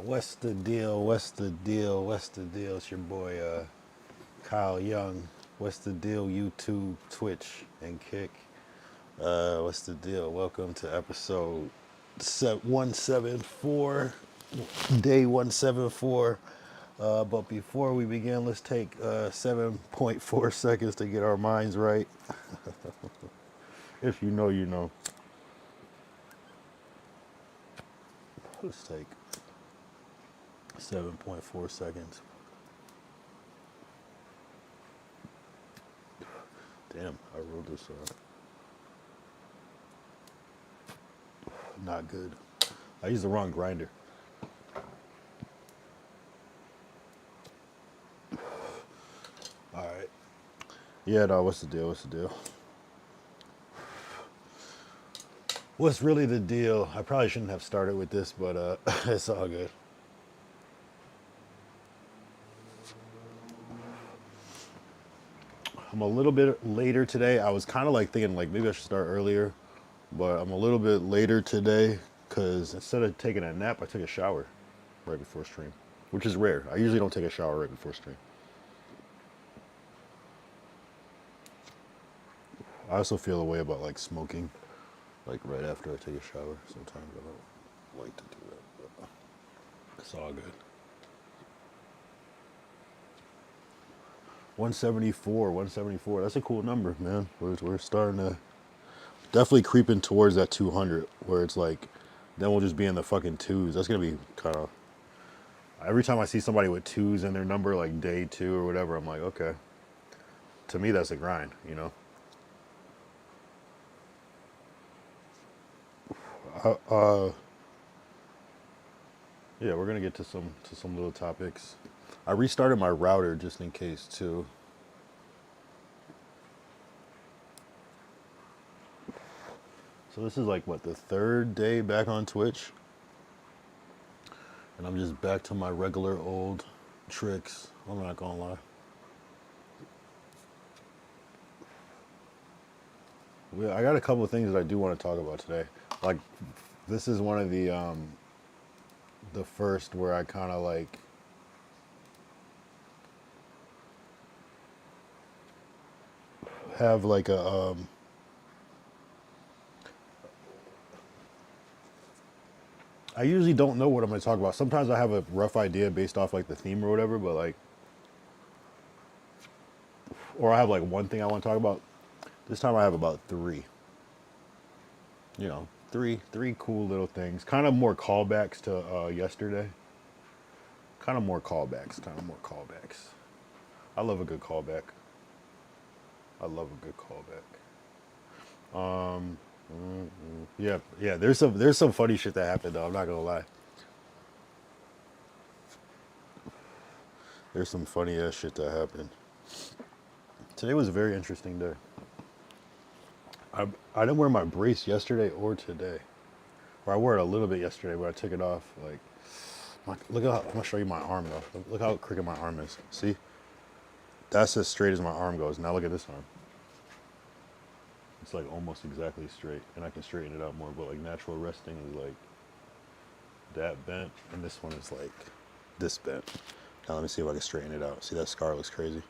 What's the deal? What's the deal? What's the deal? It's your boy Kyle Young. What's the deal? YouTube, Twitch, and Kick. What's the deal? Welcome to episode 174, day 174. But before we begin, let's take 7.4 seconds to get our minds right. If you know, you know. Let's take 7.4 seconds. Damn, I wrote this not good. I used the wrong grinder. All right. Yeah, no, what's the deal? What's the deal? What's really the deal? I probably shouldn't have started with this, but it's all good. I'm a little bit later today. I was kind of like thinking like maybe I should start earlier, but I'm a little bit later today because instead of taking a nap, I took a shower right before stream, which is rare. I usually don't take a shower right before stream. I also feel a way about like smoking, like right after I take a shower. Sometimes I don't like to do that, but it's all good. 174, 174. That's a cool number, man. We're starting to definitely creeping towards that 200, where it's like, then we'll just be in the fucking twos. That's gonna be kind of. Every time I see somebody with twos in their number, like day 2 or whatever, I'm like, okay. To me, that's a grind, you know. Yeah, we're gonna get to some little topics. I restarted my router just in case too. So this is like what, the 3rd day back on Twitch, and I'm just back to my regular old tricks. I'm not gonna lie. I got a couple of things that I do want to talk about today. Like, this is one of the first where I kind of like have like a I usually don't know what I'm going to talk about. Sometimes I have a rough idea based off like the theme or whatever, but like, or I have like one thing I want to talk about. This time I have about 3. You know, three cool little things. Kind of more callbacks to yesterday. Kind of more callbacks. I love a good callback. Yeah. There's some funny shit that happened though. I'm not gonna lie. There's some funny ass shit that happened. Today was a very interesting day. I didn't wear my brace yesterday or today. Or I wore it a little bit yesterday, but I took it off. Like, look at how, I'm gonna show you my arm though. Look how crooked my arm is. See? That's as straight as my arm goes. Now look at this arm. It's like almost exactly straight, and I can straighten it out more. But like natural resting is like that bent, and this one is like this bent. Now let me see if I can straighten it out. See, that scar looks crazy.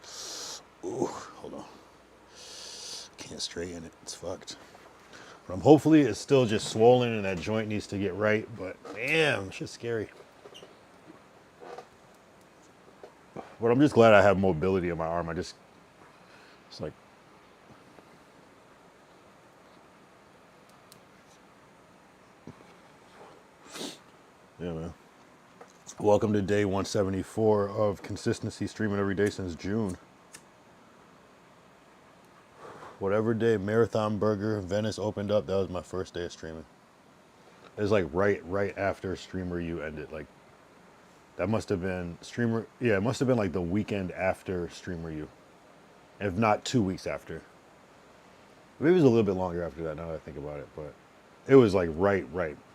Ooh, hold on. Can't straighten it. It's fucked. But hopefully it's still just swollen and that joint needs to get right. But damn, shit's scary. But I'm just glad I have mobility in my arm. It's like, yeah, man. Welcome to day 174 of consistency, streaming every day since June. Whatever day Marathon Burger Venice opened up, that was my first day of streaming. It was like right after Streamer U ended. Like, that must have been it must have been like the weekend after Streamer U. If not 2 weeks after. Maybe it was a little bit longer after that now that I think about it, but it was like right.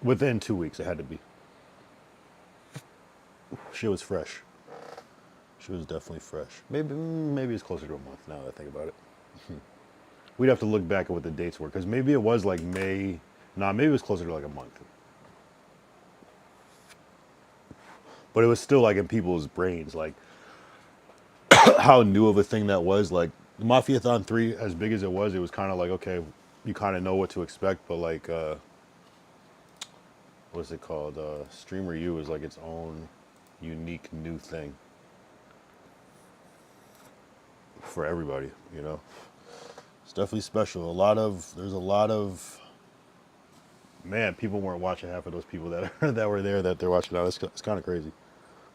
Within 2 weeks it had to be. She was fresh. She was definitely fresh. Maybe it's closer to a month now that I think about it. We'd have to look back at what the dates were, because maybe it was like May. Nah, maybe it was closer to like a month. but it was still like in people's brains, like how new of a thing that was. Like the Mafiathon 3, as big as it was kind of like, okay, you kind of know what to expect, but like, what's it called? Streamer U is like its own unique new thing for everybody, you know? It's definitely special. There's a lot of, man, people weren't watching half of those people that that were there that they're watching now. It's kind of crazy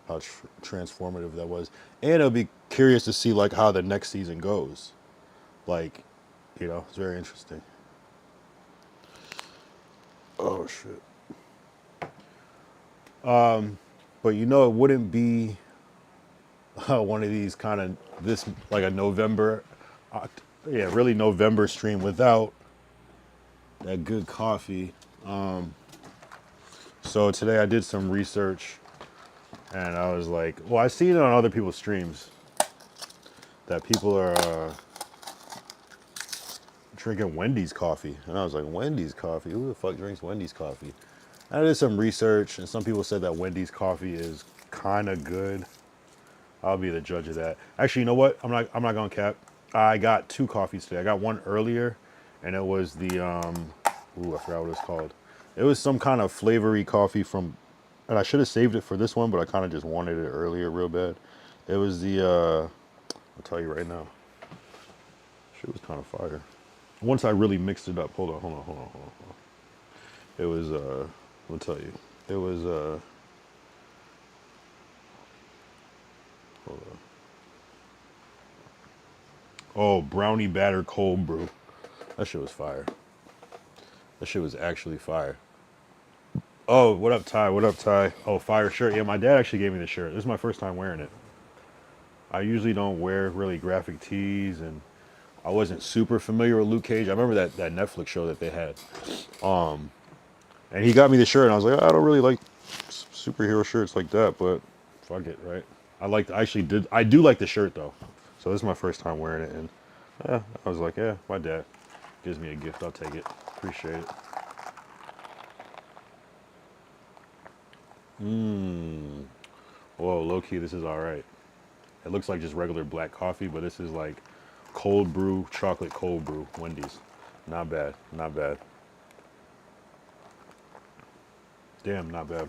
how transformative that was. And I'll be curious to see like how the next season goes. Like, you know, it's very interesting. Oh shit. But you know, it wouldn't be one of these kind of this like a November, yeah, really November stream without that good coffee. So today I did some research, and I was like, well, I seen it on other people's streams that people are drinking Wendy's coffee, and I was like, Wendy's coffee? Who the fuck drinks Wendy's coffee? I did some research, and some people said that Wendy's coffee is kind of good. I'll be the judge of that. Actually, you know what? I'm not gonna cap. I got two coffees today. I got one earlier, and it was the ooh, I forgot what it's called. It was some kind of flavory coffee from, and I should have saved it for this one, but I kind of just wanted it earlier real bad. It was the I'll tell you right now. Shit was kind of fire. Once I really mixed it up. Hold on. It was I'll tell you. It was hold on. Oh, brownie batter cold brew. That shit was fire. That shit was actually fire. Oh, what up, Ty? What up, Ty? Oh, fire shirt. Yeah, my dad actually gave me the shirt. This is my first time wearing it. I usually don't wear really graphic tees, and I wasn't super familiar with Luke Cage. I remember that Netflix show that they had. And he got me the shirt, and I was like, I don't really like superhero shirts like that, but fuck it, right? I do like the shirt, though. So this is my first time wearing it, and I was like, yeah, my dad gives me a gift. I'll take it. Appreciate it. Whoa, low key, this is all right. It looks like just regular black coffee, but this is like cold brew, chocolate cold brew, Wendy's. Not bad, not bad. Damn, not bad.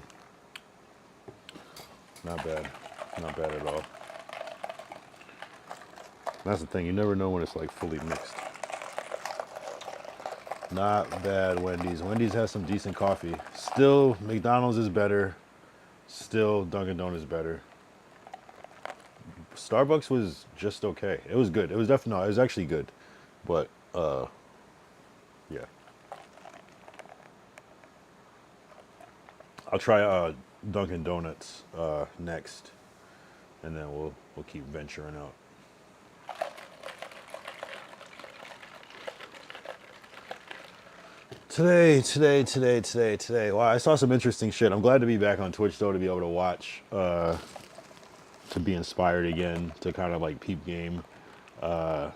Not bad. Not bad at all. That's the thing, you never know when it's like fully mixed. Not bad, Wendy's. Wendy's has some decent coffee. Still, McDonald's is better. Still, Dunkin' Donuts is better. Starbucks was just okay. It was good. It was definitely, no, it was actually good. But, yeah. I'll try Dunkin' Donuts next, and then we'll keep venturing out. Today. Wow, I saw some interesting shit. I'm glad to be back on Twitch though, to be able to watch, to be inspired again, to kind of like peep game, and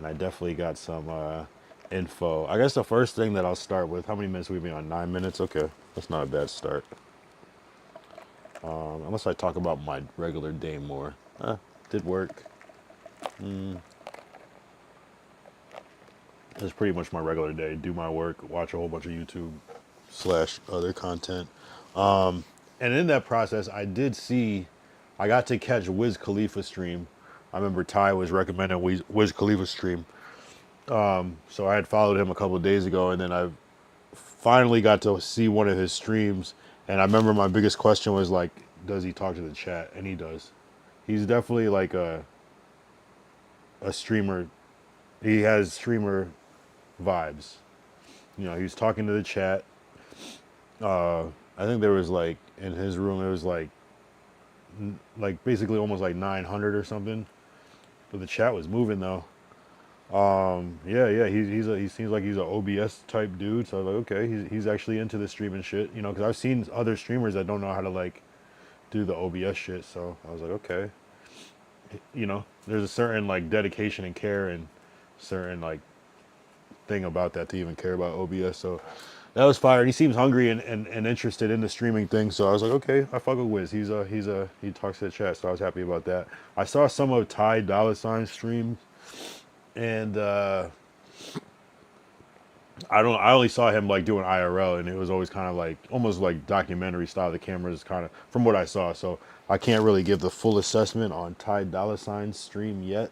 I definitely got some info. I guess the first thing that I'll start with. How many minutes we be on? 9 minutes. Okay, that's not a bad start. Unless I talk about my regular day more. Did work. That's pretty much my regular day. Do my work, watch a whole bunch of YouTube slash other content. And in that process, I got to catch Wiz Khalifa stream. I remember Ty was recommending Wiz Khalifa stream. So I had followed him a couple of days ago, and then I finally got to see one of his streams. And I remember my biggest question was like, does he talk to the chat? And he does. He's definitely like a streamer. He has streamer vibes. You know, he was talking to the chat. I think there was like in his room, it was like basically almost like 900 or something. But the chat was moving though. Yeah. He seems like he's an OBS type dude. So I was like, okay, he's actually into the streaming shit. You know, because I've seen other streamers that don't know how to like do the OBS shit. So I was like, okay, you know, there's a certain like dedication and care and certain like thing about that to even care about OBS. So That was fire. And he seems hungry and interested in the streaming thing. So I was like, okay, I fuck with Wiz. He talks to the chat. So I was happy about that. I saw some of Ty Dolla Sign stream, and I only saw him like doing IRL, and it was always kind of like almost like documentary style. The cameras kind of from what I saw. So I can't really give the full assessment on Ty Dolla Sign's stream yet.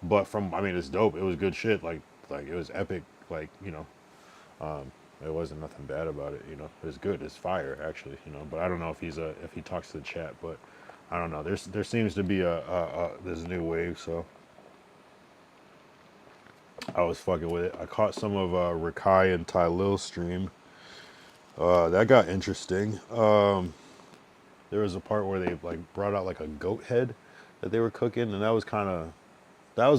But from I mean, it's dope. It was good shit. Like it was epic. Like it wasn't nothing bad about it. It was good. It's fire actually. But I don't know if he talks to the chat. But I don't know. There seems to be a this new wave. So I was fucking with it. I caught some of Rakai and Ty Lil's stream. That got interesting. There was a part where they like brought out like a goat head that they were cooking, and that was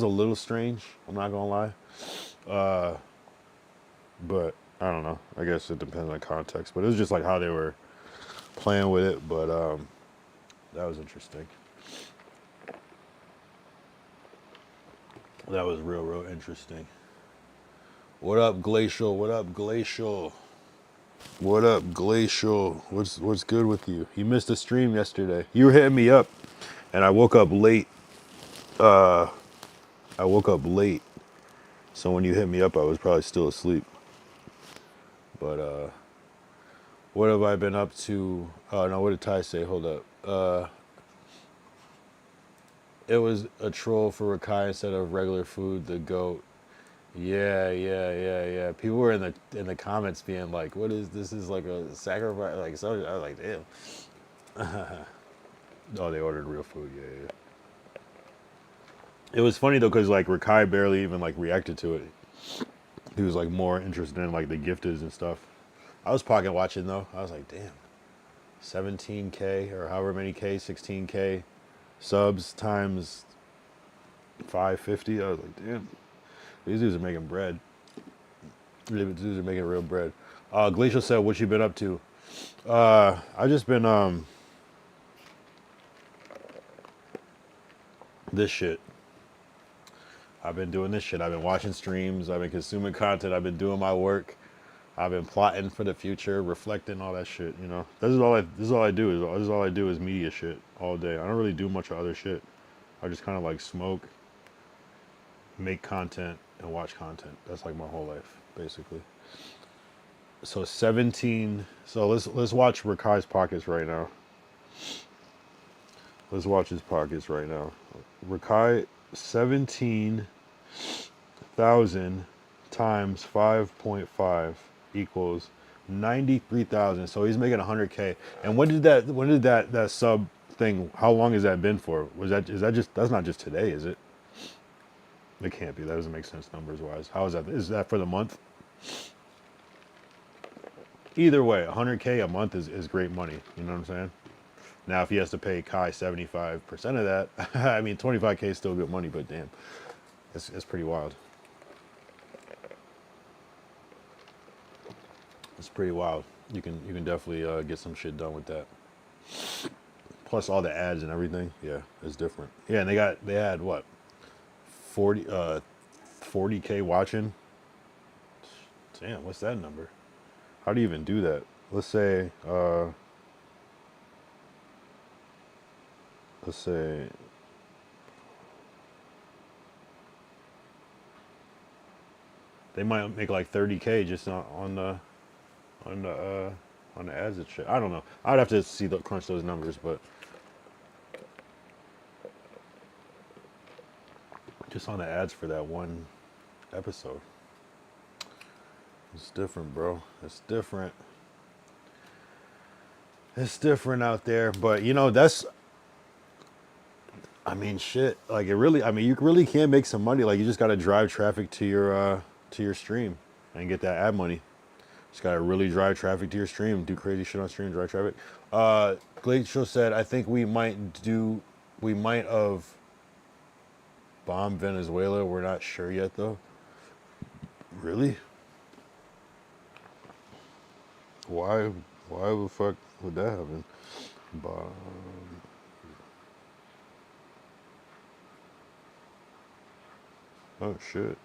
a little strange. I'm not gonna lie. But I don't know. I guess it depends on context. But it was just like how they were playing with it. But that was interesting. That was real interesting. What up, Glacial? What up, Glacial? What up, Glacial? What's good with you? You missed a stream yesterday. You were hitting me up, and I woke up late. I woke up late, so when you hit me up, I was probably still asleep. But what have I been up to? Oh no, what did Ty say? Hold up. It was a troll for Rakai instead of regular food. The goat. Yeah. People were in the comments being like, "What is this? Is like a sacrifice?" Like so, I was like, "Damn." Oh, they ordered real food. Yeah. It was funny though, cause like Rakai barely even like reacted to it. He was like more interested in like the gifters and stuff. I was pocket watching though. I was like, "Damn, 17K or however many K, 16K subs times 550." I was like, "Damn, these dudes are making bread. These dudes are making real bread." Glacial said, "What you been up to?" I just been this shit. I've been doing this shit. I've been watching streams. I've been consuming content. I've been doing my work. I've been plotting for the future, reflecting all that shit. This is all I do. This is all I do is media shit all day. I don't really do much of other shit. I just kind of like smoke, make content, and watch content. That's like my whole life, basically. So 17. So let's watch Rakai's pockets right now. Let's watch his pockets right now. Rakai 17,000 times 5.5 equals 93,000. So he's making 100K. And when did that sub thing? How long has that been for? Is that just that's not just today, is it? It can't be. That doesn't make sense numbers wise. How is that? Is that for the month? Either way, 100K a month is great money. You know what I'm saying? Now, if he has to pay Kai 75% of that, I mean, 25K is still good money, but damn, it's pretty wild. It's pretty wild. You can definitely get some shit done with that. Plus all the ads and everything. Yeah, it's different. Yeah, and they had what 40K watching. Damn, what's that number? How do you even do that? Let's say let's say they might make like 30K just on the ads and shit. I don't know. I'd have to see crunch those numbers, but just on the ads for that one episode, it's different, bro. It's different. It's different out there, but that's. I mean, shit. Like it really. I mean, you really can make some money. Like you just got to drive traffic to your stream and get that ad money. Just gotta really drive traffic to your stream, do crazy shit on stream, drive traffic. Glacial said, I think we might have bombed Venezuela. We're not sure yet though. Really? Why the fuck would that happen? Bomb. Oh shit.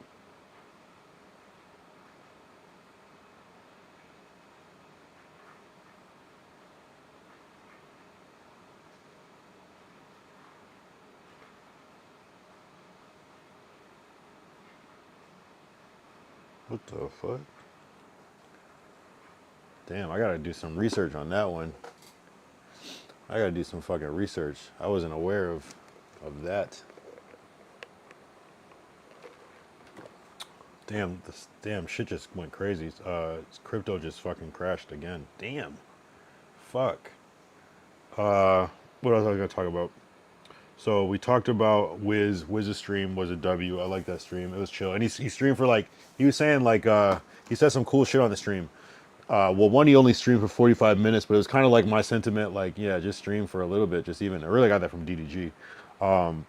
What the fuck? Damn, I gotta do some research on that one. I gotta do some fucking research. I wasn't aware of that. Damn, this damn shit just went crazy. Crypto just fucking crashed again. Damn. Fuck. What else I was gonna talk about? So we talked about Wiz. Wiz's stream was a W. I like that stream. It was chill, and he streamed for like he was saying like he said some cool shit on the stream. Well, one, he only streamed for 45 minutes, but it was kind of like my sentiment, like, yeah, just stream for a little bit, just even. I really got that from DDG. And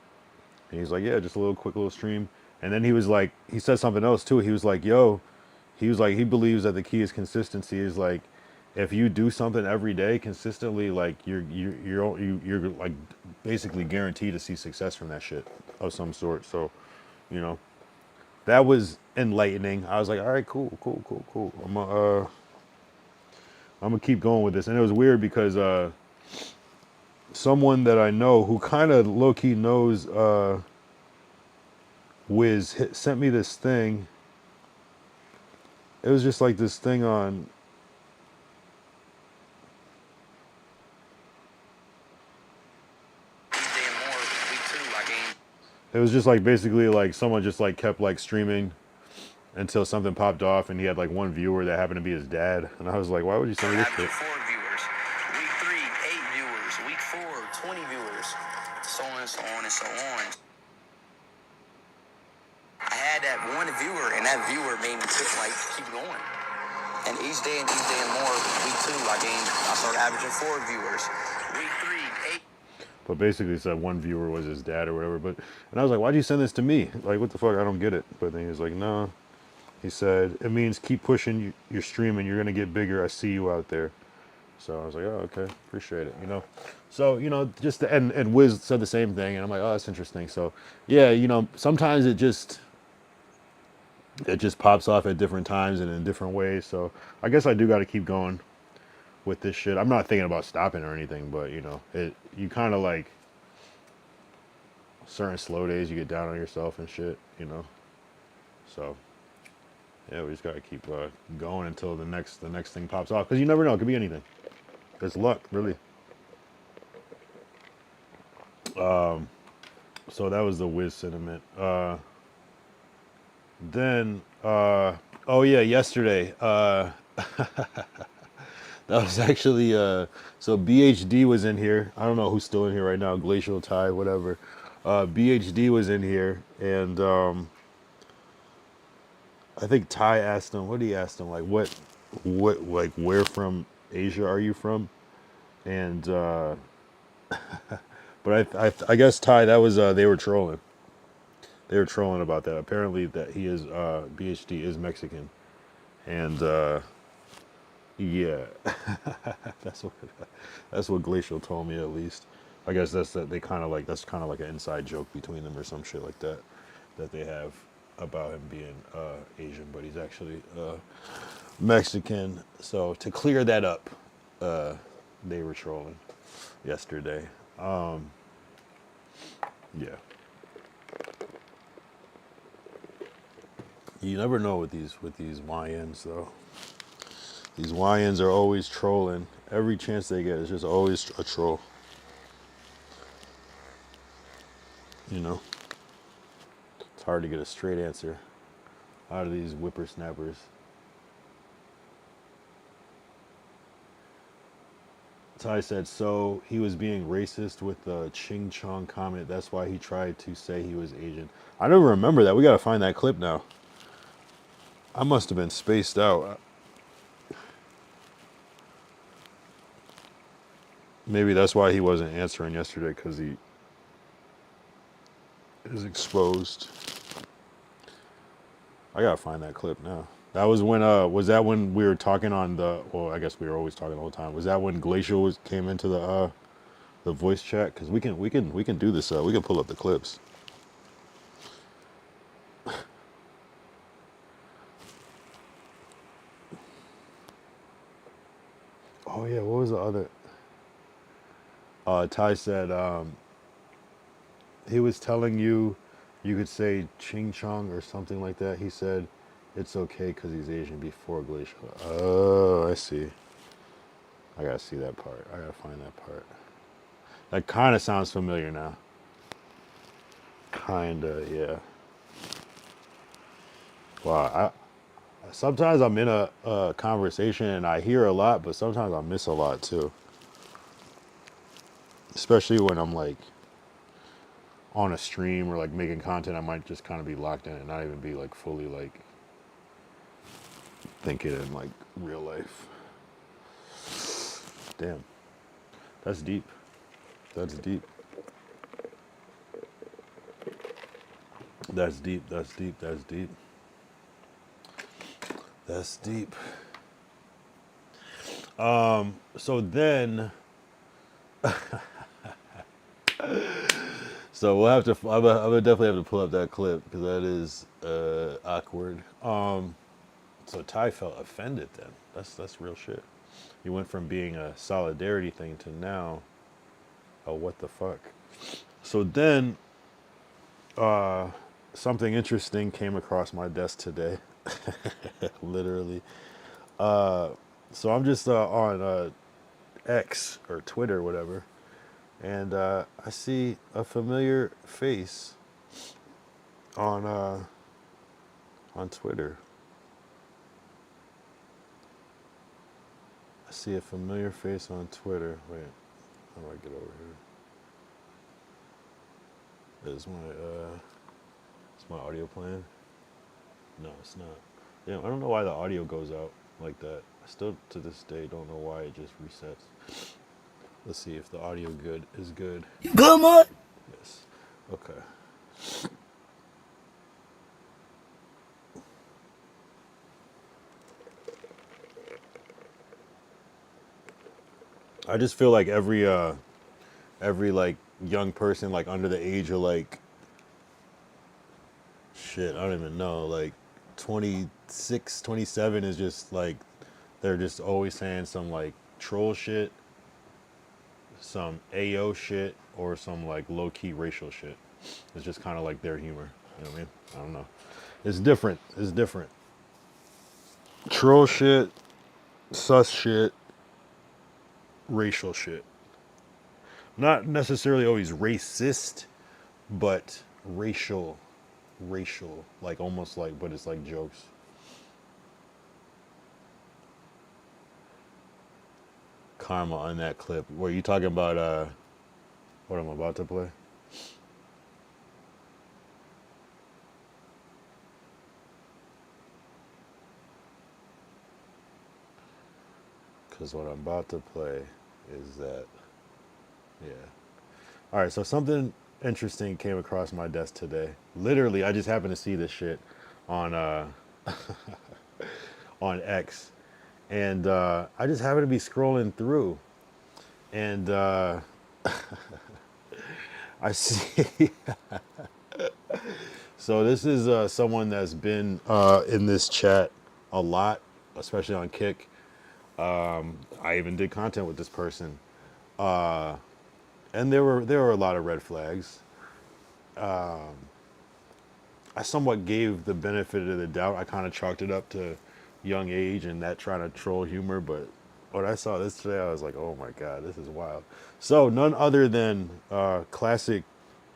he's like, yeah, just a little quick little stream. And then he was like, he said something else too. He was like, yo, he was like, he believes that the key is consistency. Is like, if you do something every day consistently, like you're like basically guaranteed to see success from that shit of some sort. So, you know, that was enlightening. I was like, all right, cool. I'm gonna keep going with this. And it was weird because someone that I know who kind of low key knows Wiz sent me this thing. It was just like this thing on. It was just like basically like someone just like kept like streaming until something popped off, and he had like one viewer that happened to be his dad. And I was like, why would you send me this shit? 4 viewers. Week 3, 8 viewers. Week 4, 20 viewers. So on and so on and so on. I had that one viewer, and that viewer made me keep going. And each day and more. Week 2, I started averaging 4 viewers. Week 3, 8. But basically it said one viewer was his dad or whatever. But and I was like, why'd you send this to me? Like, what the fuck? I don't get it. But then he was like, no. He said, it means keep pushing your stream and you're gonna get bigger. I see you out there. So I was like, oh, okay, appreciate it, you know. So, you know, just and Wiz said the same thing, and I'm like, oh, that's interesting. So yeah, you know, sometimes it just pops off at different times and in different ways. So I guess I do gotta keep going with this shit. I'm not thinking about stopping or anything, but you know, you kinda like certain slow days you get down on yourself and shit, you know. So yeah, we just gotta keep going until the next thing pops off, because you never know, it could be anything. It's luck, really. So that was the Wiz sentiment. Then oh yeah, yesterday that was actually so BHD was in here. I don't know who's still in here right now, Glacial Tide, whatever. BHD was in here, and I think Ty asked him, what did he ask him, like what like where from Asia are you from? And but I guess Ty, that was they were trolling. They were trolling about that. Apparently that he is BHD is Mexican. And yeah, that's what Glacial told me, at least. I guess that's kind of like an inside joke between them or some shit like that they have about him being Asian, but he's actually Mexican. So to clear that up, they were trolling yesterday. Yeah, you never know with these YNs though. These YNs are always trolling. Every chance they get, it's just always a troll. You know, it's hard to get a straight answer out of these whippersnappers. Ty said, so he was being racist with the Ching Chong comment. That's why he tried to say he was Asian. I never remember that. We got to find that clip now. I must have been spaced out. Maybe that's why he wasn't answering yesterday, because he is exposed. I gotta find that clip now. That was when was that when we were talking on the, well, I guess we were always talking the whole time. Was that when Glacial came into the voice chat? Because we can do this. We can pull up the clips. Oh yeah, what was the other? Ty said he was telling you you could say ching chong or something like that. He said It's okay because he's Asian before glacial. Oh, I see. I gotta see that part. I gotta find that part. That kind of sounds familiar now. Kinda, yeah. Wow. Sometimes I'm in a conversation and I hear a lot, but sometimes I miss a lot too. Especially when I'm like on a stream or like making content, I might just kind of be locked in and not even be like fully like thinking in like real life. Damn. That's deep. That's deep. That's deep. That's deep. That's deep. That's deep. So then, so we'll have to. I would definitely have to pull up that clip because that is awkward. So Ty felt offended then. That's real shit. He went from being a solidarity thing to now, a what the fuck. So then, something interesting came across my desk today. Literally. So I'm just on X or Twitter, whatever, and I see a familiar face on Twitter. I see a familiar face on Twitter. Wait, how do I get over here? Is my audio playing? No, it's not. Yeah, I don't know why the audio goes out like that. I still to this day don't know why it just resets. Let's see if the audio is good. Come on. Yes. Okay. I just feel like every like young person like under the age of like shit, I don't even know, like 26, 27 is just like they're just always saying some like troll shit, some AO shit, or some like low-key racial shit. It's just kind of like their humor. You know what I mean? I don't know. It's different. It's different. Troll shit, sus shit, racial shit. Not necessarily always racist, but racial, like almost like, but it's like jokes. Karma on that clip. Were you talking about what I'm about to play? Because what I'm about to play is that, yeah. All right, so something interesting came across my desk today. Literally, I just happened to see this shit on on X, and I just happened to be scrolling through, and I see. So this is someone that's been in this chat a lot, especially on Kick. I even did content with this person, and there were a lot of red flags. I somewhat gave the benefit of the doubt. I kind of chalked it up to young age and that trying to troll humor. But when I saw this today, I was like, oh my God, this is wild. So none other than classic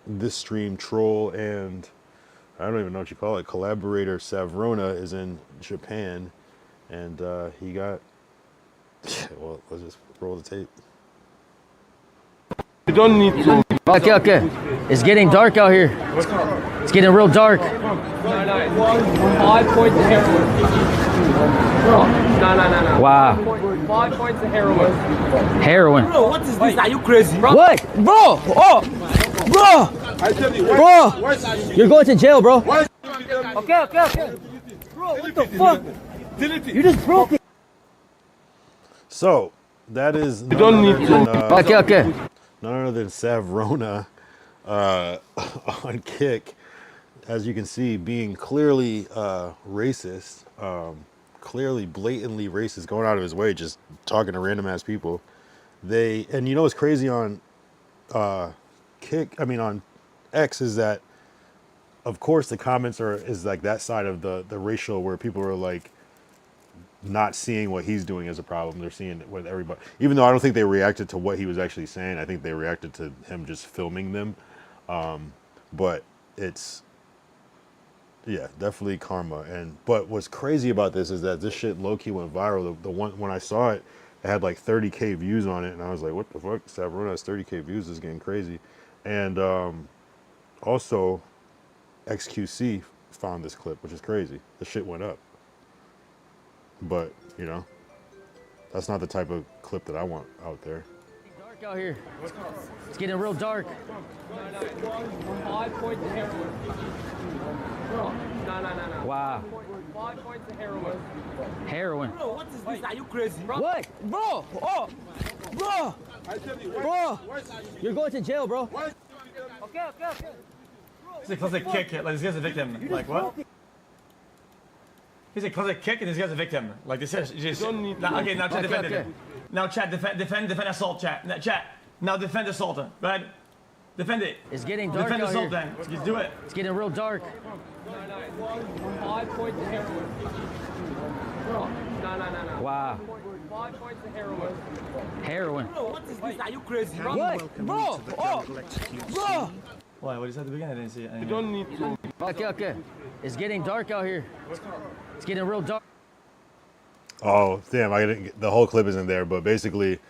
this stream troll and I don't even know what you call it, collaborator Savrona is in Japan. And he got, well, let's just roll the tape. You don't need to. Okay, okay. It's getting dark out here. It's getting real dark. 5 points of heroin. No. Wow. 5 points of heroin. Heroin. Bro, what is this? Are you crazy? What? Bro! Oh! Bro! I tell you, Bro! You're going to jail, bro. Okay. Bro, what the fuck? You just broke it. So that is You don't need to. Okay. none other than Savrona on Kick, as you can see, being clearly racist, clearly blatantly racist, going out of his way, just talking to random ass people. And you know what's crazy on on X is that of course the comments is like that side of the racial where people are like not seeing what he's doing as a problem. They're seeing it with everybody. Even though I don't think they reacted to what he was actually saying, I think they reacted to him just filming them. But it's, yeah, definitely karma. And but what's crazy about this is that this shit low key went viral. The one when I saw it, it had like 30K views on it, and I was like, what the fuck? Savrona has 30K views. This is getting crazy. And also, XQC found this clip, which is crazy. The shit went up. But, you know, that's not the type of clip that I want out there. Dark out here. It's getting real dark. 5 points of heroin. No. Wow. 5 points of heroin. Heroin. Bro, what is this? Are you crazy? What? Bro! Oh! Bro! Bro! You're going to jail, bro. Okay. It's a classic kick. Like this guy's a victim. Like what? He's a classic kick, and this guy's a victim. Like this is just. Now, okay, now chat defend it. Now chat defend assault. Chat. Chat. Now defend assault. Go ahead. Defend it. It's getting dark Defend out assault here. then. Just do it. It's getting real dark. No. 5 points of heroin. No. Wow. 5 points of heroin. Heroin. Bro, what is this? Are you crazy? What? Bro! Oh! Bro! Why? What did you say at the beginning? I didn't see it. You don't need to. Okay. It's getting dark out here. It's getting real dark. Oh, damn, I didn't get, the whole clip isn't there, but basically,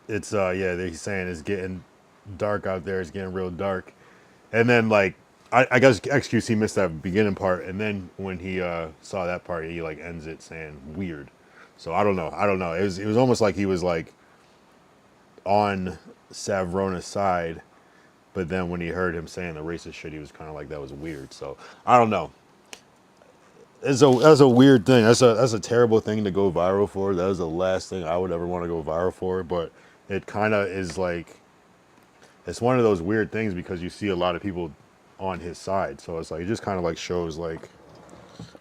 it's, yeah, he's saying it's getting dark out there, it's getting real dark. And then, like, I guess XQC missed that beginning part, and then when he saw that part, he, like, ends it saying weird. So I don't know. It was almost like he was, like, on Savrona's side, but then when he heard him saying the racist shit, he was kind of like, that was weird. So I don't know. That's a weird thing. That's a terrible thing to go viral for. That was the last thing I would ever want to go viral for. But it kind of is like, it's one of those weird things because you see a lot of people on his side. So it's like, it just kind of like shows like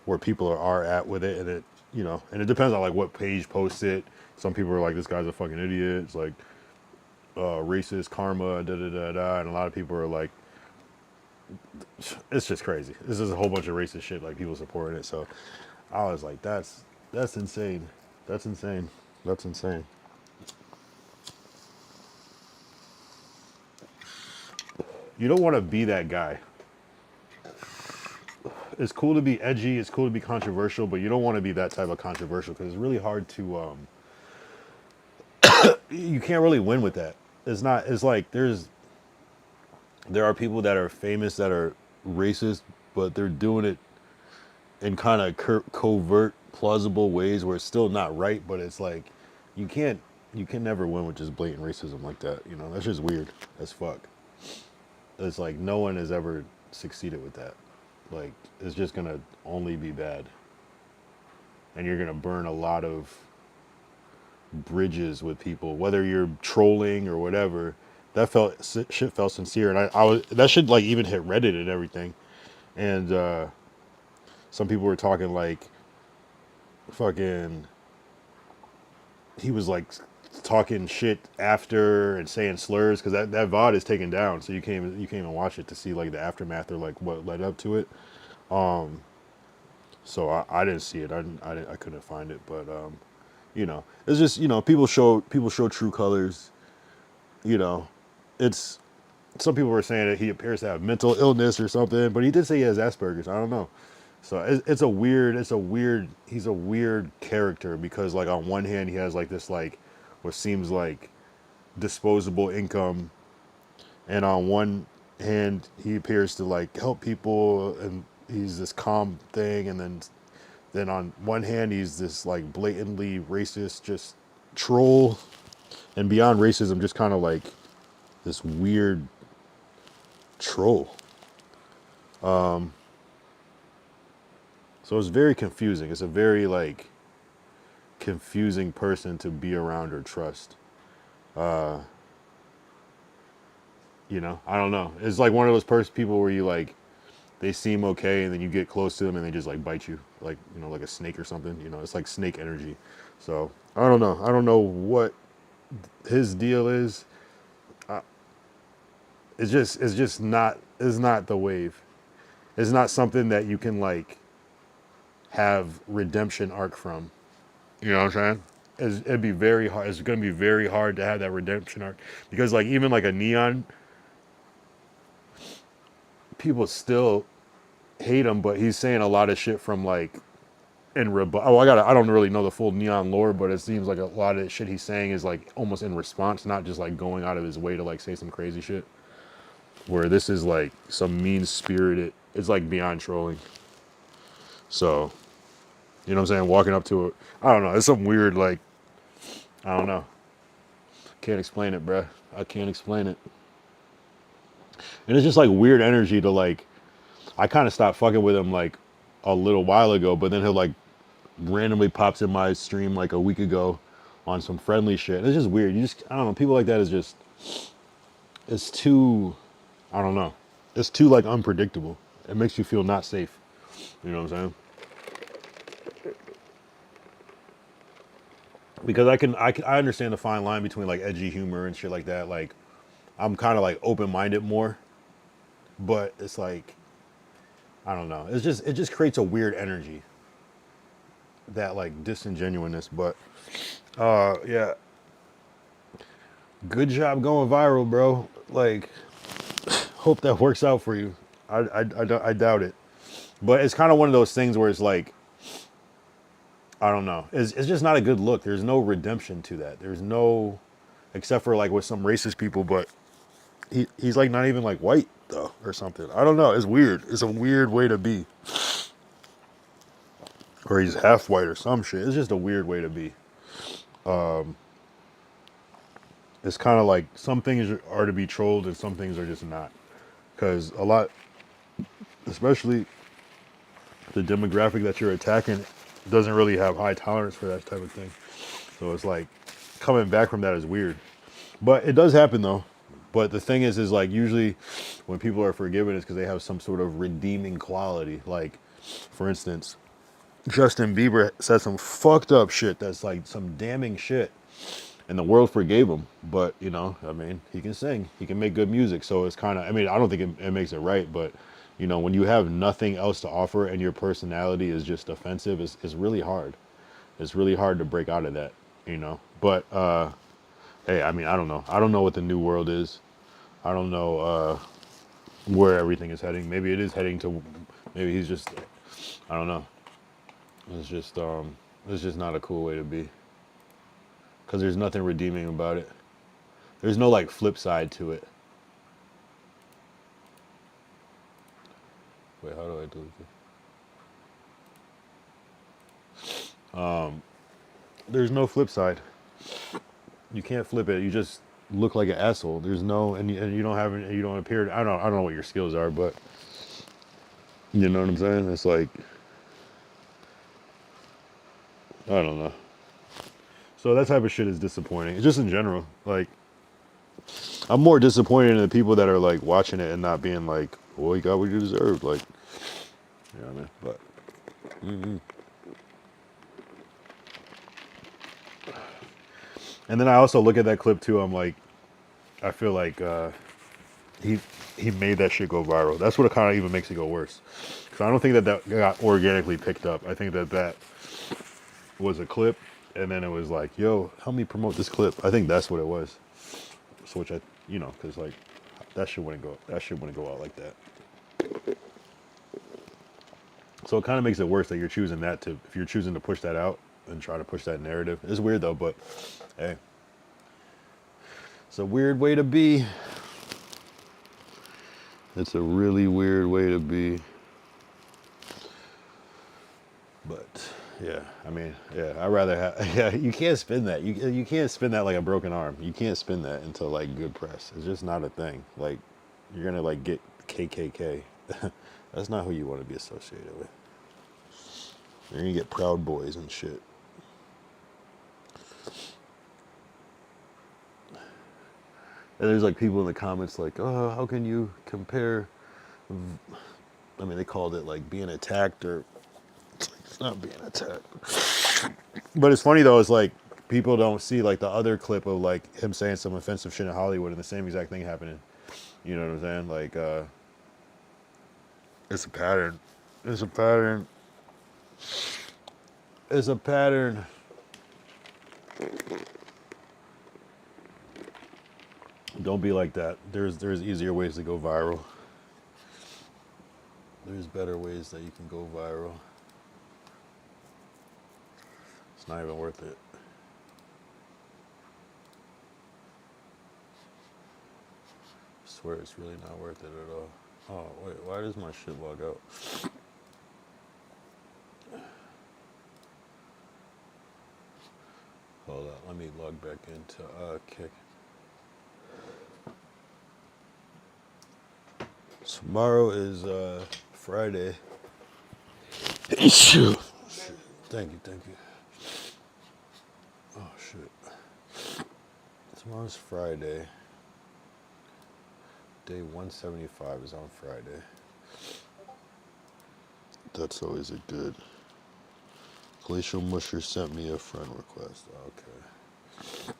where people are at with it. And it, you know, and it depends on like what page posts it. Some people are like, this guy's a fucking idiot. It's like racist karma, da da da da. And a lot of people are like, it's just crazy. This is a whole bunch of racist shit, like people supporting it. So I was like, that's insane. That's insane. That's insane. You don't want to be that guy. It's cool to be edgy, it's cool to be controversial, but you don't want to be that type of controversial because it's really hard to you can't really win with that. It's like there are people that are famous that are racist, but they're doing it in kind of covert, plausible ways where it's still not right, but it's like you can never win with just blatant racism like that. You know, that's just weird as fuck. It's like no one has ever succeeded with that. Like it's just gonna only be bad, and you're gonna burn a lot of bridges with people, whether you're trolling or whatever. That shit felt sincere, and I was that shit like even hit Reddit and everything, and some people were talking like fucking. He was like talking shit after and saying slurs because that VOD is taken down, so you can't even watch it to see like the aftermath or like what led up to it. So I didn't see it. I couldn't find it, but you know, it's just, you know, people show true colors. You know, it's, some people were saying that he appears to have mental illness or something, but he did say he has Asperger's. I don't know. So he's a weird character because like on one hand he has like this like what seems like disposable income, and on one hand he appears to like help people and he's this calm thing, and then on one hand he's this like blatantly racist just troll, and beyond racism just kind of like this weird troll. So it's very confusing. It's a very like confusing person to be around or trust. You know, I don't know. It's like one of those people where you like, they seem okay and then you get close to them and they just like bite you, like, you know, like a snake or something. You know, it's like snake energy. So I don't know. I don't know what his deal is. It's just not is not the wave. It's not something that you can like have redemption arc from. You know what I'm saying? It'd be very hard. It's going to be very hard to have that redemption arc because like even like a Neon, people still hate him, but he's saying a lot of shit from like in I don't really know the full Neon lore, but it seems like a lot of the shit he's saying is like almost in response, not just like going out of his way to like say some crazy shit. Where this is like some mean spirited, it's like beyond trolling. So, you know what I'm saying? Walking up to it, I don't know. It's some weird like, I don't know. Can't explain it, bruh. I can't explain it. And it's just like weird energy to like, I kind of stopped fucking with him like a little while ago, but then he'll like randomly pops in my stream like a week ago on some friendly shit. It's just weird. I don't know. People like that is just, it's too, I don't know. It's too like unpredictable. It makes you feel not safe. You know what I'm saying? Because I understand the fine line between like edgy humor and shit like that. Like I'm kind of like open-minded more, but it's like, I don't know. It just creates a weird energy. That like disingenuousness, but yeah. Good job going viral, bro. Like, hope that works out for you. I doubt it, but it's kind of one of those things where it's like, I don't know. It's just not a good look. There's no redemption to that. There's no, except for like with some racist people, but he's like not even like white though or something. I don't know. It's weird. It's a weird way to be. Or he's half white or some shit. It's just a weird way to be. It's kind of like some things are to be trolled and some things are just not. Because a lot, especially the demographic that you're attacking, doesn't really have high tolerance for that type of thing. So it's like coming back from that is weird. But it does happen though. But the thing is like usually when people are forgiven it's because they have some sort of redeeming quality. Like, for instance, Justin Bieber said some fucked up shit that's like some damning shit. And the world forgave him. But, you know, I mean, he can sing. He can make good music. So it's kind of, I mean, I don't think it makes it right. But, you know, when you have nothing else to offer and your personality is just offensive, it's really hard. It's really hard to break out of that, you know. But, hey, I mean, I don't know. I don't know what the new world is. I don't know where everything is heading. Maybe it is heading to, maybe he's just, I don't know. It's just not a cool way to be. Because there's nothing redeeming about it. There's no like flip side to it. Wait, how do I do this? There's no flip side. You can't flip it. You just look like an asshole. There's no, and you don't have, you don't appear. I don't know what your skills are, but you know what I'm saying. It's like, I don't know. So that type of shit is disappointing. Just in general, like, I'm more disappointed in the people that are like watching it and not being like, well, you got what you deserved. Like, you know what I mean? But, And then I also look at that clip too. I'm like, I feel like he made that shit go viral. That's what it kind of even makes it go worse. Because I don't think that got organically picked up. I think that was a clip. And then it was like, yo, help me promote this clip. I think that's what it was. So which you know, because like that shit wouldn't go out like that. So it kind of makes it worse that you're choosing that to, if you're choosing to push that out and try to push that narrative. It's weird though, but hey, it's a weird way to be. It's a really weird way to be. But yeah, I mean, yeah, I'd rather have, yeah, you can't spin that. You can't spin that like a broken arm. You can't spin that into like good press. It's just not a thing. Like, you're gonna like get KKK. That's not who you want to be associated with. You're gonna get Proud Boys and shit. And there's like people in the comments like, oh, how can you compare, I mean, they called it like being attacked or, it's not being attacked. But it's funny though, it's like people don't see like the other clip of like him saying some offensive shit in Hollywood and the same exact thing happening. You know what I'm saying? Like It's a pattern. It's a pattern. It's a pattern. Don't be like that. There's easier ways to go viral. There's better ways that you can go viral. It's not even worth it. I swear it's really not worth it at all. Oh, wait, why does my shit log out? Hold on, let me log back into Kick. Tomorrow is Friday. Shoot. Thank you. Oh, shit. Tomorrow's Friday. Day 175 is on Friday. That's always a good. Glacial Musher sent me a friend request. Okay.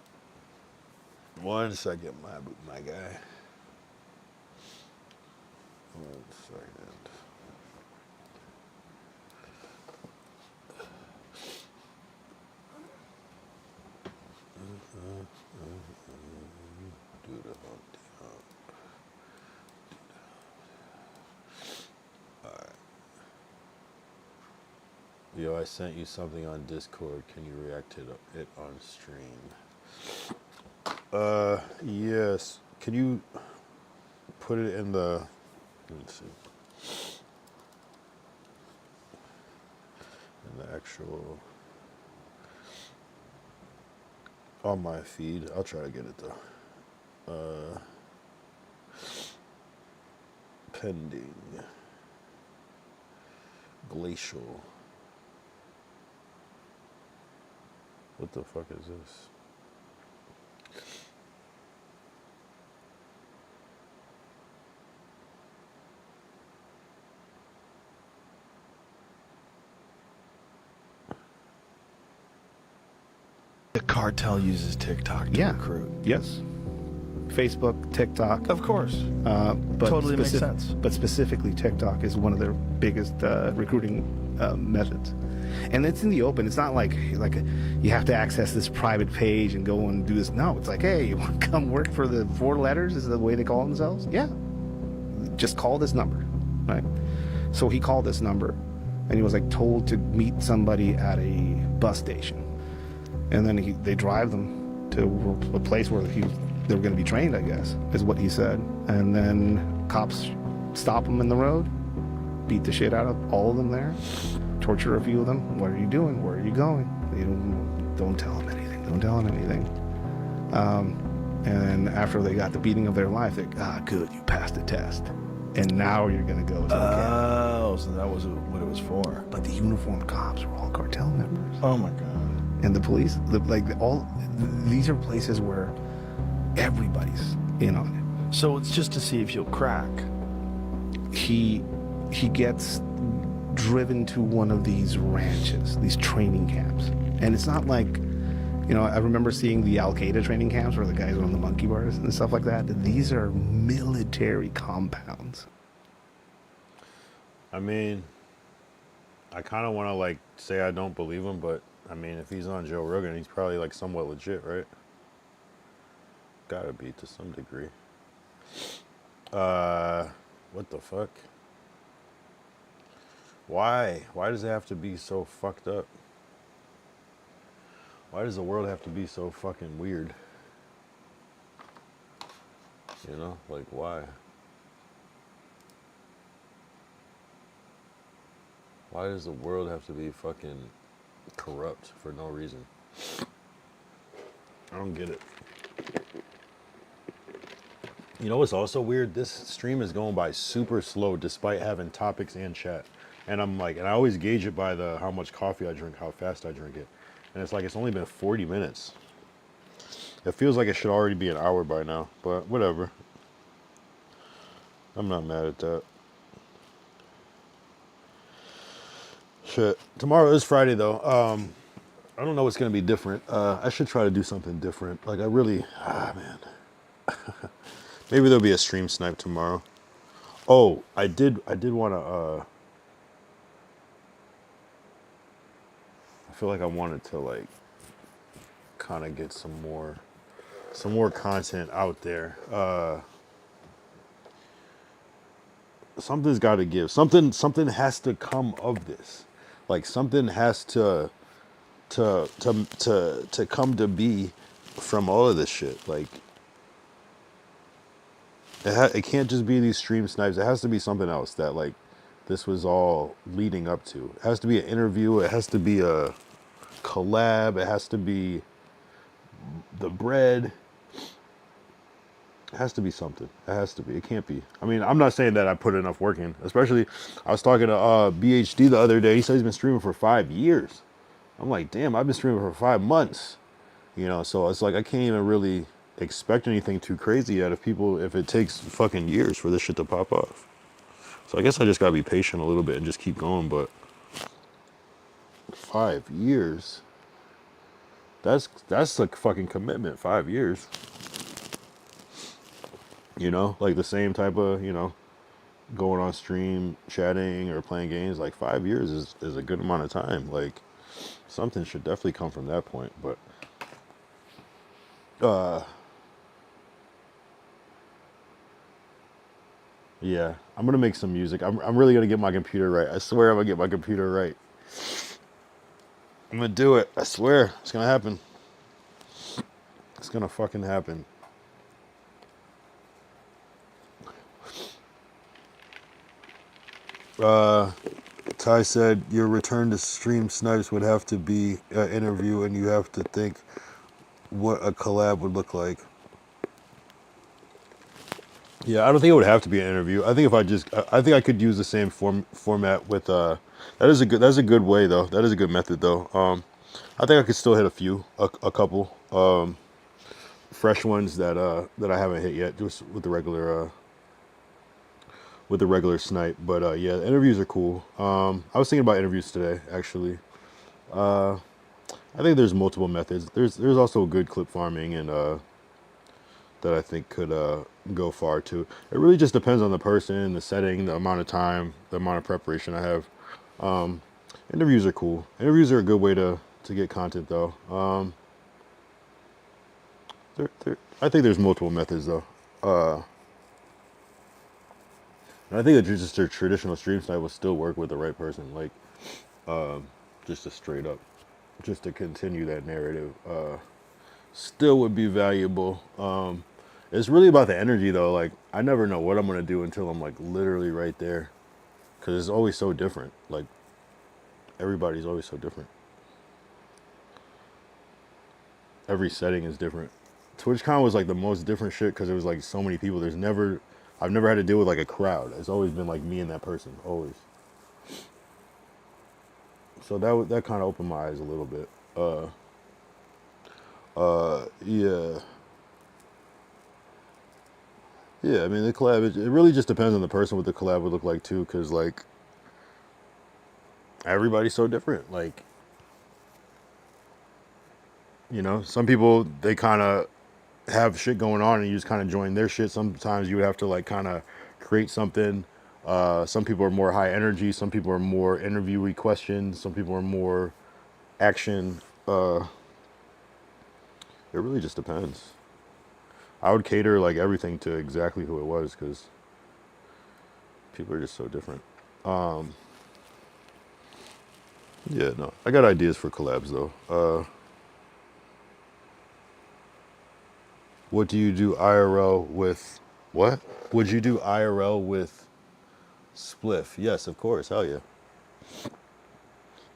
1 second, my guy. 1 second. Do the Humpty Hump. Alright. Yo, I sent you something on Discord. Can you react to it on stream? Yes. Can you put it in the... Let me see. In the actual... On my feed. I'll try to get it though. Pending. Glacial. What the fuck is this? The cartel uses TikTok to recruit. Yes. Facebook, TikTok. Of course. But Totally makes sense. But specifically, TikTok is one of their biggest recruiting methods. And it's in the open. It's not like you have to access this private page and go and do this. No, it's like, hey, you want to come work for the 4 letters? Is the way they call themselves? Yeah. Just call this number, right? So he called this number, and he was like told to meet somebody at a bus station. And then they drive them to a place where they were going to be trained, I guess, is what he said. And then cops stop them in the road, beat the shit out of all of them there, torture a few of them. What are you doing? Where are you going? They don't tell them anything. Don't tell them anything. And after they got the beating of their life, they're good, you passed the test. And now you're going to go to the camp. Oh, so that was what it was for. But the uniformed cops were all cartel members. Oh my God. And the police, these are places where everybody's in on it. So it's just to see if you'll crack. He gets driven to one of these ranches, these training camps. And it's not like, I remember seeing the Al-Qaeda training camps where the guys were on the monkey bars and stuff like that. These are military compounds. I mean, I kind of want to say I don't believe him, but I mean, if he's on Joe Rogan, he's probably somewhat legit, right? Gotta be to some degree. What the fuck? Why? Why does it have to be so fucked up? Why does the world have to be so fucking weird? Why? Why does the world have to be fucking corrupt for no reason? I don't get it. You know what's also weird? This stream is going by super slow despite having topics and chat. And I'm and I always gauge it by how much coffee I drink, how fast I drink it. And it's only been 40 minutes. It feels like it should already be an hour by now, but whatever. I'm not mad at that. Shit. Tomorrow is Friday though. I don't know what's gonna be different. I should try to do something different. Man. Maybe there'll be a stream snipe tomorrow. Oh, I did want to. I feel like I wanted to like kind of get some more content out there. Something's got to give. Something has to come of this. Like something has to come to be from all of this shit. Like it can't just be these stream snipes. It has to be something else that like this was all leading up to. It has to be an interview. It has to be a collab. It has to be the bread. It has to be something. It has to be. It can't be. I mean, I'm not saying that I put enough work in. Especially, I was talking to BHD the other day. He said he's been streaming for 5 years. I'm like, damn, I've been streaming for 5 months. You know, so it's like I can't even really expect anything too crazy yet if it takes fucking years for this shit to pop off. So I guess I just gotta be patient a little bit and just keep going. But 5 years, that's like fucking commitment. 5 years. You know, like the same type of, you know, going on stream, chatting or playing games. Like 5 years is a good amount of time. Like something should definitely come from that point. But yeah, I'm gonna make some music. I'm really gonna get my computer right. I swear I'm gonna get my computer right. I'm gonna do it. I swear it's gonna happen. It's gonna fucking happen. Ty said your return to stream snipes would have to be an interview, and you have to think what a collab would look like. Yeah, I don't think it would have to be an interview. I think I think I could use the same format with that's a good way though. That is a good method though. I think I could still hit a couple fresh ones that I haven't hit yet, just with the regular snipe. But yeah, the interviews are cool. I was thinking about interviews today actually. I think there's multiple methods. There's also good clip farming and that I think could go far too. It really just depends on the person, the setting, the amount of time, the amount of preparation I have. Interviews are cool. Interviews are a good way to get content though. I think there's multiple methods though. And I think that just a traditional stream snipe will still work with the right person. Like just a straight up, just to continue that narrative. Still would be valuable. It's really about the energy though. Like I never know what I'm gonna do until I'm like literally right there, because it's always so different. Like everybody's always so different. Every setting is different. TwitchCon was like the most different shit because there was like so many people. I've never had to deal with like a crowd. It's always been like me and that person, always. So that kind of opened my eyes a little bit. Yeah. Yeah, I mean, the collab, it really just depends on the person what the collab would look like too, because like everybody's so different. Like, you know, some people, they kind of have shit going on and you just kind of join their shit. Sometimes you would have to like kind of create something. Some people are more high energy. Some people are more interviewee questions. Some people are more action. It really just depends. I would cater like everything to exactly who it was because people are just so different. Yeah, no, I got ideas for collabs though. What do you do IRL with? What? Would you do IRL with Spliff? Yes, of course. Hell yeah.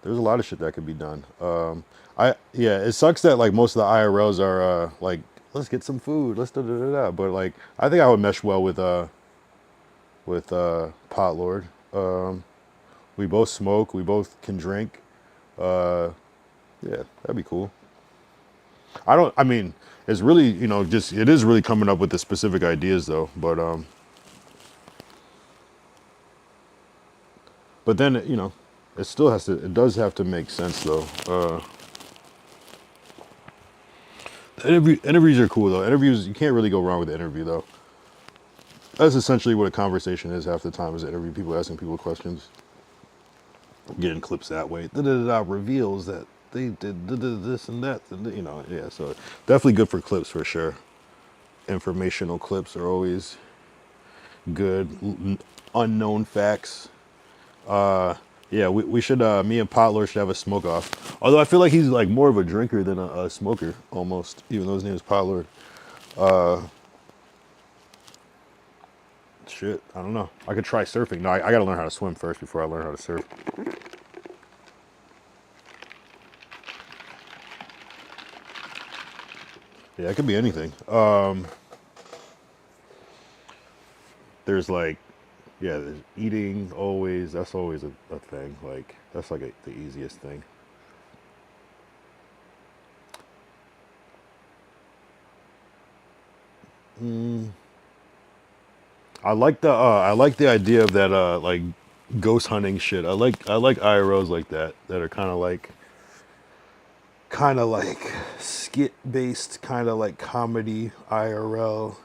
There's a lot of shit that could be done. Yeah, it sucks that like most of the IRLs are like, let's get some food, let's da da da da. But like, I think I would mesh well with Pot Lord. We both smoke, we both can drink. Yeah, that'd be cool. I mean, it's really, you know, it is really coming up with the specific ideas though. But then, you know, it does have to make sense though. Interviews are cool though. Interviews, you can't really go wrong with the interview though. That's essentially what a conversation is half the time, is an interview, people asking people questions, getting clips that way. Da-da-da-da reveals that they did this and that, and you know, yeah. So definitely good for clips for sure. Informational clips are always good. Unknown facts. Yeah, we should. Me and Potler should have a smoke off. Although I feel like he's like more of a drinker than a smoker almost, even though his name is Potler. Shit, I don't know. I could try surfing. No, I gotta learn how to swim first before I learn how to surf. Yeah, it could be anything. There's like, yeah, there's eating always. That's always a thing. Like, that's like the easiest thing. I like the idea of that like ghost hunting shit. I like IROs like that are kind of like skit based, kind of like comedy IRL,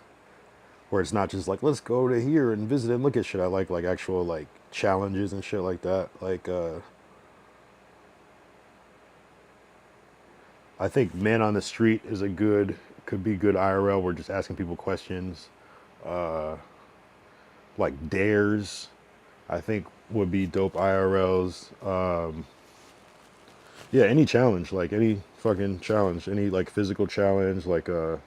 where it's not just like let's go to here and visit and look at shit. I like actual like challenges and shit like that. Like I think Man on the Street is could be good IRL. We're just asking people questions. Like dares, I think would be dope IRLs. Yeah, any challenge, like any fucking challenge, any like physical challenge, like it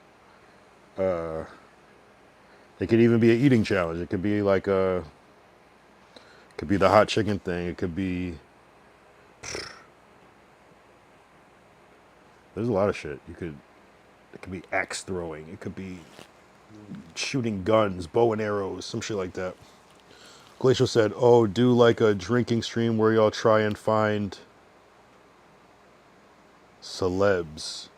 could even be an eating challenge. It could be like could be the hot chicken thing. It could be, there's a lot of shit. It could be axe throwing. It could be shooting guns, bow and arrows, some shit like that. Glacial said, "Oh, do like a drinking stream where y'all try and find celebs."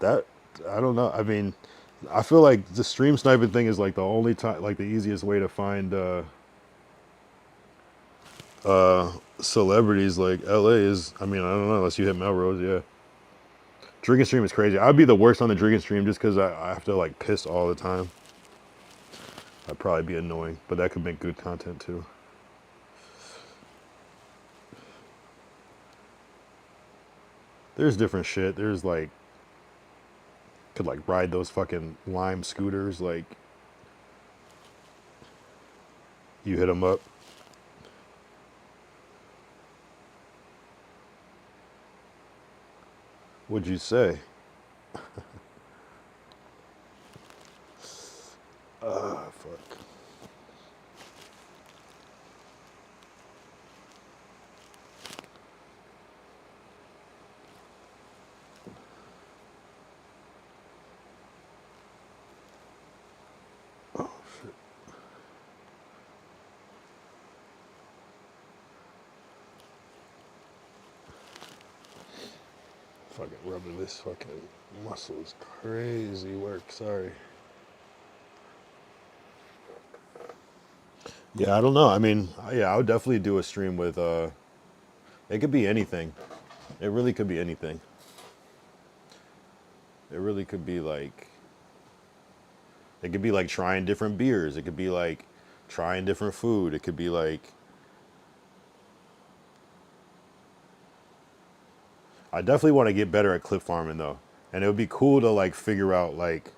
That, I don't know. I mean, I feel like the stream sniping thing is like the only time, like the easiest way to find celebrities. Like LA is, I mean, I don't know, unless you hit Melrose, yeah. Drinking stream is crazy. I'd be the worst on the drinking stream just because I have to like piss all the time. That'd probably be annoying, but that could make good content too. There's different shit. There's like, could like ride those fucking Lime scooters. Like, you hit them up. What'd you say? Fuck. Oh, shit. Fucking rubbing this fucking muscle is crazy work. Sorry. Yeah, I don't know. I mean, yeah, I would definitely do a stream with, it could be anything. It really could be anything. It really could be like, it could be like trying different beers. It could be like trying different food. It could be like, I definitely want to get better at clip farming though. And it would be cool to like figure out like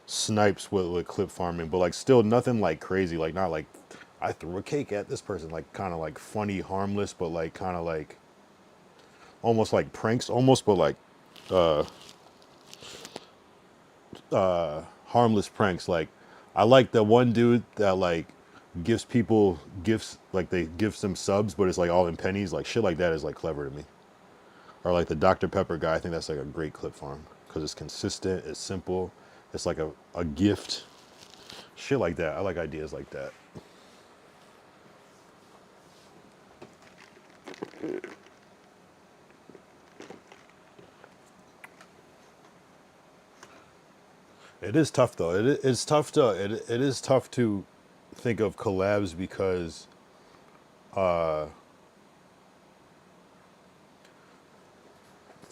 snipes with clip farming, but like still nothing like crazy. Like not like I threw a cake at this person, like kind of like funny, harmless, but like kind of like almost like pranks almost, but like harmless pranks. Like I like the one dude that like gives people gifts, like they gives them subs, but it's like all in pennies. Like shit like that is like clever to me. Or like the Dr. Pepper guy, I think that's like a great clip farm because it's consistent, it's simple, it's like a gift. Shit like that. I like ideas like that. It is tough though. It's tough to it is tough to think of collabs because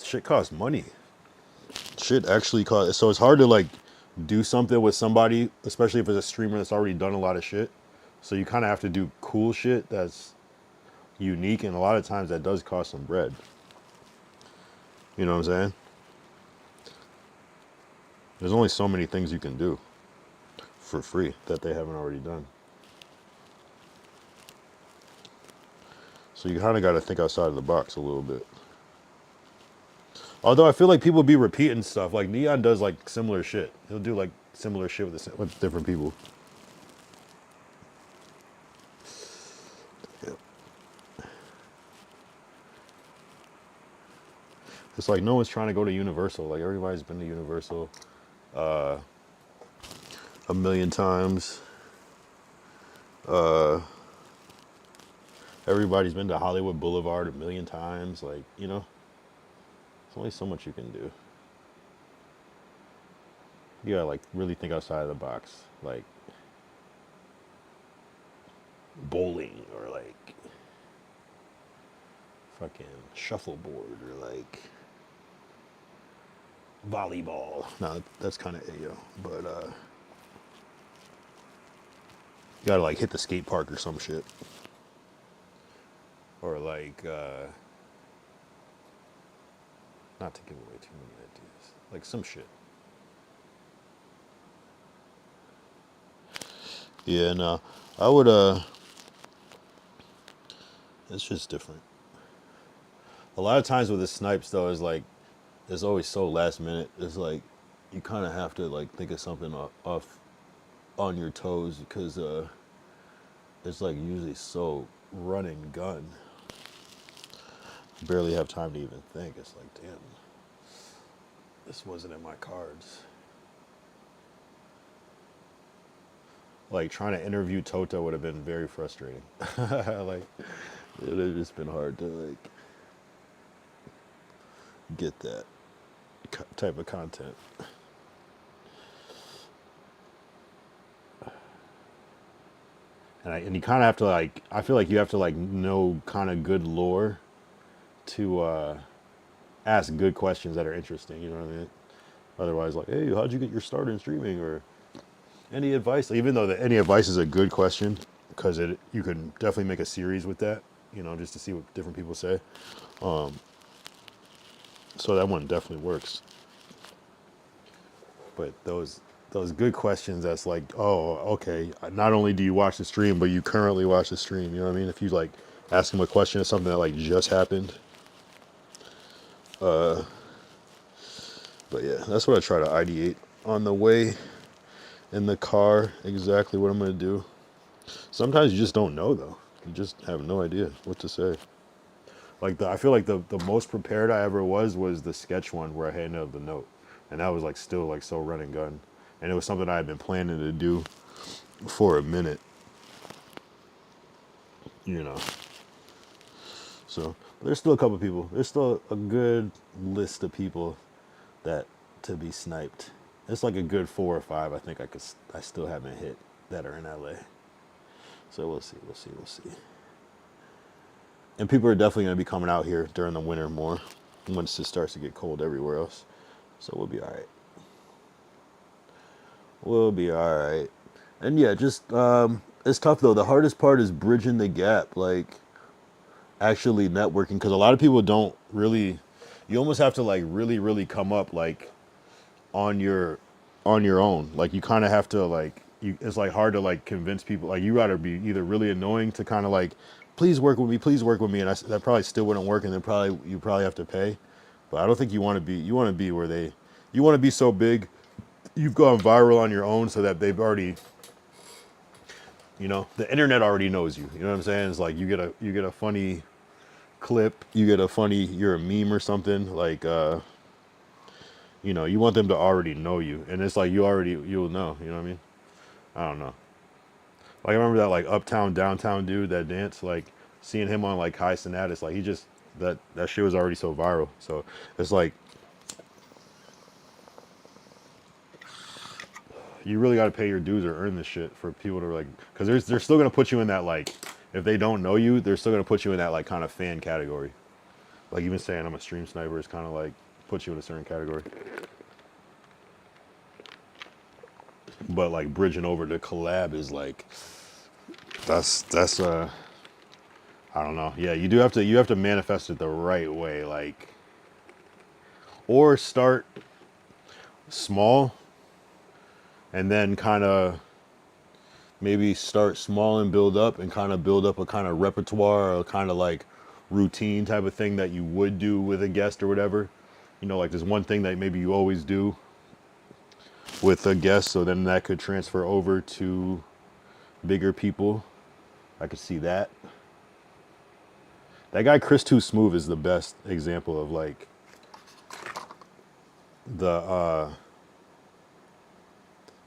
shit costs money. Shit actually costs, so it's hard to like do something with somebody, especially if it's a streamer that's already done a lot of shit. So you kind of have to do cool shit that's unique, and a lot of times that does cost some bread. You know what I'm saying? There's only so many things you can do for free that they haven't already done. So you kind of got to think outside of the box a little bit. Although I feel like people be repeating stuff. Like Neon does like similar shit. He'll do like similar shit with different people. Yep. It's like no one's trying to go to Universal. Like everybody's been to Universal a million times. Everybody's been to Hollywood Boulevard a million times. Like, you know, there's only so much you can do. You gotta like really think outside of the box. Like bowling or like fucking shuffleboard or like volleyball. No, that's kind of AO, but you gotta like hit the skate park or some shit, or like not to give away too many ideas, like some shit. Yeah, no, I would it's just different. A lot of times with the snipes though is like it's always so last minute. It's like you kind of have to like think of something off on your toes because it's like usually so run and gun. Barely have time to even think. It's like, damn, this wasn't in my cards. Like trying to interview Toto would have been very frustrating. Like it would have just been hard to like get that type of content. And you kind of have to like, I feel like you have to like know kind of good lore to ask good questions that are interesting, you know what I mean? Otherwise, like, hey, how'd you get your start in streaming, or any advice? Even though any advice is a good question, because you can definitely make a series with that, you know, just to see what different people say. So that one definitely works. But those good questions, that's like, oh, okay, not only do you watch the stream, but you currently watch the stream, you know what I mean? If you like ask them a question of something that like just happened. But yeah, that's what I try to ideate on the way in the car, exactly what I'm gonna do. Sometimes you just don't know though. You just have no idea what to say. Like I feel like the most prepared I ever was the sketch one where I handed out the note. And that was like still like so run and gun. And it was something I had been planning to do for a minute. You know. So there's still a couple people. There's still a good list of people that to be sniped. It's like a good 4 or 5 I think I still haven't hit that are in LA. So we'll see. And people are definitely going to be coming out here during the winter more once it starts to get cold everywhere else. So we'll be all right. We'll be all right. And yeah, just it's tough though. The hardest part is bridging the gap, like actually networking, because a lot of people don't really. You almost have to like really come up like on your own. Like you kind of have to like it's like hard to like convince people. Like you gotta be either really annoying to kind of like, please work with me, and that probably still wouldn't work, and then you probably have to pay. But I don't think you want to be. You want to be where you want to be so big, you've gone viral on your own, so that they've already, you know, the internet already knows you. You know what I'm saying? It's like you get a funny clip, you're a meme or something, like you know, you want them to already know you, and it's like you'll know. You know what I mean? I don't know. Like I remember that like uptown downtown dude that danced, like seeing him on like High Sonatus, like he just that shit was already so viral. So it's like you really got to pay your dues or earn this shit for people to like, because they're still gonna put you in that like, if they don't know you, they're still gonna put you in that like kind of fan category. Like even saying I'm a stream sniper is kind of like puts you in a certain category. but like bridging over to collab is like that's I don't know. Yeah, you have to manifest it the right way, like, or start small and then kind of maybe start small and build up and kind of build up a kind of repertoire or kind of like routine type of thing that you would do with a guest or whatever. You know, like there's one thing that maybe you always do with a guest, so then that could transfer over to bigger people. I could see that. That guy Chris Too Smoove is the best example of like the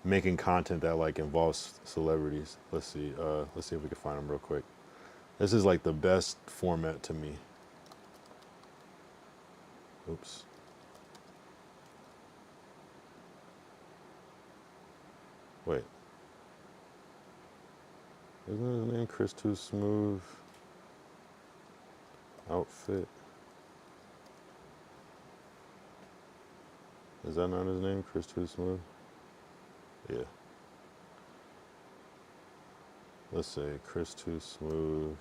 making content that like involves celebrities. Let's see if we can find him real quick. This is like the best format to me. Oops. Wait. Isn't his name Chris Too Smoove? Outfit. Is that not his name? Chris Too Smoove? Yeah. Let's say Chris Too Smoove.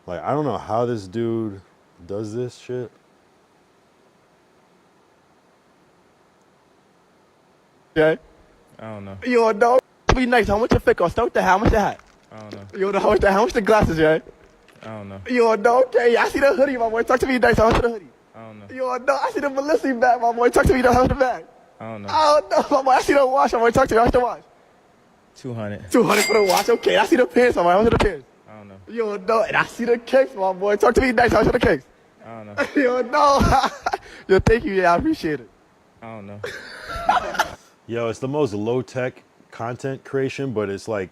Like, I don't know how this dude does this shit. Yeah. I don't know. You don't know? Be nice. How much the fit cost? Start with the how much the hat? I don't know. You don't know how much the glasses, yeah? I don't know. You don't know? Okay, I see the hoodie, my boy. Talk to me nice. How much the hoodie? I don't know. You don't know? I see the Melissa bag, my boy. Talk to me nice. How much the bag? I don't know. I don't know, my boy. I see the watch, my boy. Talk to me. How much the watch? 200. 200 for the watch. Okay, I see the pants, my boy. How much the pants? I don't know. You don't know? And I see the cakes, my boy. Talk to me nice. How much the cakes? I don't know. You don't know? Yo, thank you. Yeah, I appreciate it. I don't know. Yo, it's the most low-tech content creation, but it's like,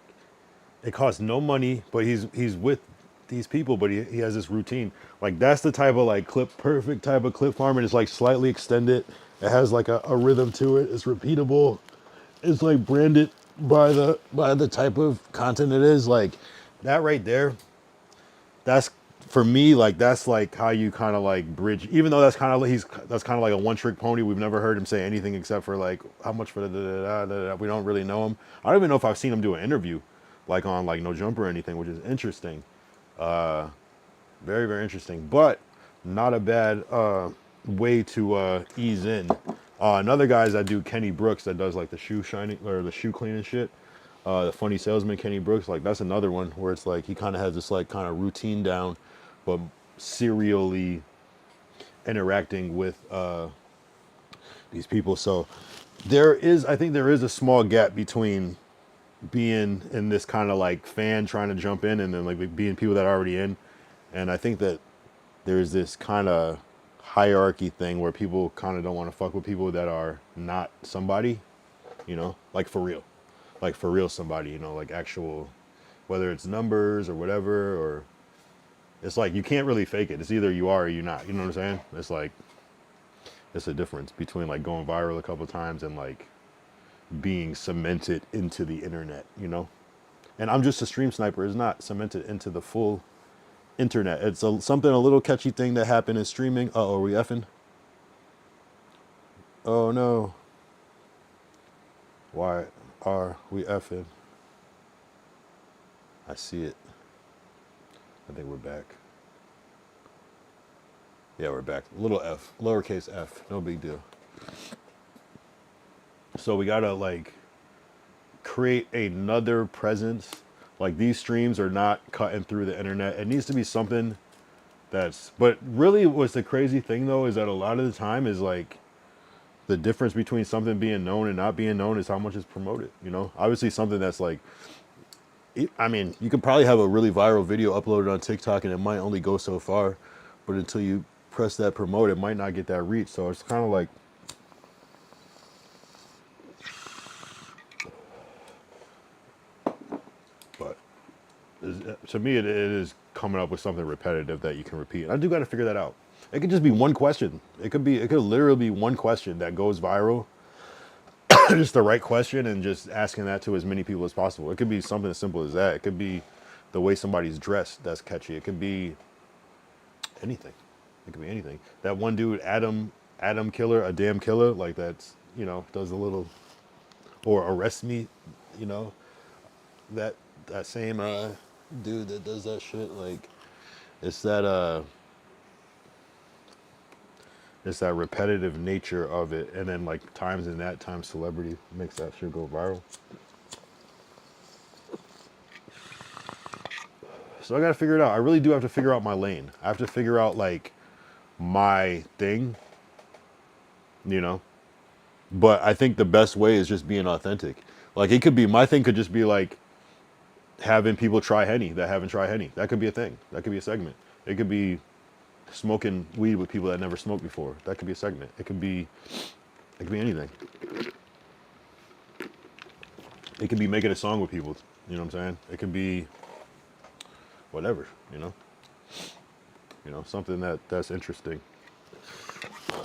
it costs no money, but he's with these people, but he has this routine. Like, that's the type of like perfect type of clip farm, and it's like slightly extended. It has like a rhythm to it. It's repeatable. It's like branded by the type of content it is. Like, that right there, that's, for me, like, that's like how you kind of like bridge, even though that's kind of like a one-trick pony. We've never heard him say anything except for like, how much for the we don't really know him. I don't even know if I've seen him do an interview like on like No Jumper or anything, which is interesting. Very, very interesting, but not a bad way to ease in. Another guy is that dude Kenny Brooks that does like the shoe shining or the shoe cleaning shit. The funny salesman Kenny Brooks, like that's another one where it's like he kind of has this like kind of routine down, but serially interacting with these people. So I think there is a small gap between being in this kind of like fan trying to jump in and then like being people that are already in. And I think that there's this kind of hierarchy thing where people kind of don't want to fuck with people that are not somebody, you know, like for real somebody, you know, like actual, whether it's numbers or whatever, or it's like you can't really fake it. It's either you are or you're not, you know what I'm saying? It's like, it's a difference between like going viral a couple of times and like being cemented into the internet, you know? And I'm just a stream sniper. It's not cemented into the full internet. It's something, a little catchy thing that happened in streaming. Uh-oh, are we effing? Oh no. Why are we effing? I see it. I think we're back. Yeah, we're back. Little f, lowercase f, no big deal. So we gotta like create another presence. Like these streams are not cutting through the internet. It needs to be something that's, but really what's the crazy thing though is that a lot of the time is like the difference between something being known and not being known is how much is promoted, you know? Obviously something that's like, I mean, you could probably have a really viral video uploaded on TikTok and it might only go so far, but until you press that promote, it might not get that reach. So it's kind of like, but to me, it is coming up with something repetitive that you can repeat. I do got to figure that out. It could just be one question. It could literally be one question that goes viral. Just the right question and just asking that to as many people as possible. It could be something as simple as that. It could be the way somebody's dressed that's catchy. It could be anything. It could be anything. That one dude, Adam Killer, a damn killer, like that's, you know, does a little or arrest me, you know, that same dude that does that shit, like it's that repetitive nature of it, and then like times in that time celebrity makes that shit go viral. So I gotta figure it out. I really do have to figure out my lane. I have to figure out like my thing, you know. But I think the best way is just being authentic. Like it could be, my thing could just be like having people try Henny that haven't tried Henny. That could be a thing. That could be a segment. It could be smoking weed with people that never smoked before. That could be a segment. It could be anything. It could be making a song with people. You know what I'm saying? It could be whatever, you know? You know, something that's interesting,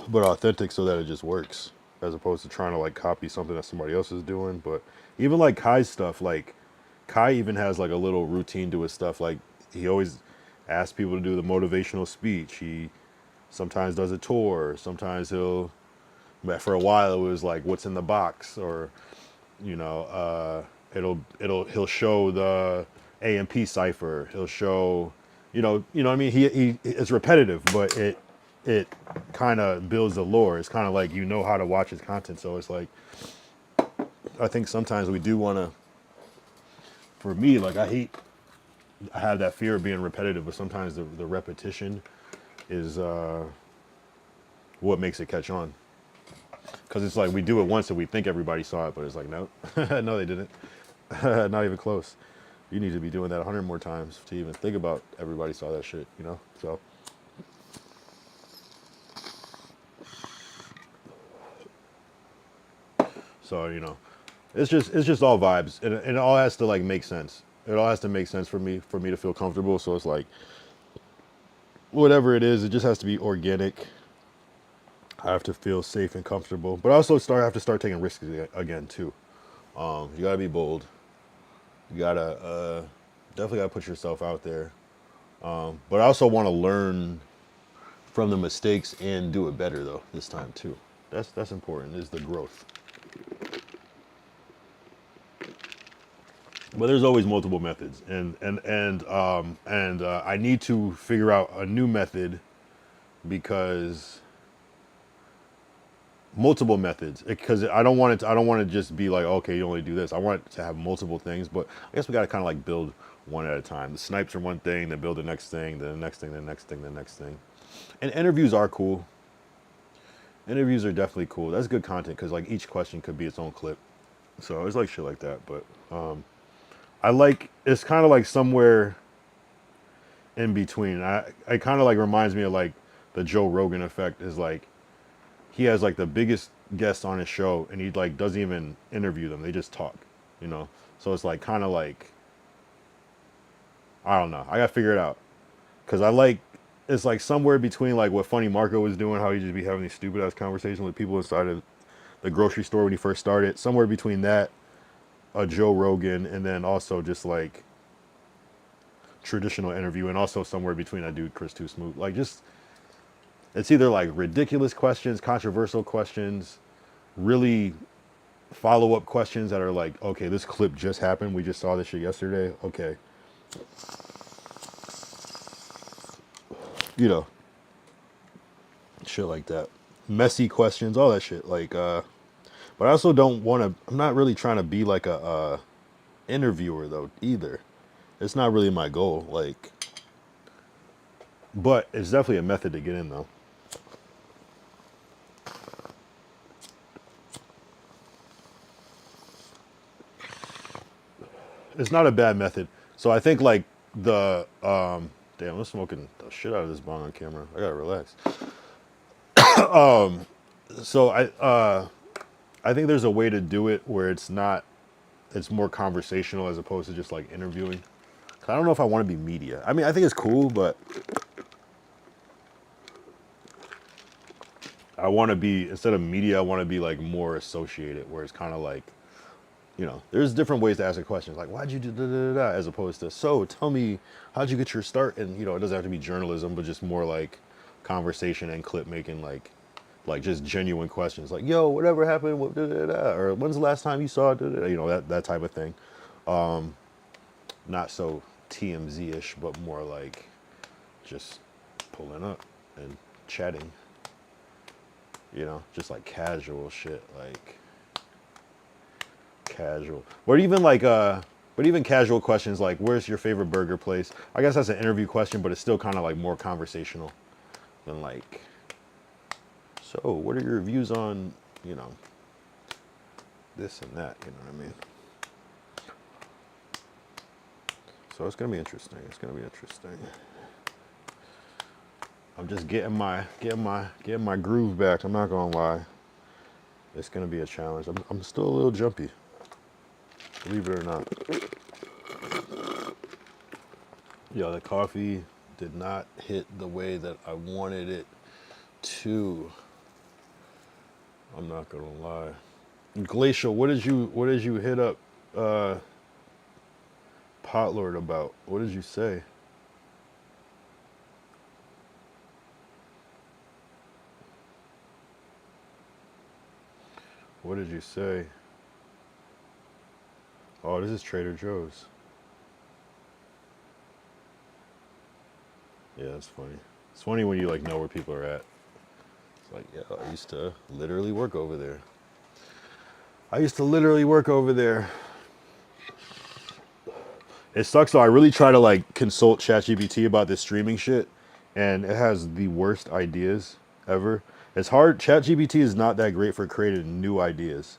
but authentic so that it just works, as opposed to trying to like copy something that somebody else is doing. But even like Kai's stuff, like Kai even has like a little routine to his stuff. Like he always asks people to do the motivational speech. He sometimes does a tour. Sometimes but for a while it was like what's in the box, or you know, he'll show the AMP cipher. He'll show, you know what I mean. He it's repetitive, but it kind of builds the lore. It's kind of like you know how to watch his content. So it's like I think sometimes we do want to. For me, like I have that fear of being repetitive, but sometimes the repetition is what makes it catch on. Because it's like we do it once and we think everybody saw it, but it's like, no, no, they didn't. Not even close. You need to be doing that 100 more times to even think about everybody saw that shit, you know? So, you know, it's just all vibes, and it all has to like make sense. It all has to make sense for me to feel comfortable. So it's like, whatever it is, it just has to be organic. I have to feel safe and comfortable, but I also have to start taking risks again too. You gotta be bold. You gotta definitely gotta put yourself out there. But I also want to learn from the mistakes and do it better though this time too. That's important. Is the growth. But there's always multiple methods, and I need to figure out a new method, because multiple methods, because I don't want to just be like, okay, you only do this. I want to have multiple things, but I guess we got to kind of like build one at a time. The snipes are one thing, then build the next thing, then the next thing, the next thing, the next thing. And interviews are cool. Interviews are definitely cool. That's good content, because like each question could be its own clip. So it's like shit like that. But I like, it's kind of like somewhere in between. I kind of like reminds me of like the Joe Rogan effect. Is like he has like the biggest guests on his show, and he like doesn't even interview them. They just talk, you know? So it's like kind of like, I don't know. I got to figure it out. Because I like, it's like somewhere between like what Funny Marco was doing, how he just be having these stupid ass conversations with people inside of the grocery store when he first started. Somewhere between that, a Joe Rogan, and then also just like traditional interview, and also somewhere between that dude Chris Too Smoove. Like just, it's either like ridiculous questions, controversial questions, really follow-up questions that are like, okay, this clip just happened. We just saw this shit yesterday. Okay. You know, shit like that. Messy questions, all that shit. Like, but I also don't want to, I'm not really trying to be like a interviewer though either. It's not really my goal. Like, but it's definitely a method to get in though. It's not a bad method. So I think like the damn, I'm smoking the shit out of this bong on camera. I gotta relax. So I think there's a way to do it where it's more conversational as opposed to just like interviewing. 'Cause I don't know if I want to be media. I mean, I think it's cool, but I want to be, instead of media, I want to be like more associated, where it's kind of like, you know, there's different ways to ask a question, like, why'd you do da da da da, as opposed to, so tell me, how'd you get your start? And, you know, it doesn't have to be journalism, but just more like conversation and clip making, like like just genuine questions, like, "Yo, whatever happened?" What, da, da, da, or "When's the last time you saw it?" Da, da, da, you know, that type of thing. Not so TMZ-ish, but more like just pulling up and chatting. You know, just like casual shit, like casual. But even casual questions like, "Where's your favorite burger place?" I guess that's an interview question, but it's still kind of like more conversational than like, "So, what are your views on, you know, this and that?" You know what I mean? So it's gonna be interesting. It's gonna be interesting. I'm just getting my groove back. I'm not gonna lie. It's gonna be a challenge. I'm still a little jumpy, believe it or not. Yo, the coffee did not hit the way that I wanted it to. I'm not gonna lie. Glacial, what did you hit up Potlord about? What did you say? What did you say? Oh, this is Trader Joe's. Yeah, that's funny. It's funny when you like know where people are at. It's like, yeah, I used to literally work over there. It sucks though. I really try to like consult ChatGPT about this streaming shit, and it has the worst ideas ever. It's hard. ChatGPT is not that great for creating new ideas.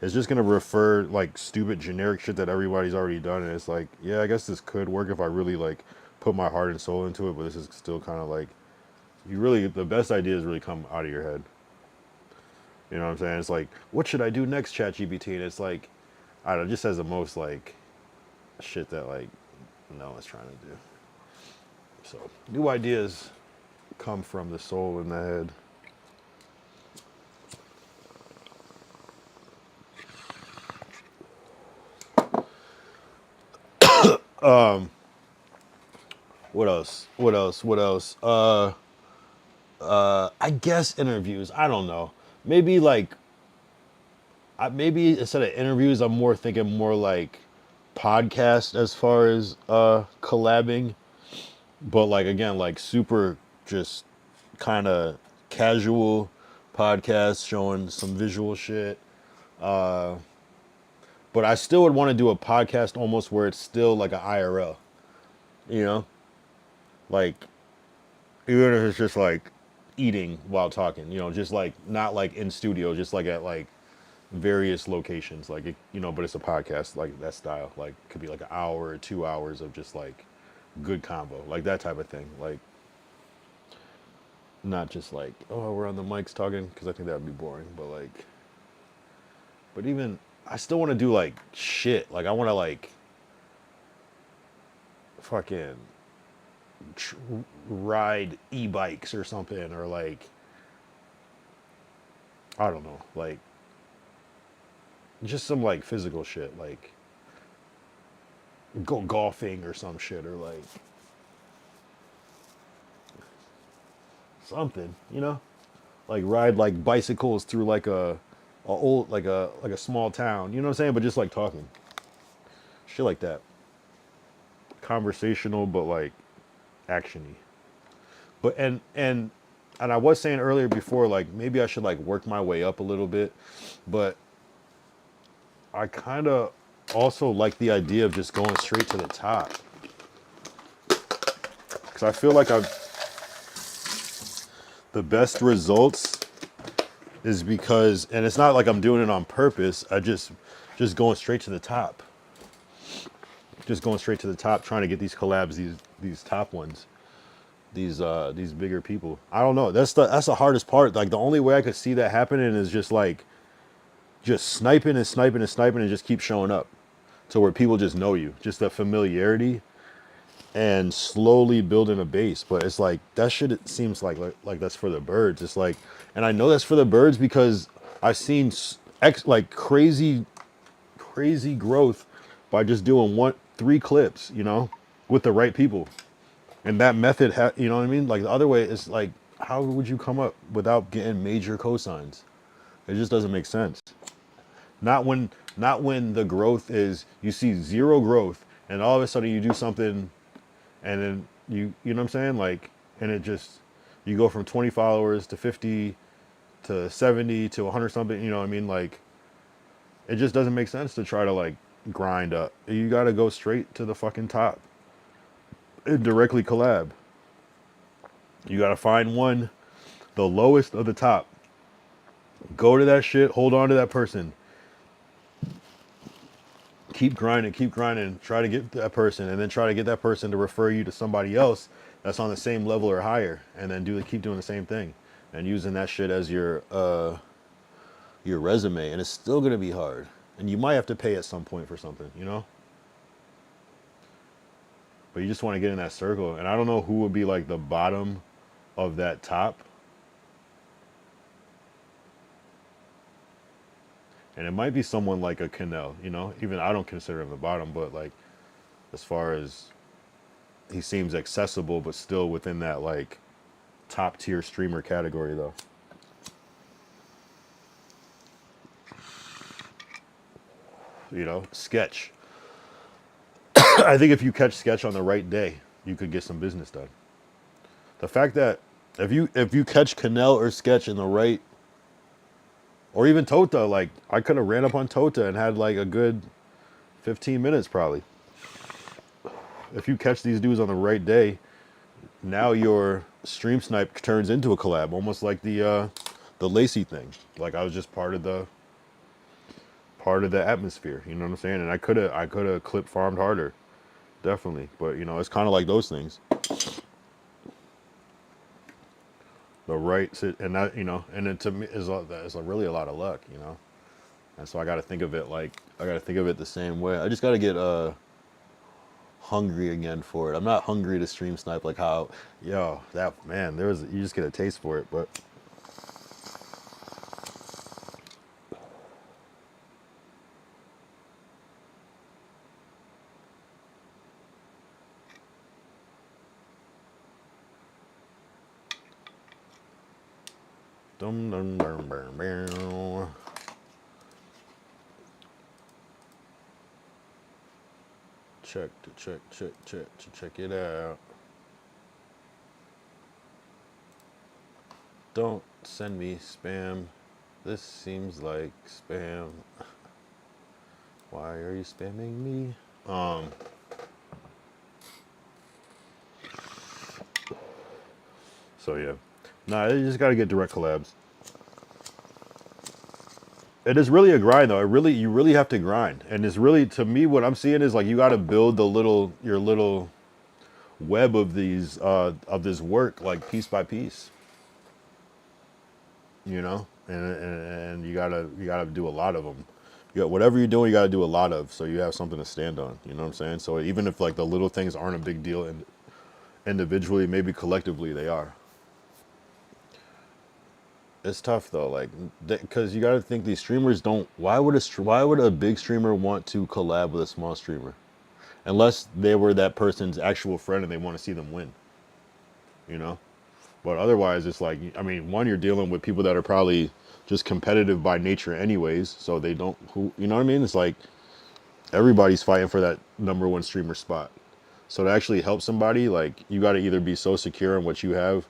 It's just gonna refer like stupid generic shit that everybody's already done, and it's like, yeah, I guess this could work if I really like put my heart and soul into it. But this is still kind of like, the best ideas really come out of your head. You know what I'm saying? It's like, what should I do next, ChatGPT? And it's like, I don't know, it just says the most like shit that like no one's trying to do. So new ideas come from the soul in the head. What else? I guess interviews. I don't know. Maybe like, maybe instead of interviews, I'm more thinking more like podcast as far as collabing, but like again, like super just kind of casual podcast showing some visual shit. But I still would want to do a podcast almost where it's still like an IRL, you know, like even if it's just like eating while talking, you know, just like not like in studio, just like at like various locations, like it, you know, but it's a podcast, like that style, like could be like an hour or 2 hours of just like good convo, like that type of thing, like not just like, oh, we're on the mics talking, because I think that would be boring, but like, but even I still want to do like shit, like I want to like fucking ride e-bikes or something, or like I don't know, like just some like physical shit, like go golfing or some shit, or like something, you know, like ride like bicycles through like a old like a small town, you know what I'm saying, but just like talking shit like that, conversational but like actiony. But and I was saying earlier before, like maybe I should like work my way up a little bit, but I kind of also like the idea of just going straight to the top, because I feel like the best results is because, and it's not like I'm doing it on purpose, I just going straight to the top, trying to get these collabs, these top ones, these bigger people. I don't know, that's the hardest part. Like the only way I could see that happening is just like just sniping and just keep showing up to where people just know you, just the familiarity, and slowly building a base. But it's like that shit, it seems like that's for the birds. It's like, and I know that's for the birds because I've seen like crazy growth by just doing 3 clips, you know, with the right people. And that method, you know what I mean? Like the other way is like how would you come up without getting major cosigns? It just doesn't make sense. Not when the growth is, you see zero growth and all of a sudden you do something and then you know what I'm saying? Like, and it just, you go from 20 followers to 50 to 70 to 100 something, you know what I mean? Like, it just doesn't make sense to try to like grind up. You got to go straight to the fucking top and directly collab. You got to find one, the lowest of the top. Go to that shit, hold on to that person. Keep grinding, try to get that person, and then try to get that person to refer you to somebody else that's on the same level or higher, and then keep doing the same thing and using that shit as your resume. And it's still gonna be hard, and you might have to pay at some point for something, you know. But you just want to get in that circle, and I don't know who would be like the bottom of that top. And it might be someone like a Canel, you know. Even I don't consider him the bottom, but like, as far as he seems accessible, but still within that like top tier streamer category, though. You know, Sketch. I think if you catch Sketch on the right day, you could get some business done. The fact that if you catch Canel or Sketch in the right, or even Tota, like I could have ran up on Tota and had like a good 15 minutes probably. If you catch these dudes on the right day, now your stream snipe turns into a collab, almost like the Lacey thing. Like I was just part of the atmosphere, you know what I'm saying? And I could have clip farmed harder, definitely. But you know, it's kind of like those things. The right sit, and that, you know, and it to me is really a lot of luck, you know. And so I got to think of it the same way. I just got to get hungry again for it. I'm not hungry to stream snipe like how, yo, that man, you just get a taste for it, but dum dum dum dum dum. Check it out. Don't send me spam. This seems like spam. Why are you spamming me? So yeah. Nah, you just gotta get direct collabs. It is really a grind though. You really have to grind. And it's really, to me, what I'm seeing is like you gotta build your little web of these of this work like piece by piece. You know? And you gotta do a lot of them. Whatever you're doing, you gotta do a lot of, so you have something to stand on. You know what I'm saying? So even if like the little things aren't a big deal and individually, maybe collectively they are. It's tough though, like, because you got to think these streamers don't. Why would a big streamer want to collab with a small streamer, unless they were that person's actual friend and they want to see them win, you know? But otherwise, it's like, I mean, one, you're dealing with people that are probably just competitive by nature, anyways, so they don't. You know what I mean? It's like everybody's fighting for that #1 streamer spot. So to actually help somebody, like, you got to either be so secure in what you have,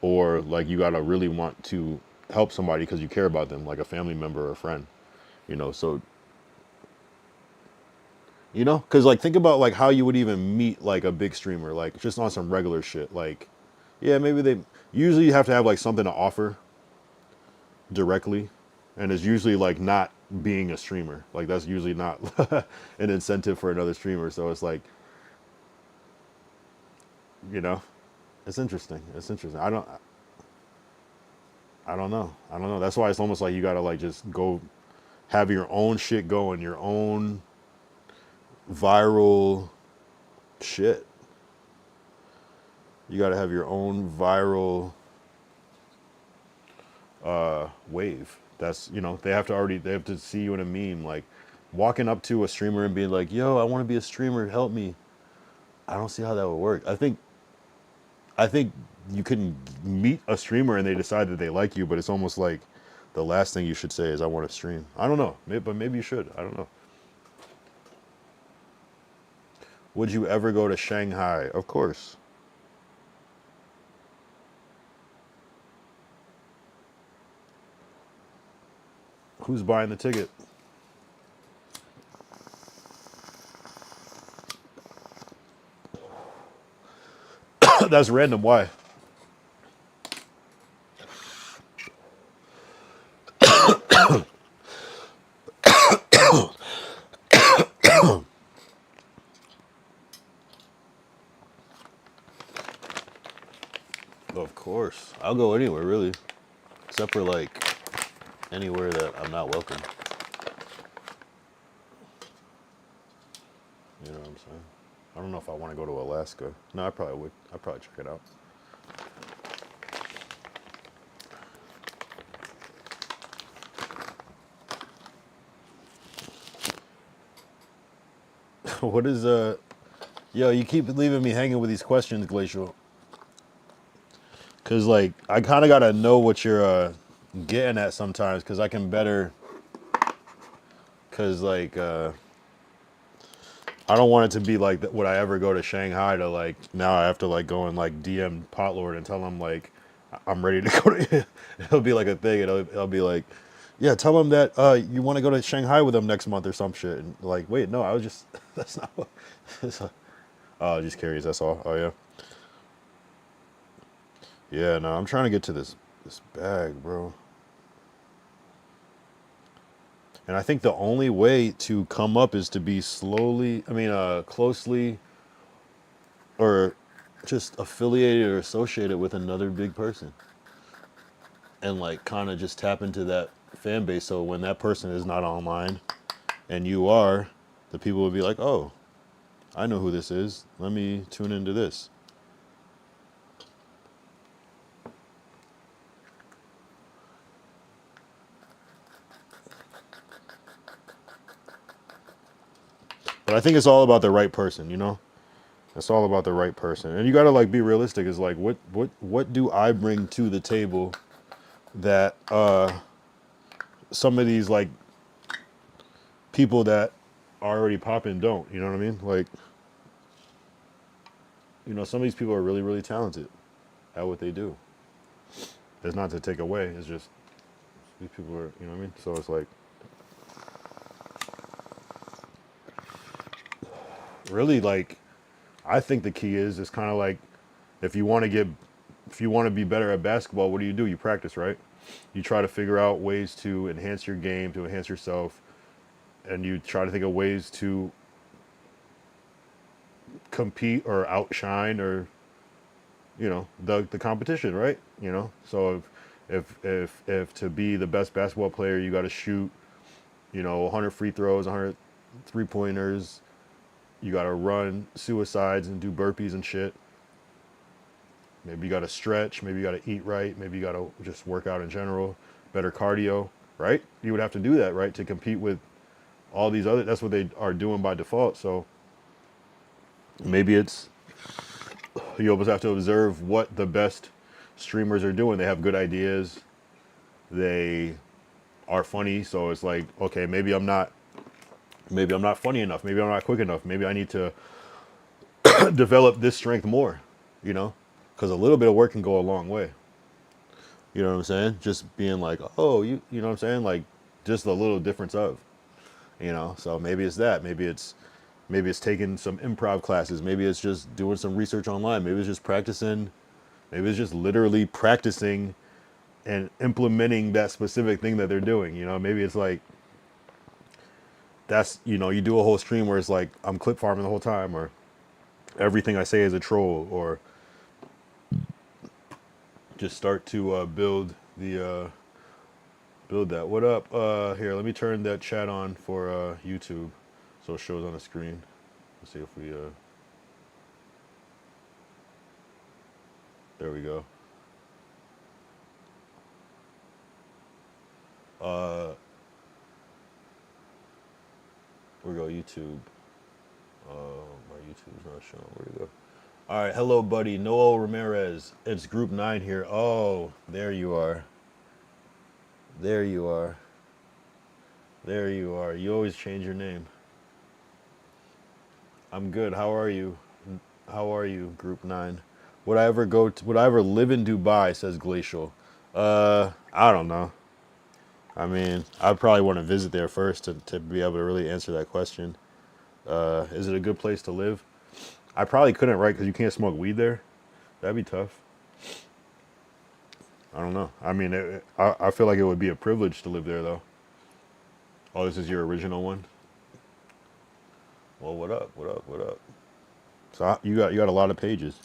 or like you gotta really want to help somebody because you care about them, like a family member or a friend, you know. So, you know, because like think about like how you would even meet like a big streamer, like just on some regular shit. Like, yeah, maybe they usually you have to have like something to offer directly, and it's usually like not being a streamer. Like that's usually not an incentive for another streamer. So it's like, you know. It's interesting. I don't know. That's why it's almost like you gotta like just go have your own shit going, your own viral shit. You gotta have your own viral wave. That's, you know, they have to see you in a meme, like walking up to a streamer and being like, yo, I want to be a streamer, help me. I don't see how that would work. I think I think you can meet a streamer and they decide that they like you, but it's almost like the last thing you should say is I want to stream. I don't know, but maybe you should. I don't know. Would you ever go to Shanghai? Of course. Who's buying the ticket? That's random. Why? Of course. I'll go anywhere, really. Except for, like, anywhere that I'm not welcome. You know what I'm saying? I don't know if I want to go to Alaska. No, I probably would. I'd probably check it out. What is, yo, you keep leaving me hanging with these questions, Glacial. Because, like, I kind of got to know what you're getting at sometimes, because I can better, because, like, I don't want it to be like, would I ever go to Shanghai to, like, now I have to, like, go and, like, DM Potlord and tell him, like, I'm ready to go to, it'll be like a thing, it'll be like, yeah, tell him that you want to go to Shanghai with him next month or some shit. And, like, wait, no, I was just, that's not what, oh, just curious, that's all. Oh, yeah. Yeah, no, I'm trying to get to this bag, bro. And I think the only way to come up is to be closely or just affiliated or associated with another big person. And, like, kind of just tap into that fan base. So when that person is not online and you are, the people will be like, oh, I know who this is. Let me tune into this. But I think it's all about the right person, you know? It's all about the right person. And you got to, like, be realistic. It's like, what do I bring to the table that some of these, like, people that are already popping don't, you know what I mean? Like, you know, some of these people are really, really talented at what they do. It's not to take away. It's just these people are, you know what I mean? So it's like, really, like, I think the key is kind of like, if you want to be better at basketball, what do? You practice, right? You try to figure out ways to enhance your game, to enhance yourself, and you try to think of ways to compete or outshine or, you know, the competition, right? You know, so if to be the best basketball player, you got to shoot, you know, 100 free throws, 100 3-pointers. You got to run suicides and do burpees and shit. Maybe you got to stretch. Maybe you got to eat right. Maybe you got to just work out in general. Better cardio, right? You would have to do that, right, to compete with all these other. That's what they are doing by default. So maybe it's, you almost have to observe what the best streamers are doing. They have good ideas. They are funny. So it's like, okay, maybe I'm not funny enough. Maybe I'm not quick enough. Maybe I need to develop this strength more, you know, because a little bit of work can go a long way. You know what I'm saying? Just being like, oh, you know what I'm saying? Like, just a little difference of, you know. So maybe it's that. Maybe it's taking some improv classes. Maybe it's just doing some research online. Maybe it's just practicing. Maybe it's just literally practicing and implementing that specific thing that they're doing. You know, maybe it's like, that's, you know, you do a whole stream where it's like, I'm clip farming the whole time, or everything I say is a troll, or just start to build that. What up? Here, let me turn that chat on for YouTube so it shows on the screen. Let's see if we there we go. Where we go? YouTube. My YouTube's not showing. Where we go? All right, hello, buddy. Noel Ramirez. It's Group 9 here. Oh, there you are. There you are. There you are. You always change your name. I'm good. How are you? How are you, Group 9? Would I ever live in Dubai, says Glacial. I don't know. I mean, I'd probably want to visit there first to be able to really answer that question. Is it a good place to live? I probably couldn't, right? Because you can't smoke weed there. That'd be tough. I don't know. I mean, I feel like it would be a privilege to live there, though. Oh, this is your original one? Well, what up? What up? What up? So you got a lot of pages.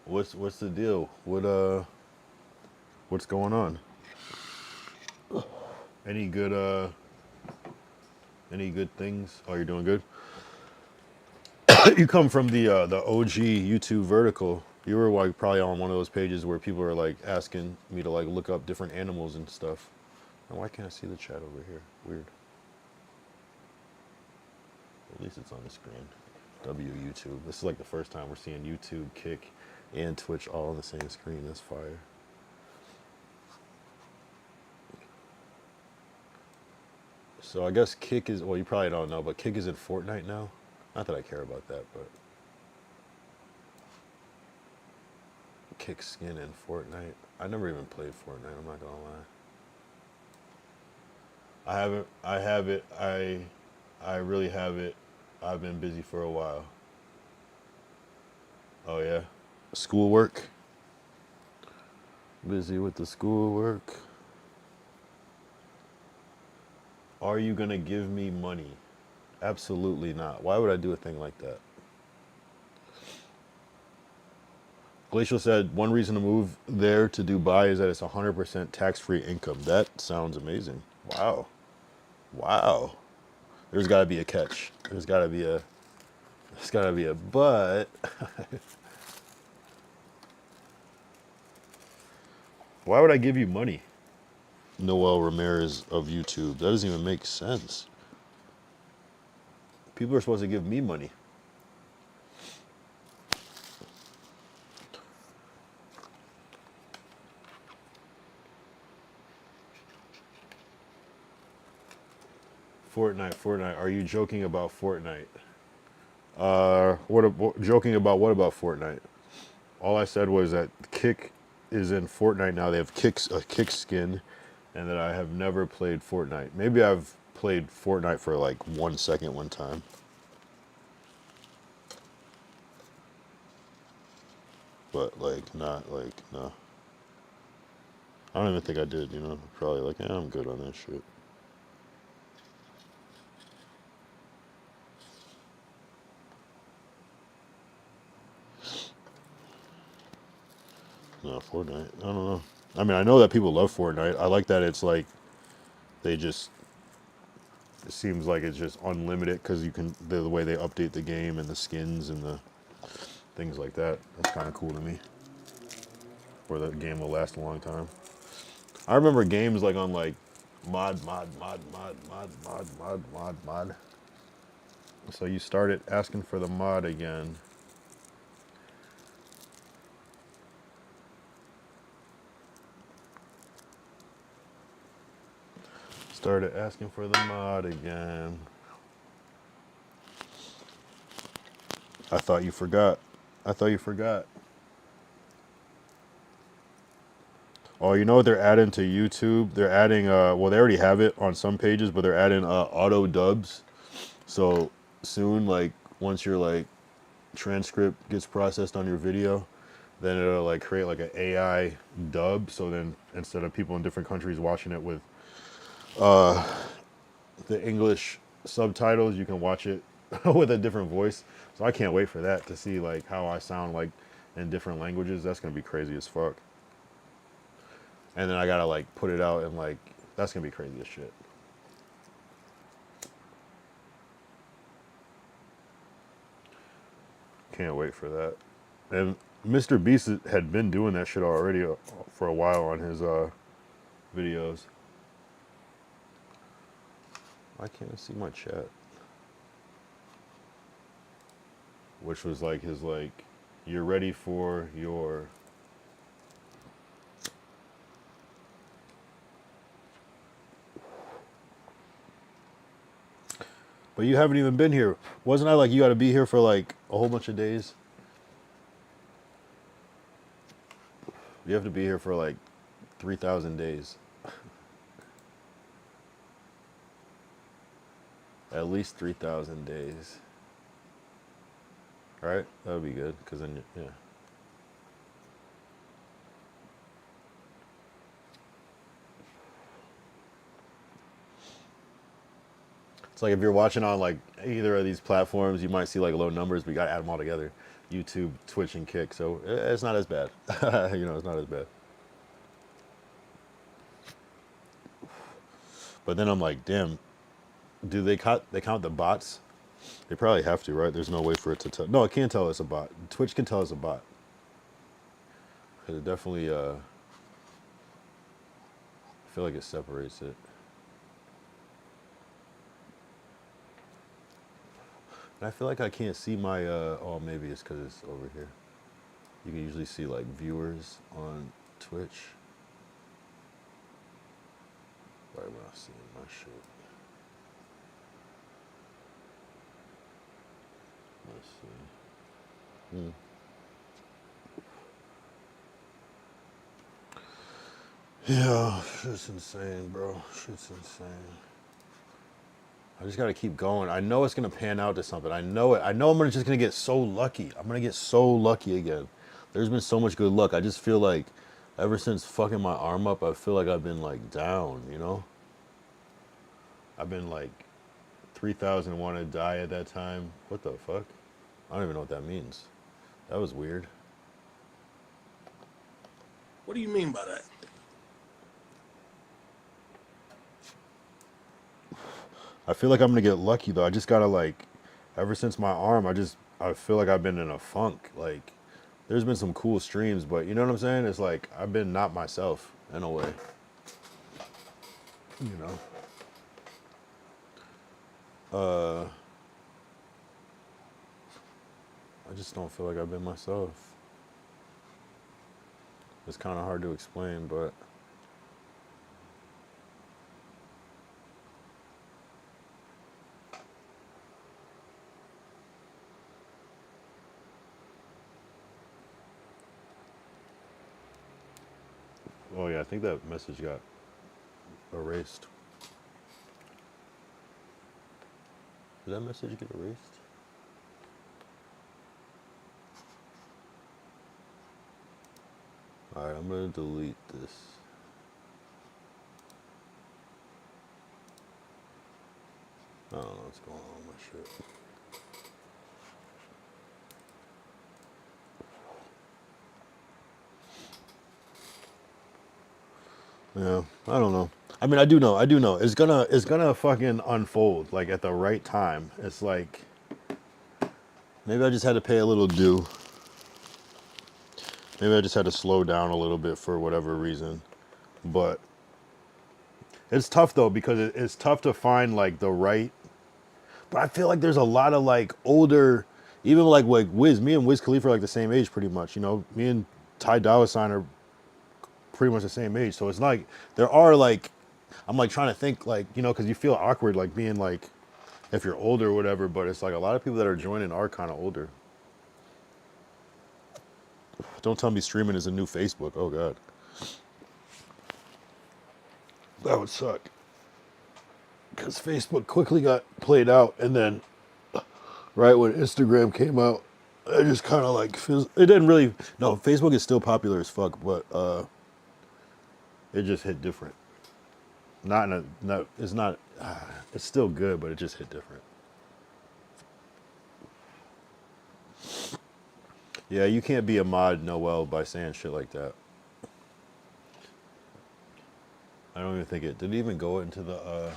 What's the deal? What's going on? Any good things? Oh, you're doing good. You come from the OG YouTube vertical. You were like probably on one of those pages where people are like asking me to like look up different animals and stuff. And why can't I see the chat over here? Weird. At least it's on the screen. YouTube. This is like the first time we're seeing YouTube, Kick, and Twitch all on the same screen. That's fire. So I guess Kick is, well, you probably don't know, but Kick is in Fortnite now. Not that I care about that, but Kick skin in Fortnite. I never even played Fortnite, I'm not gonna lie. I have it. I really have it. I've been busy for a while. Oh yeah? Schoolwork? Busy with the schoolwork. Are you gonna give me money? Absolutely not. Why would I do a thing like that? Glacial said one reason to move there to Dubai is that it's 100% tax-free income. That sounds amazing. Wow. Wow. There's got to be a catch. There's got to be a but. Why would I give you money? Noel Ramirez of YouTube. That doesn't even make sense. People are supposed to give me money. Fortnite. Are you joking about Fortnite? Joking about what about Fortnite? All I said was that Kick is in Fortnite now. They have a Kick skin, and that I have never played Fortnite. Maybe I've played Fortnite for like 1 second one time. But like, not like, no. I don't even think I did, you know? Probably like, yeah, I'm good on that shit. No, Fortnite. I don't know. I mean, I know that people love Fortnite. I like that it's like, it seems like it's just unlimited because you can, the way they update the game and the skins and the things like that. That's kind of cool to me. Where the game will last a long time. I remember games like on like mod. So you started asking for the mod again. Started asking for the mod again. I thought you forgot. Oh, you know what they're adding to YouTube? They're adding, well, they already have it on some pages, but they're adding auto dubs. So soon, like, once your, like, transcript gets processed on your video, then it'll, like, create, like, an AI dub. So then, instead of people in different countries watching it with the English subtitles, you can watch it with a different voice. So I can't wait for that, to see, like, how I sound, like, in different languages. That's going to be crazy as fuck. And then I gotta like put it out and like, that's gonna be crazy as shit. Can't wait for that. And Mr. Beast had been doing that shit already for a while on his videos. Why can't I see my chat? Which was like his like, you're ready for your. But you haven't even been here. Wasn't I like, you got to be here for like a whole bunch of days? You have to be here for like 3,000 days. At least 3,000 days. Right? That would be good, because then, yeah. It's like if you're watching on like either of these platforms, you might see like low numbers, but you gotta add them all together. YouTube, Twitch, and Kick, so it's not as bad. You know, it's not as bad. But then I'm like, damn, do they count the bots? They probably have to, right? There's no way for it to tell. No, it can't tell us a bot. Twitch can tell us a bot. Cause it definitely, I feel like it separates it. And I feel like I can't see my, oh, maybe it's because it's over here. You can usually see like viewers on Twitch. Why am I not seeing my shit? Let's see. Yeah, shit's insane, bro. Shit's insane. I just gotta keep going. I know it's gonna pan out to something. I know it. I know I'm just gonna get so lucky. I'm gonna get so lucky again. There's been so much good luck. I just feel like ever since fucking my arm up, I feel like I've been like down, you know? I've been like 3,001 to die at that time. What the fuck? I don't even know what that means. That was weird. What do you mean by that? I feel like I'm gonna get lucky though. I just gotta like, ever since my arm, I feel like I've been in a funk. Like, there's been some cool streams, but you know what I'm saying? It's like, I've been not myself in a way. You know? I just don't feel like I've been myself. It's kind of hard to explain, but oh yeah, I think that message got erased. Did that message get erased? Alright, I'm gonna delete this. I don't know what's going on with my shit. Yeah, I don't know. I mean, I do know. It's gonna fucking unfold, like, at the right time. It's like, maybe I just had to pay a little due. Maybe I just had to slow down a little bit for whatever reason. But it's tough, though, because it's tough to find, like, the right... But I feel like there's a lot of, like, older... Even, like Wiz, me and Wiz Khalifa are, like, the same age, pretty much, you know? Me and Ty Dolla $ign are pretty much the same age. So it's like, there are, like... I'm, like, trying to think, like, you know, because you feel awkward, like, being, like, if you're older or whatever, but it's, like, a lot of people that are joining are kind of older. Don't tell me streaming is a new Facebook. Oh, God. That would suck. Because Facebook quickly got played out, and then right when Instagram came out, it just kind of like it didn't really. No, Facebook is still popular as fuck, but it just hit different. Not in a no. It's not. It's still good, but it just hit different. Yeah, you can't be a mod Noel by saying shit like that. I don't even think it did. It even go into the.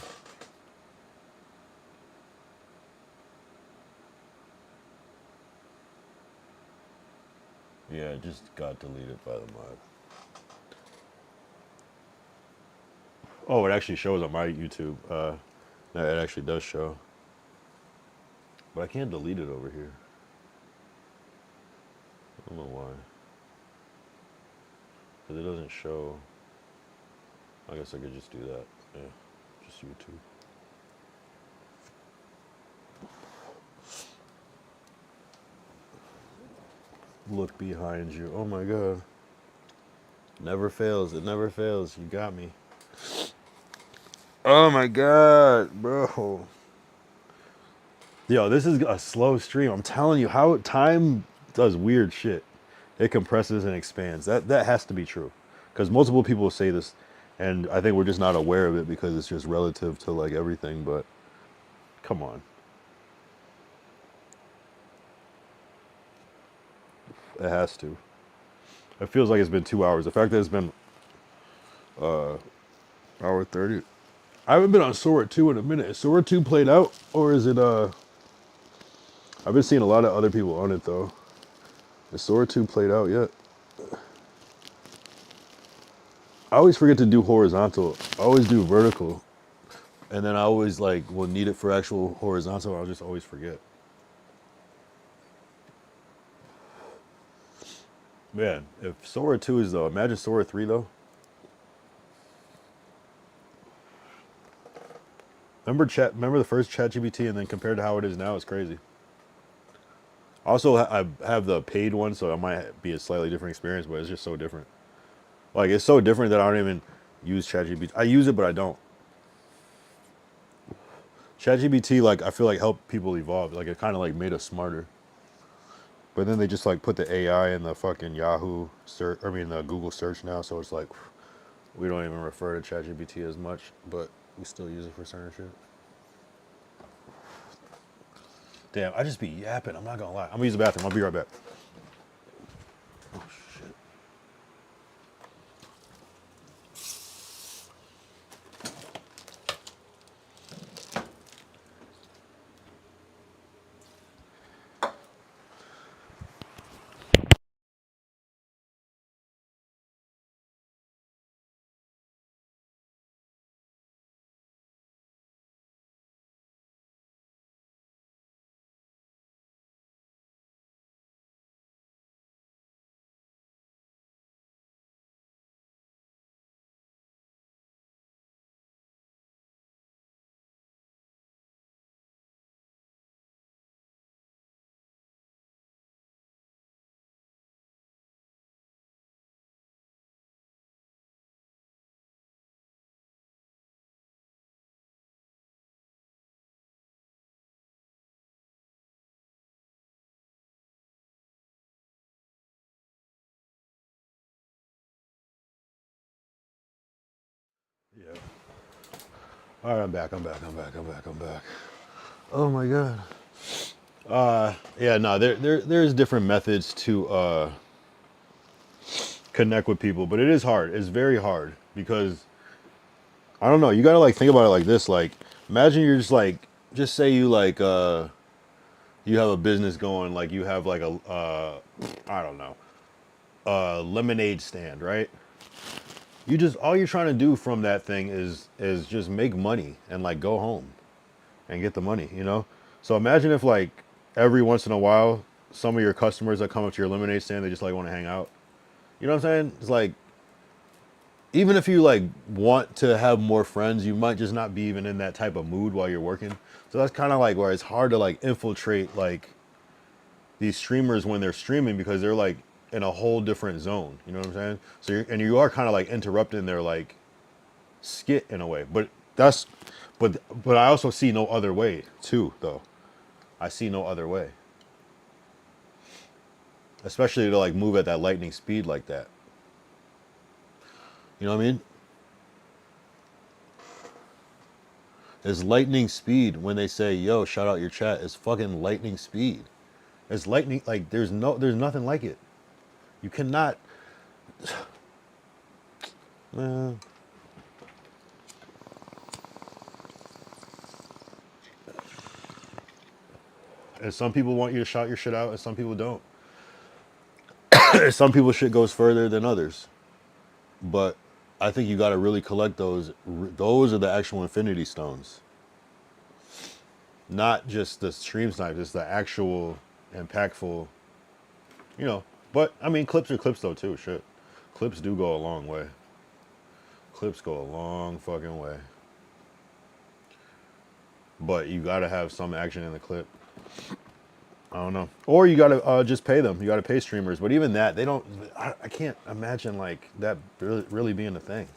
Yeah, it just got deleted by the mod. Oh, it actually shows on my YouTube. No, it actually does show. But I can't delete it over here. I don't know why. Because it doesn't show. I guess I could just do that. Yeah, just YouTube. Look behind you. Oh my God. Never fails. It never fails. You got me. Oh my God, bro. Yo, this is a slow stream. I'm telling you how time does weird shit. It compresses and expands. That has to be true. Because multiple people say this, and I think we're just not aware of it because it's just relative to like everything, but come on. It has to. It feels like it's been 2 hours. The fact that it's been hour 30. I haven't been on Sora 2 in a minute. Is Sora 2 played out? Or is it I've been seeing a lot of other people on it though. Is Sora 2 played out yet? I always forget to do horizontal. I always do vertical. And then I always like will need it for actual horizontal. I'll just always forget. Man, if Sora 2 is though, imagine Sora 3 though. Remember the first ChatGPT and then compared to how it is now, it's crazy. Also, I have the paid one, so it might be a slightly different experience, but it's just so different. Like, it's so different that I don't even use ChatGPT. I use it, but I don't. ChatGPT, like, I feel like helped people evolve. Like, it kind of, like, made us smarter. But then they just, like, put the AI in the fucking Yahoo search, the Google search now, so it's like, we don't even refer to ChatGPT as much, but we still use it for certain shit. Damn, I just be yapping. I'm not gonna lie. I'm gonna use the bathroom. I'll be right back. Oh, shit. Yeah. All right, I'm back. I'm back. Oh my God. Yeah, no, there's different methods to connect with people, but it is hard. It's very hard because I don't know. You gotta like think about it like this. Like, imagine you're just like, just say you like you have a business going, like you have like a I don't know, a lemonade stand, right? You just all you're trying to do from that thing is just make money and like go home and get the money, you know? So imagine if like every once in a while some of your customers that come up to your lemonade stand, they just like want to hang out. You know what I'm saying? It's like even if you like want to have more friends, you might just not be even in that type of mood while you're working. So that's kind of like where it's hard to like infiltrate like these streamers when they're streaming because they're like in a whole different zone. You know what I'm saying? So you are kind of like interrupting their like skit in a way. But I also see no other way too, though. I see no other way. Especially to like move at that lightning speed like that. You know what I mean? It's lightning speed when they say, yo, shout out your chat. It's fucking lightning speed. It's lightning, like there's nothing like it. You cannot, man. And some people want you to shout your shit out and some people don't. Some people shit goes further than others. But I think you got to really collect those. Those are the actual infinity stones. Not just the stream snipes, it's the actual impactful, you know. But I mean, clips are clips though too. Shit, clips do go a long way. Clips go a long fucking way. But you gotta have some action in the clip. I don't know. Or you gotta just pay them. You gotta pay streamers. But even that, they don't. I can't imagine like that really being a thing.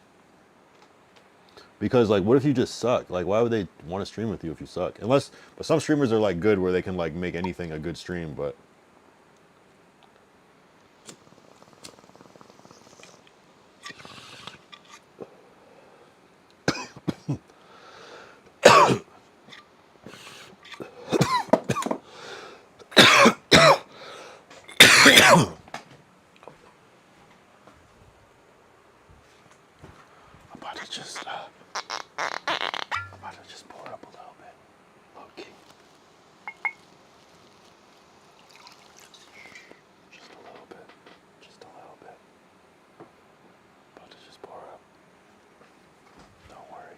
Because like, what if you just suck? Like, why would they want to stream with you if you suck? Unless, but some streamers are like good where they can like make anything a good stream. But I'm about to just pour up a little bit, low key. Just a little bit, just a little bit. About to just pour up. Don't worry.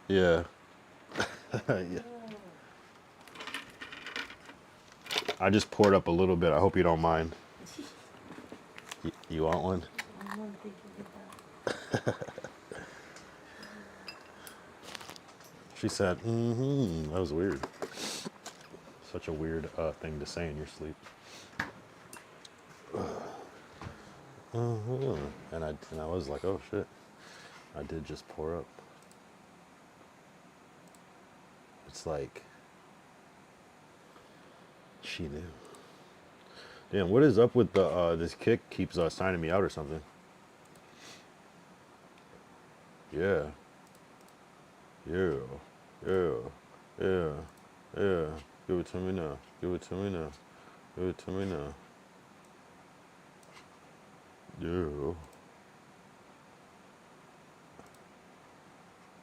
Yeah. Yeah. I just poured up a little bit. I hope you don't mind. You want one? I don't think you get that. She said, mm-hmm. That was weird. Such a weird thing to say in your sleep. And I was like, oh shit. I did just pour up. It's like she knew. Damn, what is up with the this kick keeps signing me out or something? Yeah. Yeah. Yeah. Yeah. Yeah. Give it to me now. Give it to me now. Give it to me now. Yeah.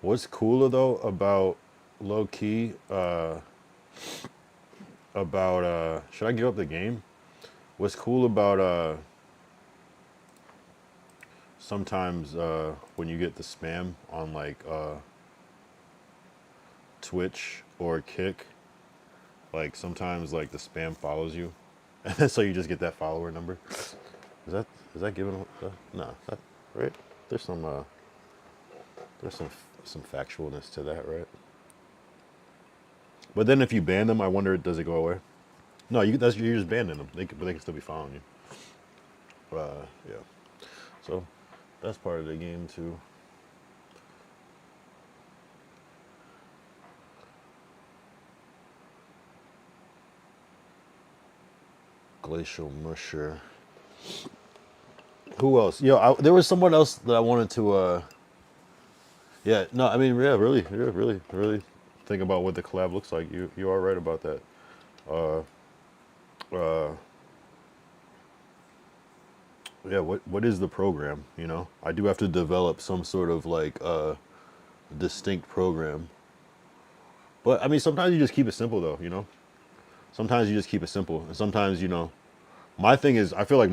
What's cooler though about low key about should I give up the game? What's cool about sometimes when you get the spam on like Twitch or Kick, like sometimes like the spam follows you, and so you just get that follower number. Is that given? No, that right? There's some factualness to that, right? But then if you ban them, I wonder, does it go away? No, you're just banning them. But they can still be following you. Yeah. So that's part of the game too. Glacial Musher. Who else? Yo, there was someone else that I wanted to. Yeah, no, I mean, yeah, really think about what the collab looks like. You are right about that. Yeah, what is the program? You know, I do have to develop some sort of like distinct program. But I mean, sometimes you just keep it simple, though. You know, sometimes you just keep it simple, and sometimes, you know, my thing is, I feel like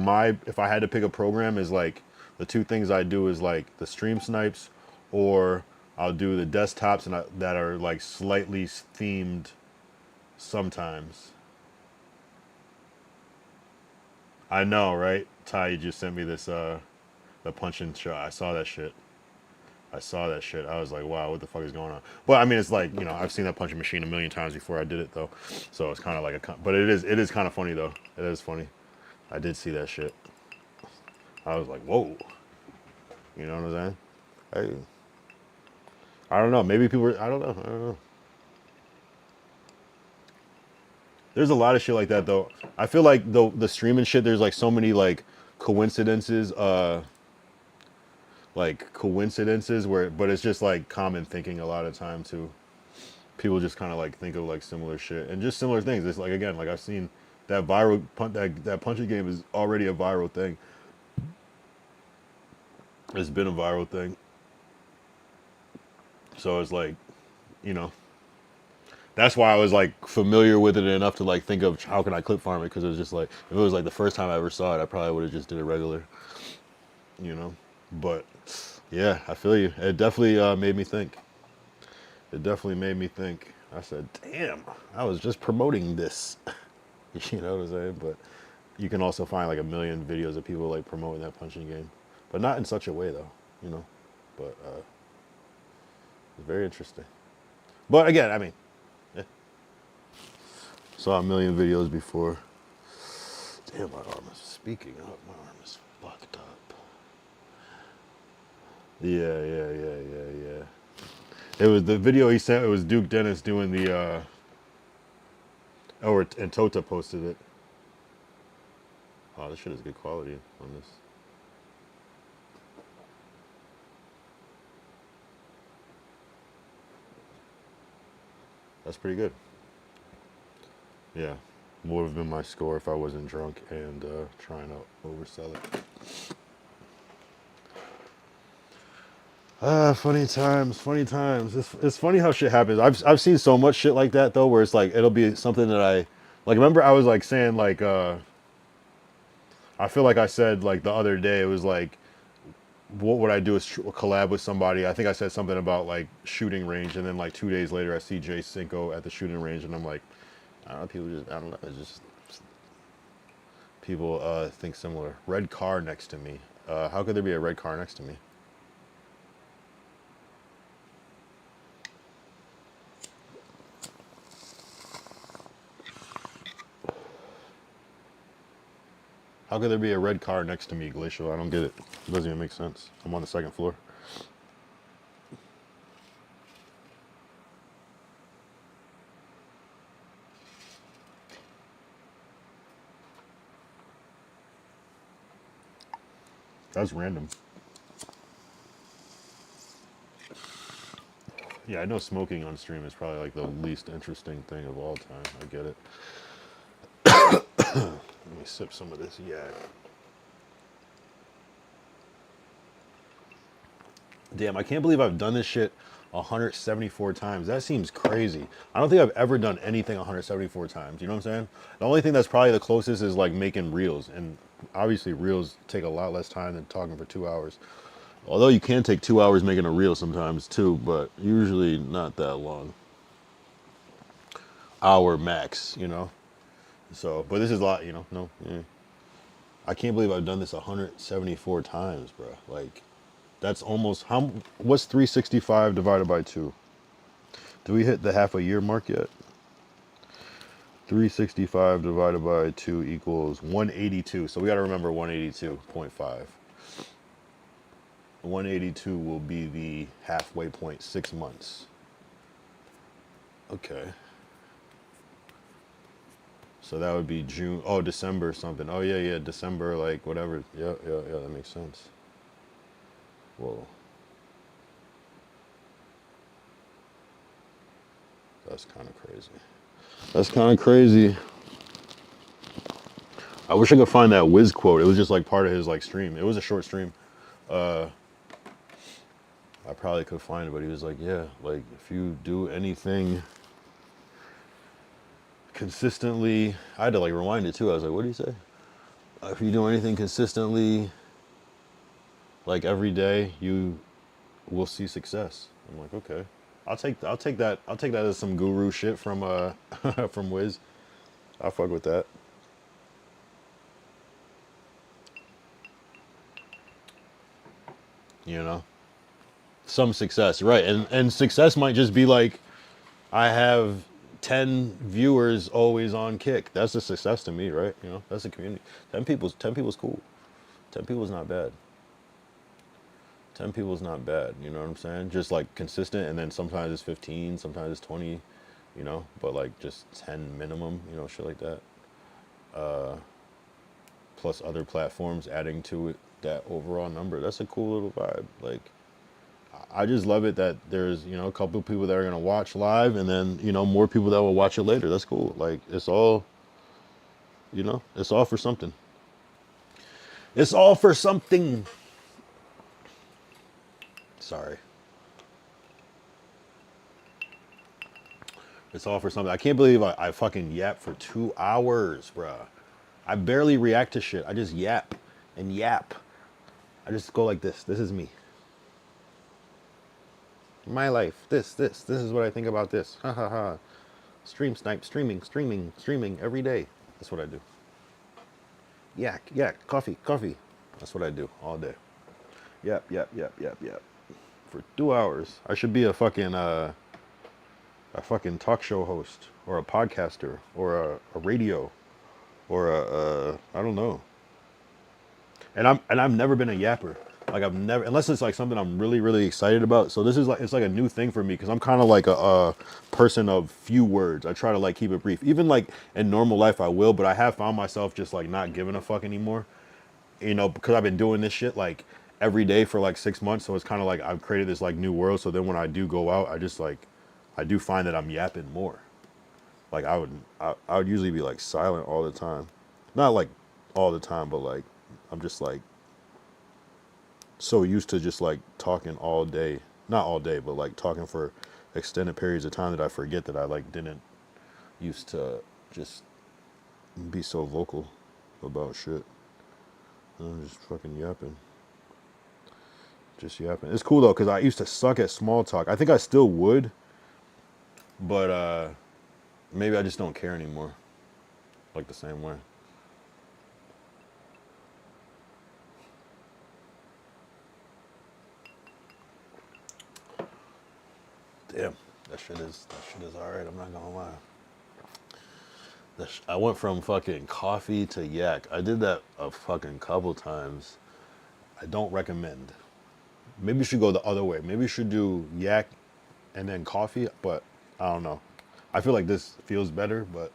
if I had to pick a program, is like the two things I do is like the stream snipes, or I'll do the desktops that are like slightly themed sometimes. I know, right? Ty, you just sent me this the punch-in shot. I saw that shit. I was like, wow, what the fuck is going on? But I mean, it's like, you know, I've seen that punching machine a million times before I did it though. So it's kind of like but it is kind of funny though. It is funny. I did see that shit. I was like, whoa. You know what I'm saying? Hey. I don't know. Maybe people I don't know. There's a lot of shit like that though. I feel like the streaming shit, there's like so many like coincidences, but it's just like common thinking a lot of time too. People just kind of like think of like similar shit and just similar things. It's like, again, like I've seen that viral that punching game is already a viral thing. It's been a viral thing. So it's like, you know, that's why I was like familiar with it enough to like think of how can I clip farm it, because it was just like, if it was like the first time I ever saw it, I probably would have just did it regular. you know. But yeah, I feel you. It definitely made me think. It definitely made me think. I said, damn, I was just promoting this. You know what I'm saying? But you can also find like a million videos of people like promoting that punching game, but not in such a way though, you know. But it's very interesting. But again, I mean, yeah. Saw a million videos before. Damn, my arm is speaking up. My arm is fucked up. Yeah. It was the video he sent. It was Duke Dennis doing the. And Tota posted it. Oh, this shit is good quality on this. That's pretty good. Yeah, would have been my score if I wasn't drunk and trying to oversell it. Funny times, funny times. It's funny how shit happens. I've seen so much shit like that though, where it's like it'll be something that I like. Remember, I was like saying like I feel like I said like the other day it was like, what would I do is collab with somebody. I think I said something about like shooting range, and then like 2 days later I see Jay Cinco at the shooting range, and I'm like, I don't know, people just I don't know. It's just people think similar. Red car next to me. How could there be a red car next to me? How could there be a red car next to me, Glacial? I don't get it. It doesn't even make sense. I'm on the second floor. That's random. Yeah, I know smoking on stream is probably like the least interesting thing of all time. I get it. Let me sip some of this yak. Damn, I can't believe I've done this shit 174 times. That seems crazy. I don't think I've ever done anything 174 times. You know what I'm saying? The only thing that's probably the closest is like making reels. And obviously reels take a lot less time than talking for 2 hours. Although you can take 2 hours making a reel sometimes too, but usually not that long. Hour max, you know? So, but this is a lot, you know? No, yeah. I can't believe I've done this 174 times, bro. Like, that's almost, what's 365 divided by 2? Do we hit the half a year mark yet? 365 divided by 2 equals 182. So we got to remember 182.5. 182 will be the halfway point, 6 months. Okay. So that would be June, oh, December something. Oh yeah, December, like whatever. Yeah, that makes sense. Whoa. That's kind of crazy. That's kind of crazy. I wish I could find that Wiz quote. It was just like part of his like stream. It was a short stream. I probably could find it, but he was like, yeah, like if you do anything consistently, I had to like rewind it too. I was like, what did he say? If you do anything consistently, like every day, you will see success. I'm like, okay, I'll take that as some guru shit from from Wiz. I'll fuck with that. You know, some success, right? And success might just be like, I have 10 viewers always on Kick. That's a success to me, right? You know, that's a community. 10 people's cool. 10 people's not bad. 10 people's not bad, you know what I'm saying? Just like consistent, and then sometimes it's 15, sometimes it's 20, you know, but like just 10 minimum, you know, shit like that. Plus other platforms adding to it, that overall number. That's a cool little vibe. Like, I just love it that there's, you know, a couple of people that are going to watch live, and then, you know, more people that will watch it later. That's cool. Like, it's all, you know, it's all for something. It's all for something. Sorry. It's all for something. I can't believe I fucking yap for 2 hours, bruh. I barely react to shit. I just yap and yap. I just go like this. This is me. My life. This is what I think about this. Ha ha ha. Streaming every day. That's what I do. Yak, coffee. That's what I do all day. Yep. For 2 hours. I should be a fucking talk show host or a podcaster or a radio or I don't know. And I've never been a yapper. Like I've never, unless it's like something I'm really, really excited about. So this is like, it's like a new thing for me because I'm kind of like a person of few words. I try to like keep it brief. Even like in normal life I will, but I have found myself just like not giving a fuck anymore. You know, because I've been doing this shit like every day for like 6 months. So it's kind of like I've created this like new world. So then when I do go out, I just like, I do find that I'm yapping more. Like I would usually be like silent all the time. Not like all the time, but like I'm just like so used to just like talking all day. Not all day, but like talking for extended periods of time that I forget that I like didn't used to just be so vocal about shit. I'm just fucking yapping. Just yapping. It's cool though, because I used to suck at small talk. I think I still would, but maybe I just don't care anymore. Like the same way. Damn, that shit is alright, I'm not gonna lie. I went from fucking coffee to yak. I did that a fucking couple times. I don't recommend. Maybe you should go the other way. Maybe you should do yak and then coffee, but I don't know. I feel like this feels better, but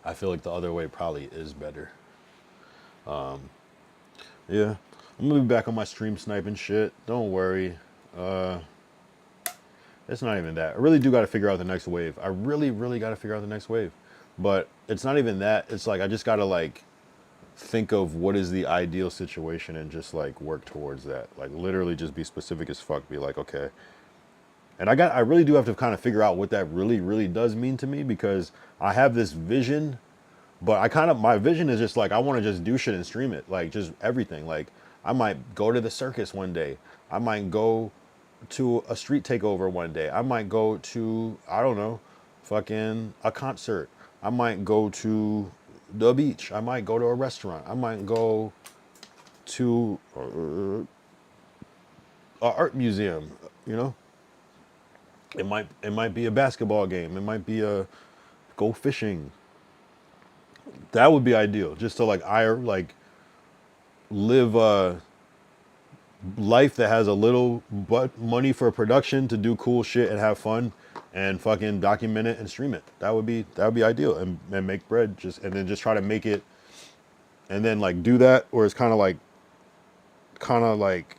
I feel like the other way probably is better. Yeah, I'm gonna be back on my stream sniping shit. Don't worry. It's not even that. I really do got to figure out the next wave. I really, really got to figure out the next wave. But it's not even that. It's like I just got to like think of what is the ideal situation and just like work towards that. Like literally just be specific as fuck. Be like, okay. And I really do have to kind of figure out what that really, really does mean to me, because I have this vision, but my vision is just like, I want to just do shit and stream it. Like just everything. Like I might go to the circus one day. I might go to a street takeover one day. I might go to, I don't know, fucking a concert. I might go to the beach. I might go to a restaurant. I might go to an art museum, you know? It might be a basketball game. It might be a go fishing. That would be ideal. Just to like live a life that has a little but money for production to do cool shit and have fun and fucking document it and stream it. That would be ideal, and make bread and then just try to make it and then like do that, or it's kind of like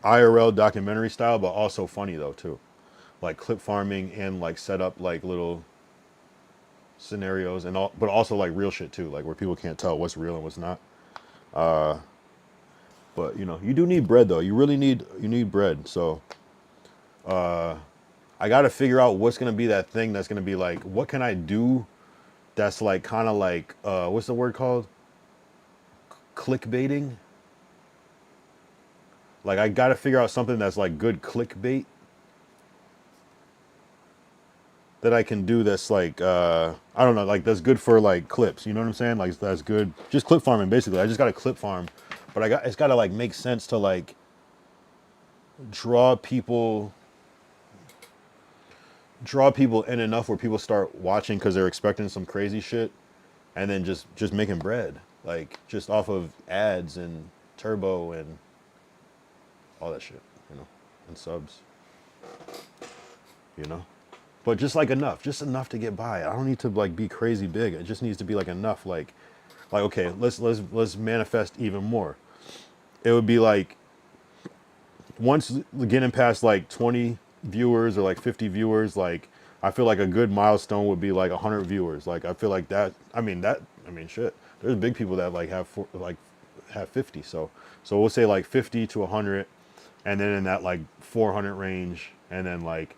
IRL documentary style, but also funny though too. Like clip farming and like set up like little scenarios and all, but also like real shit too, like where people can't tell what's real and what's not. But you know, you do need bread though. You really need bread. So I got to figure out what's going to be that thing that's going to be like, what can I do that's like kind of like what's the word called? Clickbaiting. Like I got to figure out something that's like good clickbait that I can do that's like I don't know, like that's good for like clips, you know what I'm saying? Like that's good. Just clip farming basically. I just got to clip farm. But it's got to like make sense to like draw people in enough where people start watching because they're expecting some crazy shit, and then just making bread, like just off of ads and turbo and all that shit, you know, and subs, you know. But just like enough to get by. I don't need to like be crazy big. It just needs to be like enough, like okay, let's manifest even more. It would be like once getting past like 20 viewers or like 50 viewers, like I feel like a good milestone would be like 100 viewers. Like I feel like that. I mean shit. There's big people that like have 50. So we'll say like 50 to 100, and then in that like 400 range, and then like,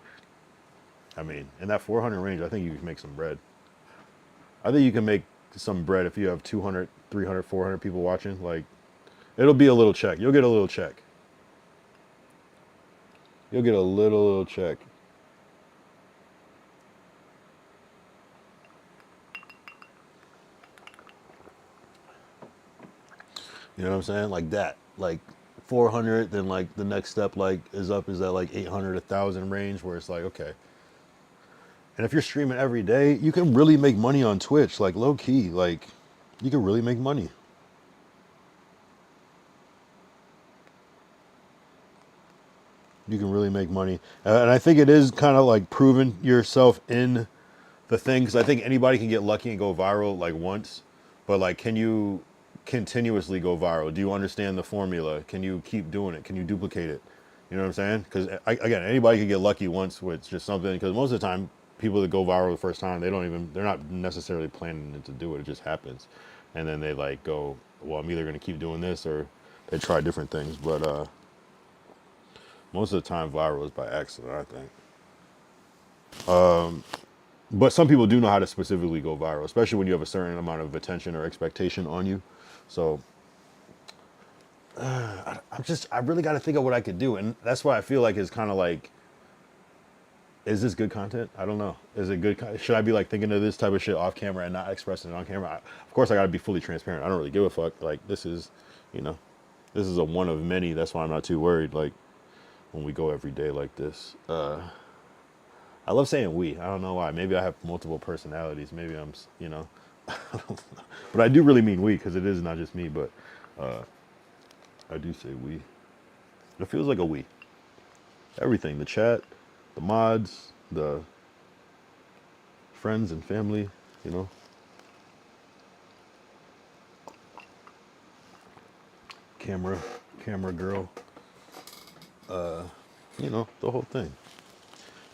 I mean, in that 400 range, I think you can make some bread. I think you can make some bread if you have 200, 300, 400 people watching. Like, It'll be a little check. You'll get a little check. You'll get a little check. You know what I'm saying? Like that. Like 400, then like the next step like is that like 800, 1,000 range where it's like, okay. And if you're streaming every day, you can really make money on Twitch, like low key, like you can really make money. You can really make money. And I think it is kind of like proving yourself in the thing, because I think anybody can get lucky and go viral like once, but like, can you continuously go viral? Do you understand the formula? Can you keep doing it? Can you duplicate it? You know what I'm saying? Because again, anybody can get lucky once with just something, because most of the time people that go viral the first time, they're not necessarily planning to do it. It just happens. And then they like go, well, I'm either going to keep doing this, or they try different things. But most of the time viral is by accident, I think. But some people do know how to specifically go viral, especially when you have a certain amount of attention or expectation on you. So I really got to think of what I could do. And that's why I feel like it's kind of like, is this good content? I don't know. Is it good? Should I be like thinking of this type of shit off camera and not expressing it on camera? Of course, I got to be fully transparent. I don't really give a fuck. Like this is, this is a one of many. That's why I'm not too worried. Like when we go every day like this. I love saying we. I don't know why. Maybe I have multiple personalities. Maybe I'm, but I do really mean we, because it is not just me, but I do say we. It feels like a we. Everything, the chat, the mods, the friends and family, camera girl, the whole thing.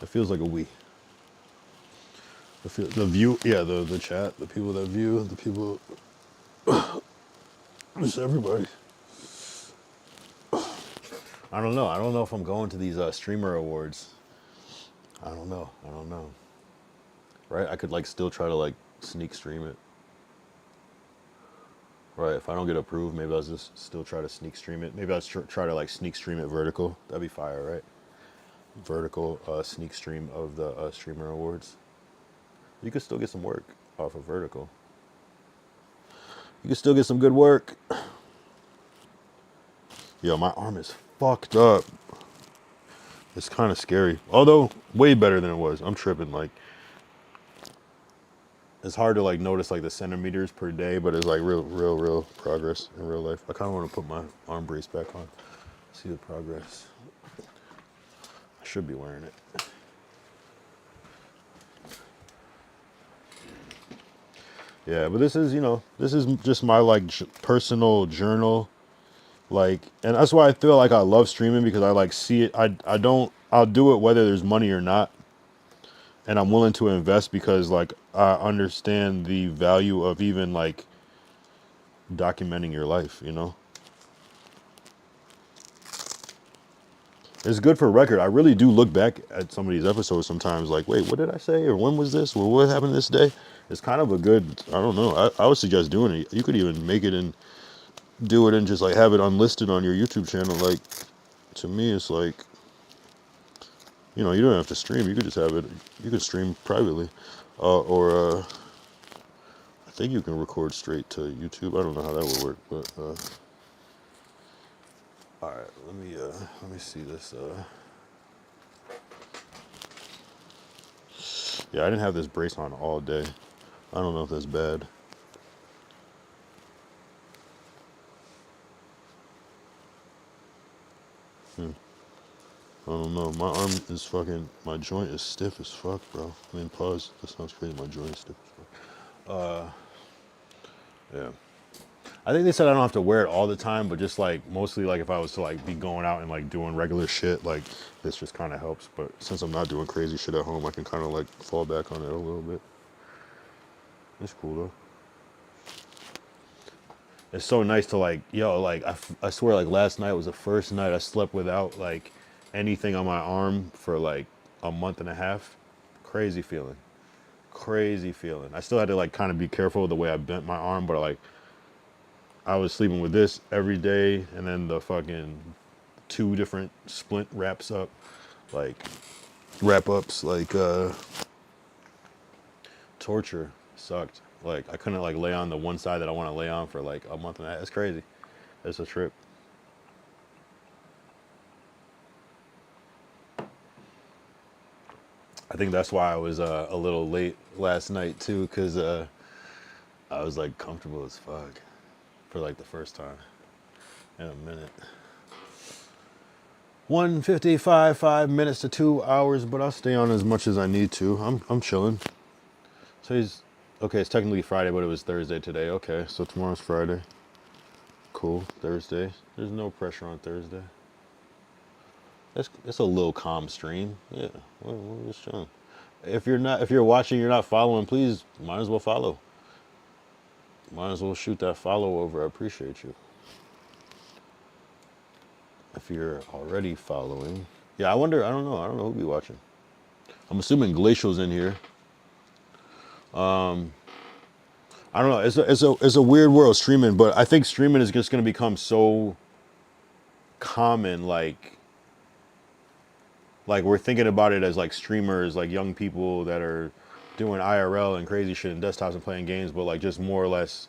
It feels like a we. The view, yeah, the chat, the people that view, the people, just everybody. I don't know. I don't know if I'm going to these streamer awards. I don't know. Right? I could like still try to like sneak stream it. Right? If I don't get approved, maybe I'll just still try to sneak stream it. Maybe I'll try to like sneak stream it vertical. That'd be fire, right? Vertical sneak stream of the streamer awards. You could still get some work off of vertical. You can still get some good work. Yo, my arm is fucked up. It's kind of scary. Although, way better than it was. I'm tripping. Like, it's hard to like notice like the centimeters per day, but it's like real progress in real life. I kind of want to put my arm brace back on. See the progress. I should be wearing it. Yeah, but this is just my like personal journal, like, and that's why I feel like I love streaming, because I like see it. I'll do it whether there's money or not, and I'm willing to invest because like I understand the value of even like documenting your life. It's good for record. I really do look back at some of these episodes sometimes, like, wait, what did I say, or when was this, or what happened this day? It's kind of a good, I don't know. I would suggest doing it. You could even make it and do it and just like have it unlisted on your YouTube channel. Like, to me, it's like, you don't have to stream. You could just have it. You could stream privately, or I think you can record straight to YouTube. I don't know how that would work, but all right. Let me see this. Yeah, I didn't have this brace on all day. I don't know if that's bad. I don't know. My arm is fucking, my joint is stiff as fuck, bro. I mean, pause. That sounds crazy. My joint is stiff as fuck. Yeah. I think they said I don't have to wear it all the time, but just like mostly like if I was to like be going out and like doing regular shit, like this just kind of helps. But since I'm not doing crazy shit at home, I can kind of like fall back on it a little bit. It's cool though. It's so nice to like, like I swear like last night was the first night I slept without like anything on my arm for like a month and a half. Crazy feeling. I still had to like kind of be careful of the way I bent my arm, but like I was sleeping with this every day, and then the fucking 2 different splint wrap ups, like torture sucked. Like I couldn't like lay on the one side that I want to lay on for like a month and a half. It's crazy. It's a trip. I think that's why I was a little late last night too, because I was like comfortable as fuck for like the first time in a minute. 1:55, 5 minutes to 2 hours, but I'll stay on as much as I need to. I'm chilling. Today's okay. It's technically Friday, but it was Thursday today. Okay, so tomorrow's Friday. Cool. Thursday. There's no pressure on Thursday. It's a little calm stream. Yeah, we're just chilling. If you're watching, you're not following, please might as well follow. Might as well shoot that follow over. I appreciate you. If you're already following, yeah, I wonder. I don't know who'll be watching. I'm assuming Glacial's in here. I don't know. It's a weird world streaming, but I think streaming is just going to become so common. Like we're thinking about it as like streamers, like young people that are doing IRL and crazy shit in desktops and playing games, but like just more or less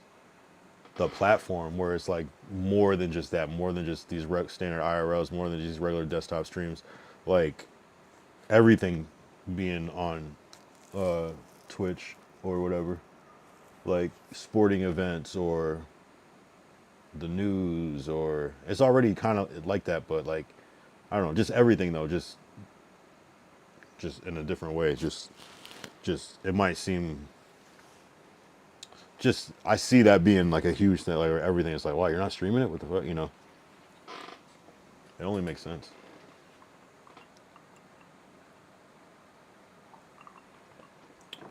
the platform where it's like more than just that, more than just these standard IRLs, more than these regular desktop streams, like everything being on Twitch or whatever, like sporting events or the news, or it's already kind of like that, but like I don't know, just everything though, just in a different way. Just it might seem, just I see that being like a huge thing, like everything is like, wow, you're not streaming it? What the fuck, you know? It only makes sense.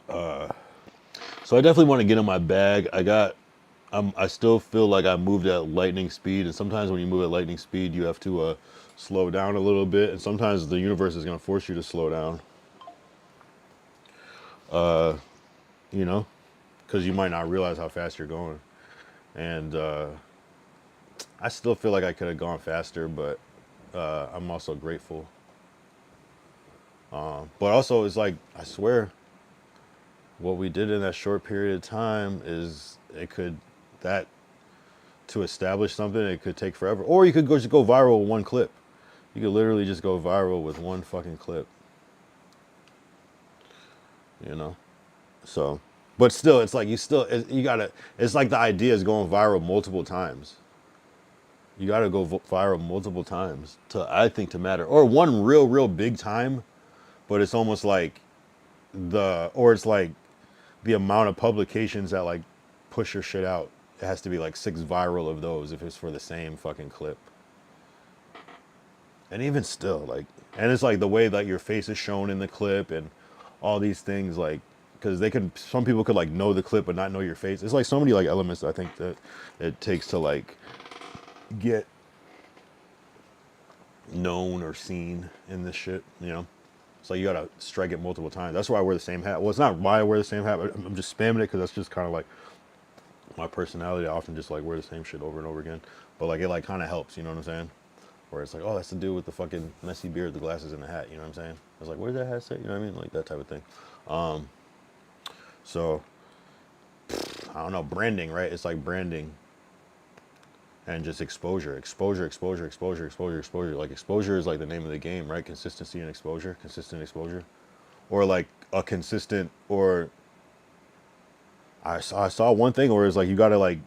So I definitely want to get in my bag. I still feel like I moved at lightning speed, and sometimes when you move at lightning speed, you have to slow down a little bit, and sometimes the universe is going to force you to slow down. You know, because you might not realize how fast you're going. And I still feel like I could have gone faster, but I'm also grateful. But also, it's like, I swear, what we did in that short period of time is to establish something, it could take forever. Or you could just go viral with one clip. You could literally just go viral with one fucking clip. You know? So, but still, it's like it's like the idea is going viral multiple times. You gotta go viral multiple times I think, to matter. Or one real big time, but it's almost like it's like the amount of publications that like push your shit out. It has to be like 6 viral of those if it's for the same fucking clip. And even still, like, and it's like the way that your face is shown in the clip and all these things, like, because some people could like know the clip but not know your face. It's like so many like elements I think that it takes to like get known or seen in this shit, you know? So you gotta strike it multiple times. That's why I wear the same hat. Well, it's not why I wear the same hat, but I'm just spamming it because that's just kind of like my personality. I often just like wear the same shit over and over again. But like it like kind of helps, you know what I'm saying? Where it's like, oh, that's the dude with the fucking messy beard, the glasses, and the hat, you know what I'm saying? I was like, what does that hat say? You know what I mean? Like that type of thing. So, I don't know, branding, right? It's like branding and just exposure. Like exposure is like the name of the game, right? Consistency and exposure, consistent exposure. Or like a consistent, or I saw one thing where it's like you gotta like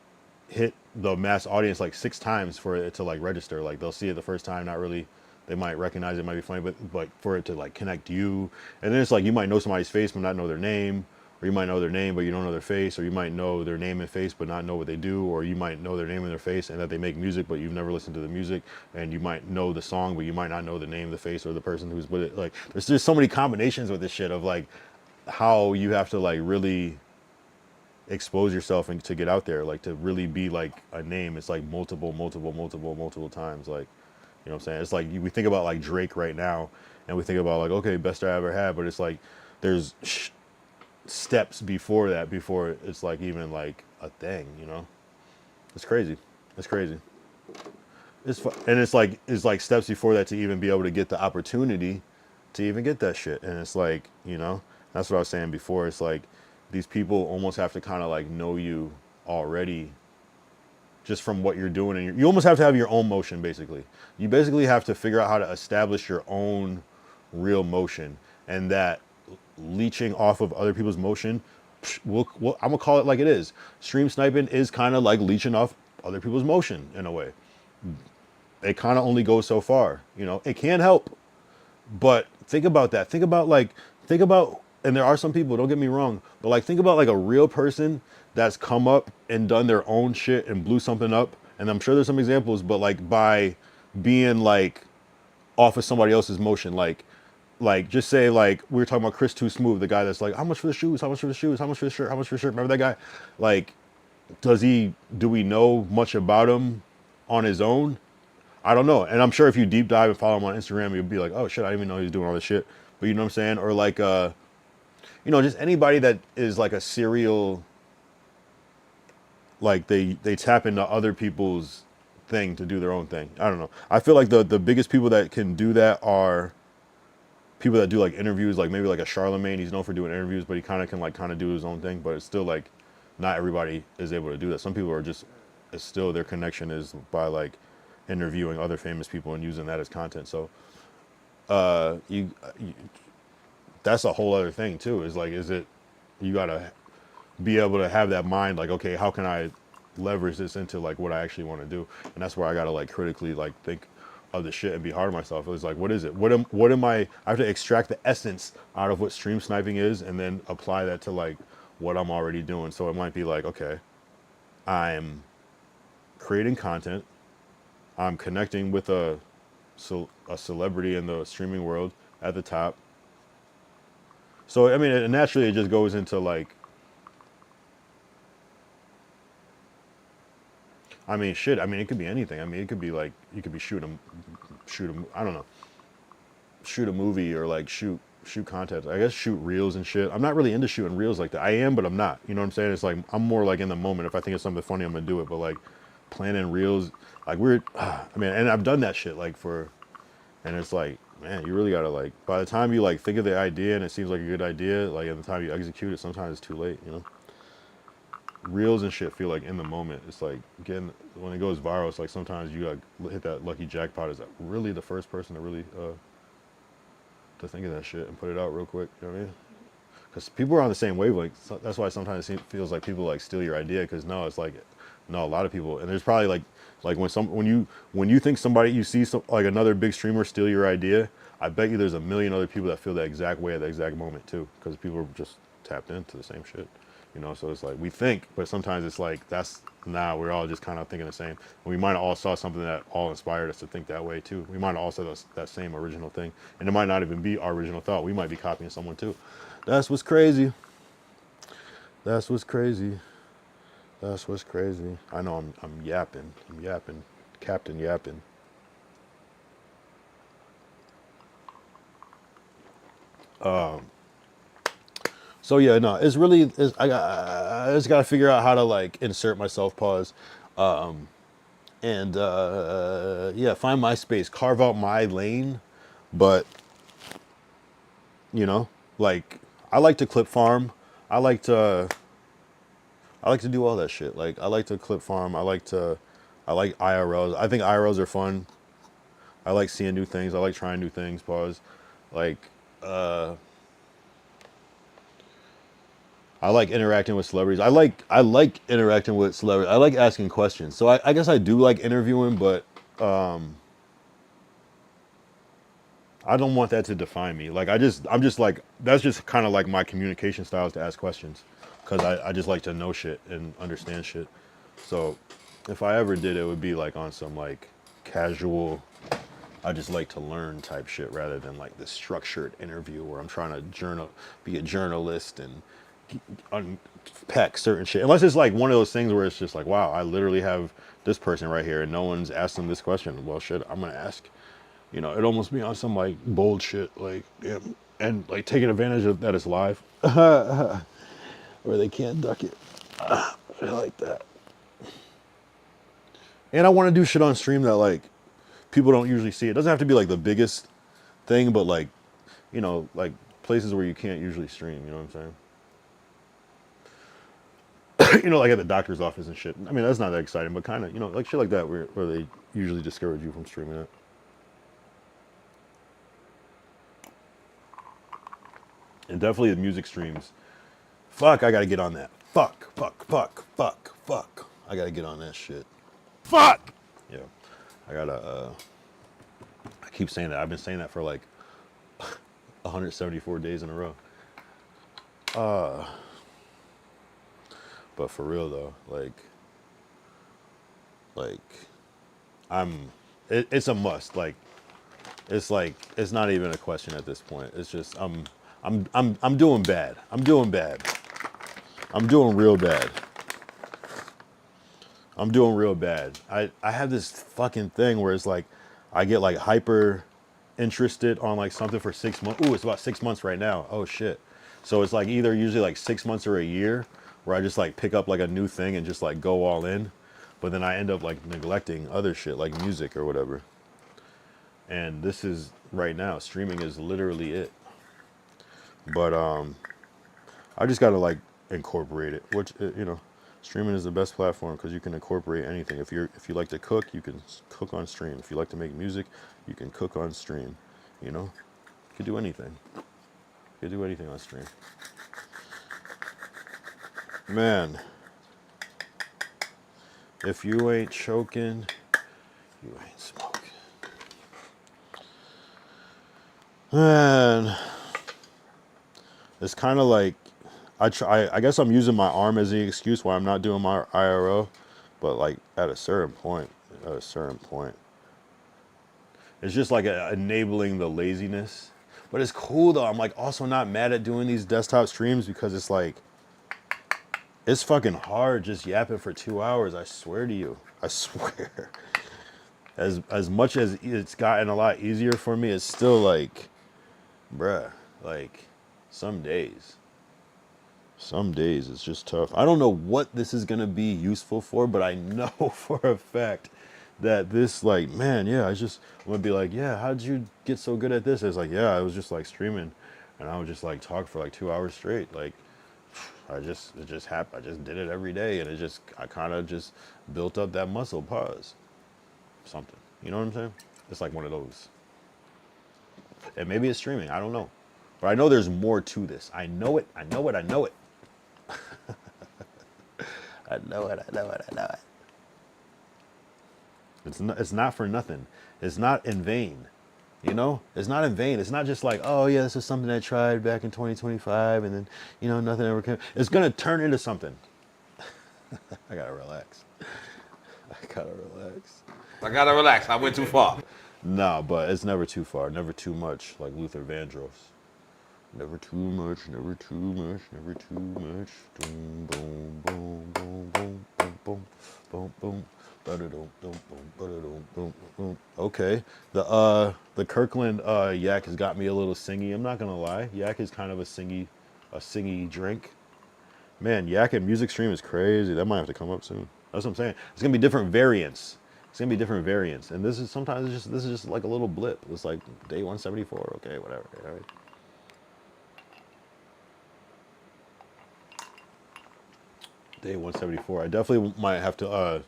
hit the mass audience like 6 times for it to like register. Like they'll see it the first time, not really, they might recognize it, might be funny, but like for it to like connect you. And then it's like you might know somebody's face but not know their name, or you might know their name but you don't know their face, or you might know their name and face but not know what they do, or you might know their name and their face and that they make music but you've never listened to the music, and you might know the song but you might not know the name, the face, or the person who's with it. Like there's just so many combinations with this shit of like how you have to like really expose yourself and to get out there, like to really be like a name. It's like multiple times, like, you know what I'm saying? It's like we think about like Drake right now and we think about like, okay, best I ever had, but it's like there's steps before that, before it's like even like a thing, you know? It's crazy. It's crazy. And it's like steps before that to even be able to get the opportunity to even get that shit. And it's like, you know, that's what I was saying before. It's like these people almost have to kind of like know you already just from what you're doing. And you almost have to have your own motion, basically. You basically have to figure out how to establish your own real motion, and that leeching off of other people's motion, I'm gonna call it like it is. Stream sniping is kind of like leeching off other people's motion in a way. It kind of only goes so far, you know. It can help, but think about that. Think about, and there are some people, don't get me wrong, but like think about like a real person that's come up and done their own shit and blew something up. And I'm sure there's some examples, but like by being like off of somebody else's motion, like just say like we were talking about Too Smoove, the guy that's like, how much for the shoes, how much for the shoes, how much for the shirt, how much for the shirt. Remember that guy? Like, do we know much about him on his own? I don't know. And I'm sure if you deep dive and follow him on Instagram, you'll be like, oh shit, I didn't even know he was doing all this shit. But you know what I'm saying? Or like, you know, just anybody that is like a serial, like they tap into other people's thing to do their own thing. I don't know. I feel like the biggest people that can do that are people that do like interviews, like maybe like a Charlemagne. He's known for doing interviews, but he kind of do his own thing. But it's still like not everybody is able to do that. Some people are just, it's still their connection is by like interviewing other famous people and using that as content. So that's a whole other thing too. Is like, you gotta be able to have that mind, like, okay, how can I leverage this into like what I actually want to do? And that's where I gotta like critically like think of the shit and be hard on myself. It was like, what is it? What am I have to extract the essence out of what stream sniping is and then apply that to like what I'm already doing. So it might be like, okay, I'm creating content, I'm connecting with a celebrity in the streaming world at the top. So I mean, naturally it just goes into like, I mean, shit. I mean, it could be anything. I mean, it could be like, you could be I don't know, shoot a movie or like shoot content. I guess shoot reels and shit. I'm not really into shooting reels like that. I am, but I'm not. You know what I'm saying? It's like, I'm more like in the moment. If I think of something funny, I'm gonna do it. But like planning reels, like I mean, and I've done that shit like and it's like, man, you really gotta like, by the time you like think of the idea and it seems like a good idea, like at the time you execute it, sometimes it's too late, you know? Reels and shit feel like in the moment. It's like when it goes viral, it's like sometimes you like hit that lucky jackpot. Is that really the first person to really to think of that shit and put it out real quick? You know what I mean? Because people are on the same wavelength. So that's why sometimes it feels like people like steal your idea. Because no, it's like no, a lot of people, and there's probably like when you think somebody, you see like another big streamer steal your idea, I bet you there's a million other people that feel that exact way at the exact moment too. Because people are just tapped into the same shit. You know, so it's like we think, but sometimes it's like we're all just kind of thinking the same. And we might have all saw something that all inspired us to think that way too. We might have all said that same original thing, and it might not even be our original thought. We might be copying someone too. That's what's crazy. That's what's crazy. That's what's crazy. I know I'm yapping. I'm yapping. Captain yapping. So yeah, no, it's really, I just gotta figure out how to like insert myself, pause, and yeah, find my space, carve out my lane. But you know, like I like to clip farm. I like to do all that shit. Like I like to clip farm. I like IRLs. I think IRLs are fun. I like seeing new things. I like trying new things. Pause. Like I like interacting with celebrities. I like interacting with celebrities. I like asking questions. So I guess I do like interviewing, but I don't want that to define me. Like I'm just like, that's just kind of like my communication style is to ask questions, because I just like to know shit and understand shit. So if I ever did, it would be like on some like casual, I just like to learn type shit, rather than like this structured interview where I'm trying to be a journalist and unpack certain shit. Unless it's like one of those things where it's just like, wow, I literally have this person right here and no one's asked them this question. Well, shit, I'm gonna ask. You know, it almost be on some like bold shit, like, yeah, and like taking advantage of that it's live, where they can't duck it. I like that. And I want to do shit on stream that like people don't usually see. It doesn't have to be like the biggest thing, but like, you know, like places where you can't usually stream, you know what I'm saying? You know, like at the doctor's office and shit. I mean, that's not that exciting, but kind of, you know, like shit like that where they usually discourage you from streaming it. And definitely the music streams. Fuck, I gotta get on that. Fuck. I gotta get on that shit. Fuck! Yeah. I gotta, I keep saying that. I've been saying that for like 174 days in a row. But for real though, it's a must. It's not even a question at this point. It's just, I'm doing bad. I'm doing real bad. I have this fucking thing where it's like, I get like hyper interested on like something for 6 months. Ooh, it's about 6 months right now. Oh shit. So it's like either usually like 6 months or a year where I just like pick up like a new thing and just like go all in. But then I end up like neglecting other shit like music or whatever. And this is right now, streaming is literally it. But I just gotta like incorporate it, which, you know, streaming is the best platform because you can incorporate anything. If you like to cook, you can cook on stream. If you like to make music, you can cook on stream. You know, you can do anything. You can do anything on stream. Man, if you ain't choking, you ain't smoking. Man, it's kind of like I guess I'm using my arm as the excuse why I'm not doing my IRO, but like at a certain point, it's just like enabling the laziness. But it's cool though. I'm like also not mad at doing these desktop streams because it's like, it's fucking hard just yapping for 2 hours. I swear to you, I swear. As much as it's gotten a lot easier for me, it's still like, bruh, like some days it's just tough. I don't know what this is gonna be useful for, but I know for a fact that this, like, man, yeah, I'm gonna be like, yeah, how'd you get so good at this? It's like, yeah, I was just like streaming and I would just like talk for like 2 hours straight. Like, it just happened. I just did it every day and I kind of just built up that muscle. Pause. Something. You know what I'm saying? It's like one of those. And maybe it's streaming. I don't know. But I know there's more to this. I know it. I know it. I know it. I know it. It's not for nothing. It's not in vain. You know? It's not in vain. It's not just like, oh yeah, this is something I tried back in 2025 and then, you know, nothing ever came. It's gonna turn into something. I gotta relax. I gotta relax. I went too far. Nah, but it's never too far, never too much, like Luther Vandross. Never too much, never too much, never too much. Boom, boom, boom, boom, boom, boom, boom, boom, boom. Okay, the Kirkland yak has got me a little singy. I'm not gonna lie, yak is kind of a singy drink. Man, yak and music stream is crazy. That might have to come up soon. That's what I'm saying. It's gonna be different variants. And this is just like a little blip. It's like day 174. Okay, whatever. All right. Day 174. I definitely might have to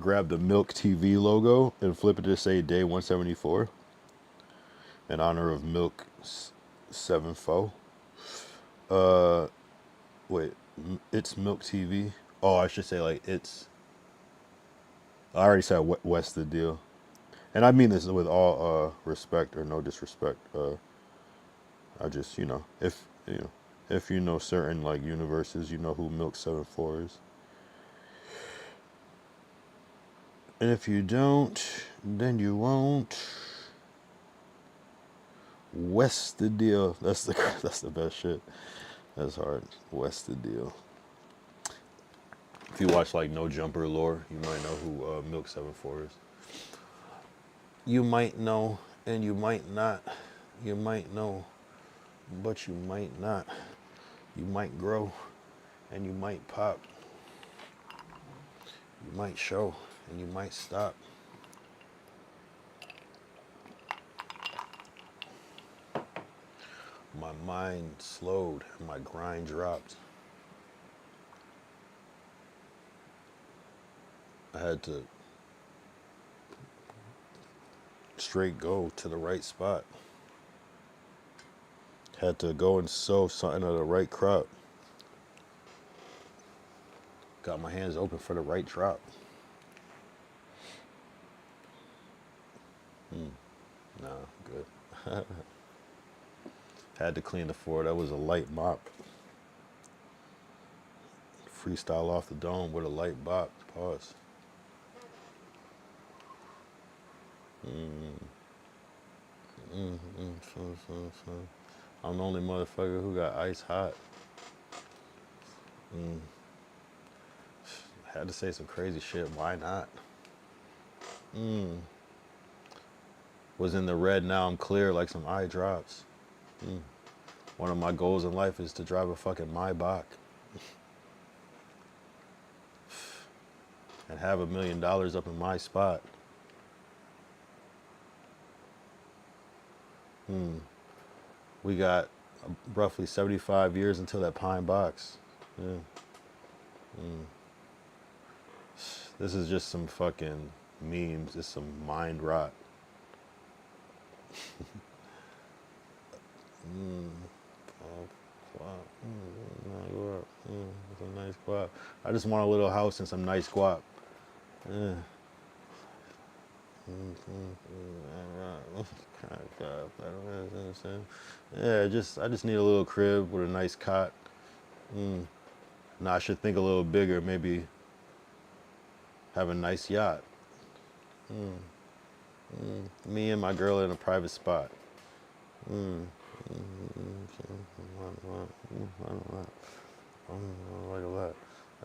grab the Milk TV logo and flip it to say day 174 in honor of Milk 74. Wait, it's Milk TV. Oh, I should say like it's. I already said what's the deal, and I mean this with all respect or no disrespect. I just, you know, if you know certain like universes, you know who Milk 74 is. And if you don't, then you won't. What's the deal? That's the best shit. That's hard. What's the deal? If you watch like No Jumper lore, you might know who Milk 74 is. You might know, and you might not. You might know, but you might not. You might grow, and you might pop. You might show, and you might stop. My mind slowed and my grind dropped. I had to straight go to the right spot. Had to go and sow something of the right crop. Got my hands open for the right drop. Nah, good. Had to clean the floor. That was a light mop. Freestyle off the dome with a light bop. Pause. I'm the only motherfucker who got ice hot. Had to say some crazy shit. Why not? Was in the red, now I'm clear like some eye drops. One of my goals in life is to drive a fucking Maybach and have $1 million up in my spot. We got roughly 75 years until that pine box. Yeah. This is just some fucking memes. It's some mind rot. It's a nice guap. I just want a little house and some nice guap. Yeah. Yeah, I just need a little crib with a nice cot. Now I should think a little bigger, maybe have a nice yacht. Me and my girl in a private spot.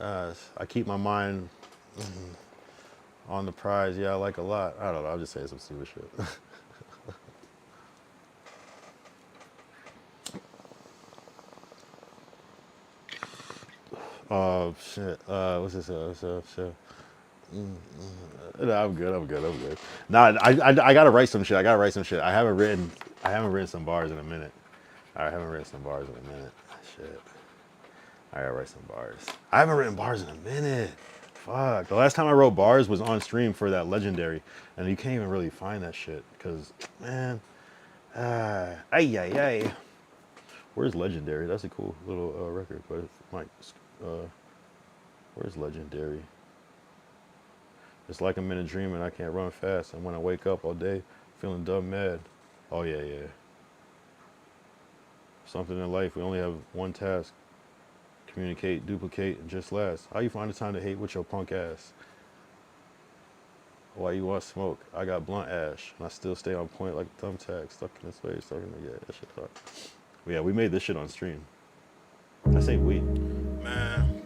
I keep my mind on the prize. Yeah, I like a lot. I don't know. I'm just saying some stupid shit. Oh shit. What's this? Shit. No, I'm good. Nah, I gotta write some shit. I haven't written some bars in a minute. Shit. I gotta write some bars. I haven't written bars in a minute. Fuck. The last time I wrote bars was on stream for that legendary, and you can't even really find that shit because, man, where's legendary? That's a cool little record, but where's legendary? It's like I'm in a dream and I can't run fast, and when I wake up all day feeling dumb mad. Oh yeah. Something in life, we only have one task. Communicate, duplicate, and just last. How you find the time to hate with your punk ass? Why you want smoke? I got blunt ash, and I still stay on point like a thumbtack, stuck in this way, stuck in the, yeah, that shit hard. Yeah, we made this shit on stream. I say we. Man.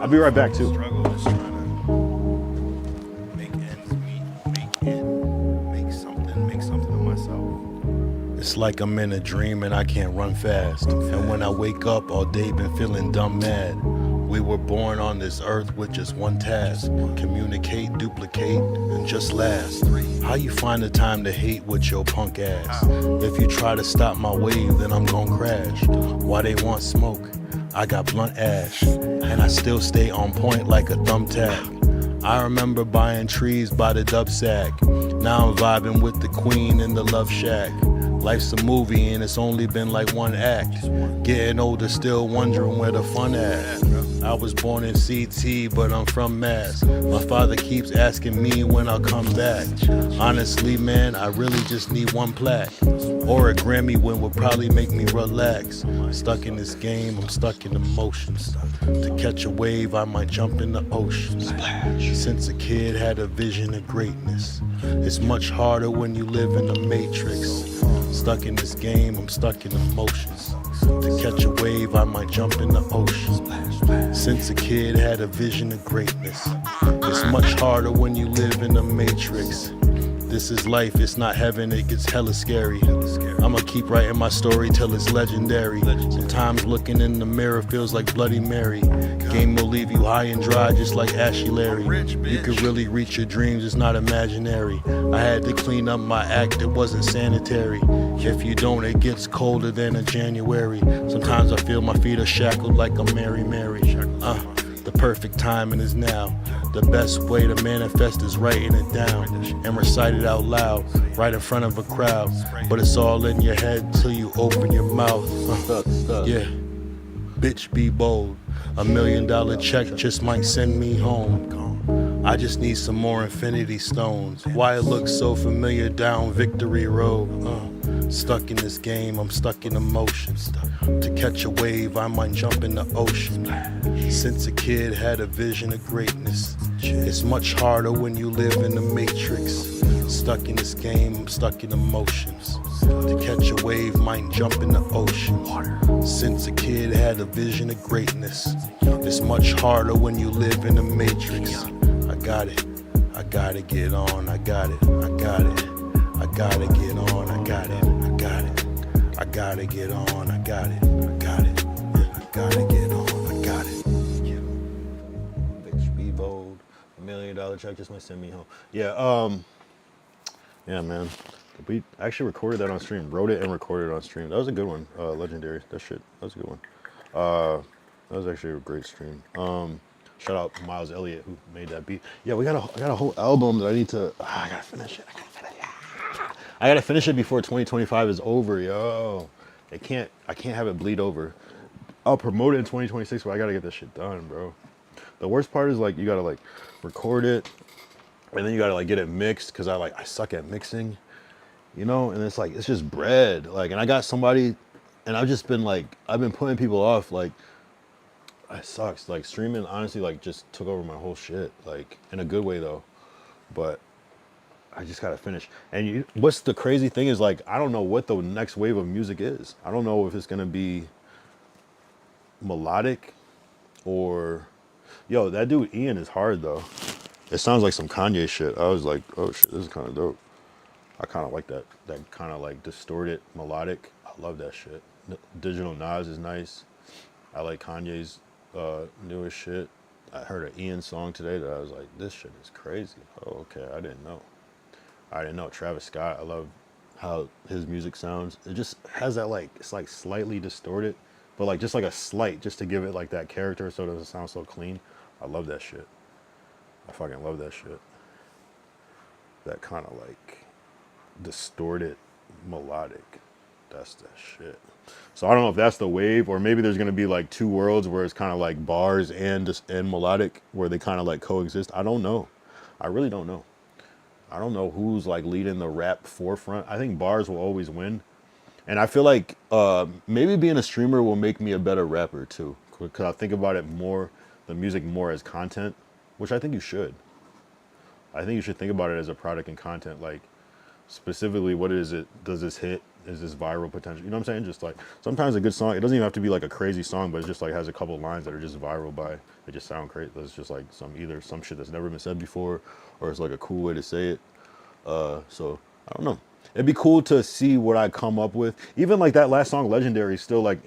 I'll be right back too. Struggle is trying to make ends meet, make something of myself. It's like I'm in a dream and I can't run fast. And when I wake up all day been feeling dumb mad. We were born on this earth with just one task. Communicate, duplicate, and just last. How you find the time to hate with your punk ass? If you try to stop my wave, then I'm gon' crash. Why they want smoke? I got blunt ash. And I still stay on point like a thumbtack. I remember buying trees by the dub sack. Now I'm vibing with the queen in the love shack. Life's a movie and it's only been like one act. Getting older, still wondering where the fun at. I was born in CT, but I'm from Mass. My father keeps asking me when I'll come back. Honestly, man, I really just need one plaque. Or a Grammy win would probably make me relax. Stuck in this game, I'm stuck in emotions. To catch a wave, I might jump in the ocean. Since a kid, had a vision of greatness. It's much harder when you live in the matrix. Stuck in this game, I'm stuck in emotions. To catch a wave, I might jump in the ocean. Since a kid, had a vision of greatness. It's much harder when you live in the matrix. This is life, it's not heaven, it gets hella scary. I'ma keep writing my story till it's legendary. Sometimes looking in the mirror feels like Bloody Mary. game will leave you high and dry just like Ashy Larry. You could really reach your dreams, it's not imaginary. I had to clean up my act, it wasn't sanitary. If you don't, it gets colder than a January. Sometimes I feel my feet are shackled like a Mary Mary. The perfect timing is now. The best way to manifest is writing it down and recite it out loud, right in front of a crowd. But it's all in your head till you open your mouth. Yeah, bitch, be bold. $1 million check just might send me home. I just need some more infinity stones. Why it looks so familiar down Victory Road. Stuck in this game, I'm stuck in emotions. To catch a wave, I might jump in the ocean. Since a kid had a vision of greatness. It's much harder when you live in the matrix. Stuck in this game, I'm stuck in emotions. To catch a wave, might jump in the ocean. Since a kid had a vision of greatness. It's much harder when you live in the matrix. I got it, I gotta get on, I got it, I got it. I gotta get on, I got it, I got it. I gotta get on, I got it, I got it. Yeah, I gotta get on, I got it. Yeah. Bitch, be bold. $1 million check just might send me home. Yeah, yeah, man. We actually recorded that on stream. Wrote it and recorded it on stream. That was a good one. Legendary. That shit. That was a good one. That was actually a great stream. Shout out to Miles Elliott who made that beat. Yeah, I got a whole album that I need to. I gotta finish it. I gotta finish it before 2025 is over, yo. I can't have it bleed over. I'll promote it in 2026, but I gotta get this shit done, bro. The worst part is like you gotta like record it, and then you gotta like get it mixed because I suck at mixing, you know. And it's like it's just bread, like. And I got somebody, and I've been putting people off, like. It sucks. Like streaming, honestly, like just took over my whole shit, like in a good way though. But I just gotta finish. And what's the crazy thing is like I don't know what the next wave of music is. I don't know if it's gonna be melodic or, yo, that dude Ian is hard though. It sounds like some Kanye shit. I was like, oh shit, this is kind of dope. I kind of like that kind of like distorted melodic. I love that shit. Digital Nas is nice. I like Kanye's newest shit. I heard an Ian song today that I was like, this shit is crazy. Oh, okay, I didn't know. Travis Scott, I love how his music sounds. It just has that like, it's like slightly distorted, but like just like a slight, just to give it like that character so it doesn't sound so clean. I love that shit. I fucking love that shit. That kind of like distorted melodic. That's that shit. So I don't know if that's the wave, or maybe there's gonna be like two worlds where it's kind of like bars and melodic, where they kind of like coexist. I don't know. I really don't know. I don't know who's like leading the rap forefront. I think bars will always win, and I feel like maybe being a streamer will make me a better rapper too, because I think about it more, the music more as content, which I think you should. I think you should think about it as a product and content, like specifically what is it? Does this hit? Is this viral potential? You know what I'm saying? Just like sometimes a good song, it doesn't even have to be like a crazy song, but it just like has a couple of lines that are just viral they just sound great. It's just like either some shit that's never been said before, or it's like a cool way to say it. So I don't know. It'd be cool to see what I come up with. Even like that last song, Legendary, is still like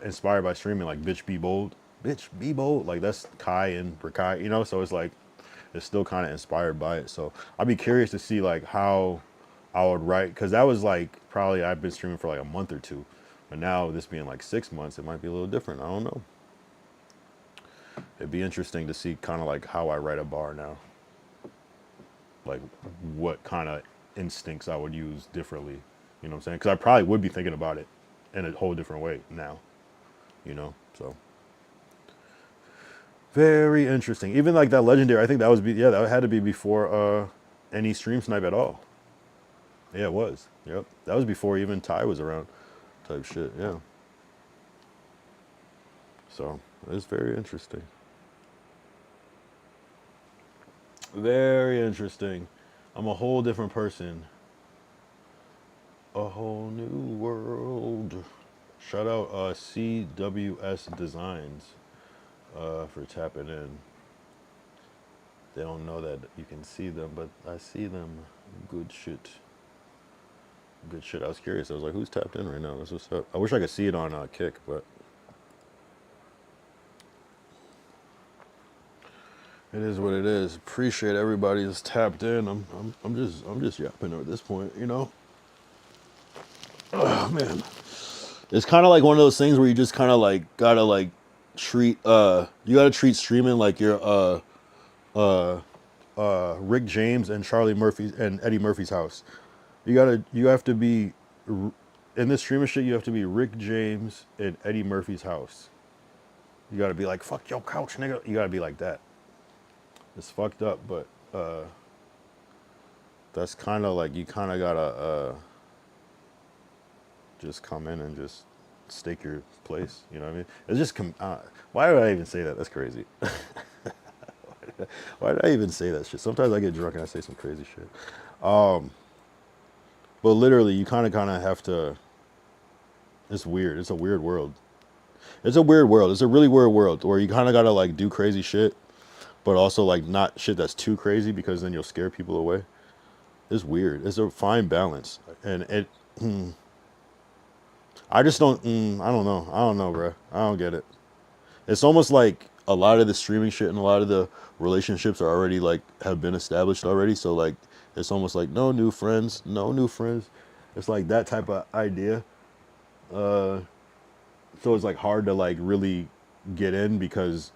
inspired by streaming, like Bitch Be Bold. Bitch Be Bold. Like that's Kai and Rakai, you know? So it's like, it's still kind of inspired by it. So I'd be curious to see like how I would write, because that was like probably I've been streaming for like a month or two, but now this being like 6 months, it might be a little different. I don't know. It'd be interesting to see kind of like how I write a bar now, like what kind of instincts I would use differently, you know what I'm saying? Because I probably would be thinking about it in a whole different way now, you know. So very interesting. Even like that Legendary, I think that was that had to be before any stream snipe at all. Yeah, it was. Yep. That was before even Ty was around type shit. Yeah. So it's very interesting. Very interesting. I'm a whole different person. A whole new world. Shout out CWS Designs for tapping in. They don't know that you can see them, but I see them. Good shit. Good shit. I was curious. I was like, who's tapped in right now? That's what's up. I wish I could see it on Kick, but It is what it is. Appreciate everybody that's tapped in. I'm just yapping at this point, you know. Oh man, it's kind of like one of those things where you just kind of like gotta like treat you gotta treat streaming like you're Rick James and Charlie Murphy and Eddie Murphy's house. You have to be in this streaming shit. You have to be Rick James and Eddie Murphy's house. You gotta be like, fuck your couch, nigga. You gotta be like that. It's fucked up, but that's kind of like you kind of gotta just come in and just stake your place. You know what I mean? It's just why did I even say that? That's crazy. Why did I even say that shit? Sometimes I get drunk and I say some crazy shit. But literally, you kind of have to. It's weird. It's a weird world. It's a weird world. It's a really weird world where you kind of gotta like do crazy shit, but also like not shit that's too crazy because then you'll scare people away. It's weird. It's a fine balance, and it. I just don't. I don't know. I don't know, bro. I don't get it. It's almost like a lot of the streaming shit and a lot of the relationships are already like have been established already. So like it's almost like no new friends, no new friends. It's like that type of idea. So it's like hard to like really get in because,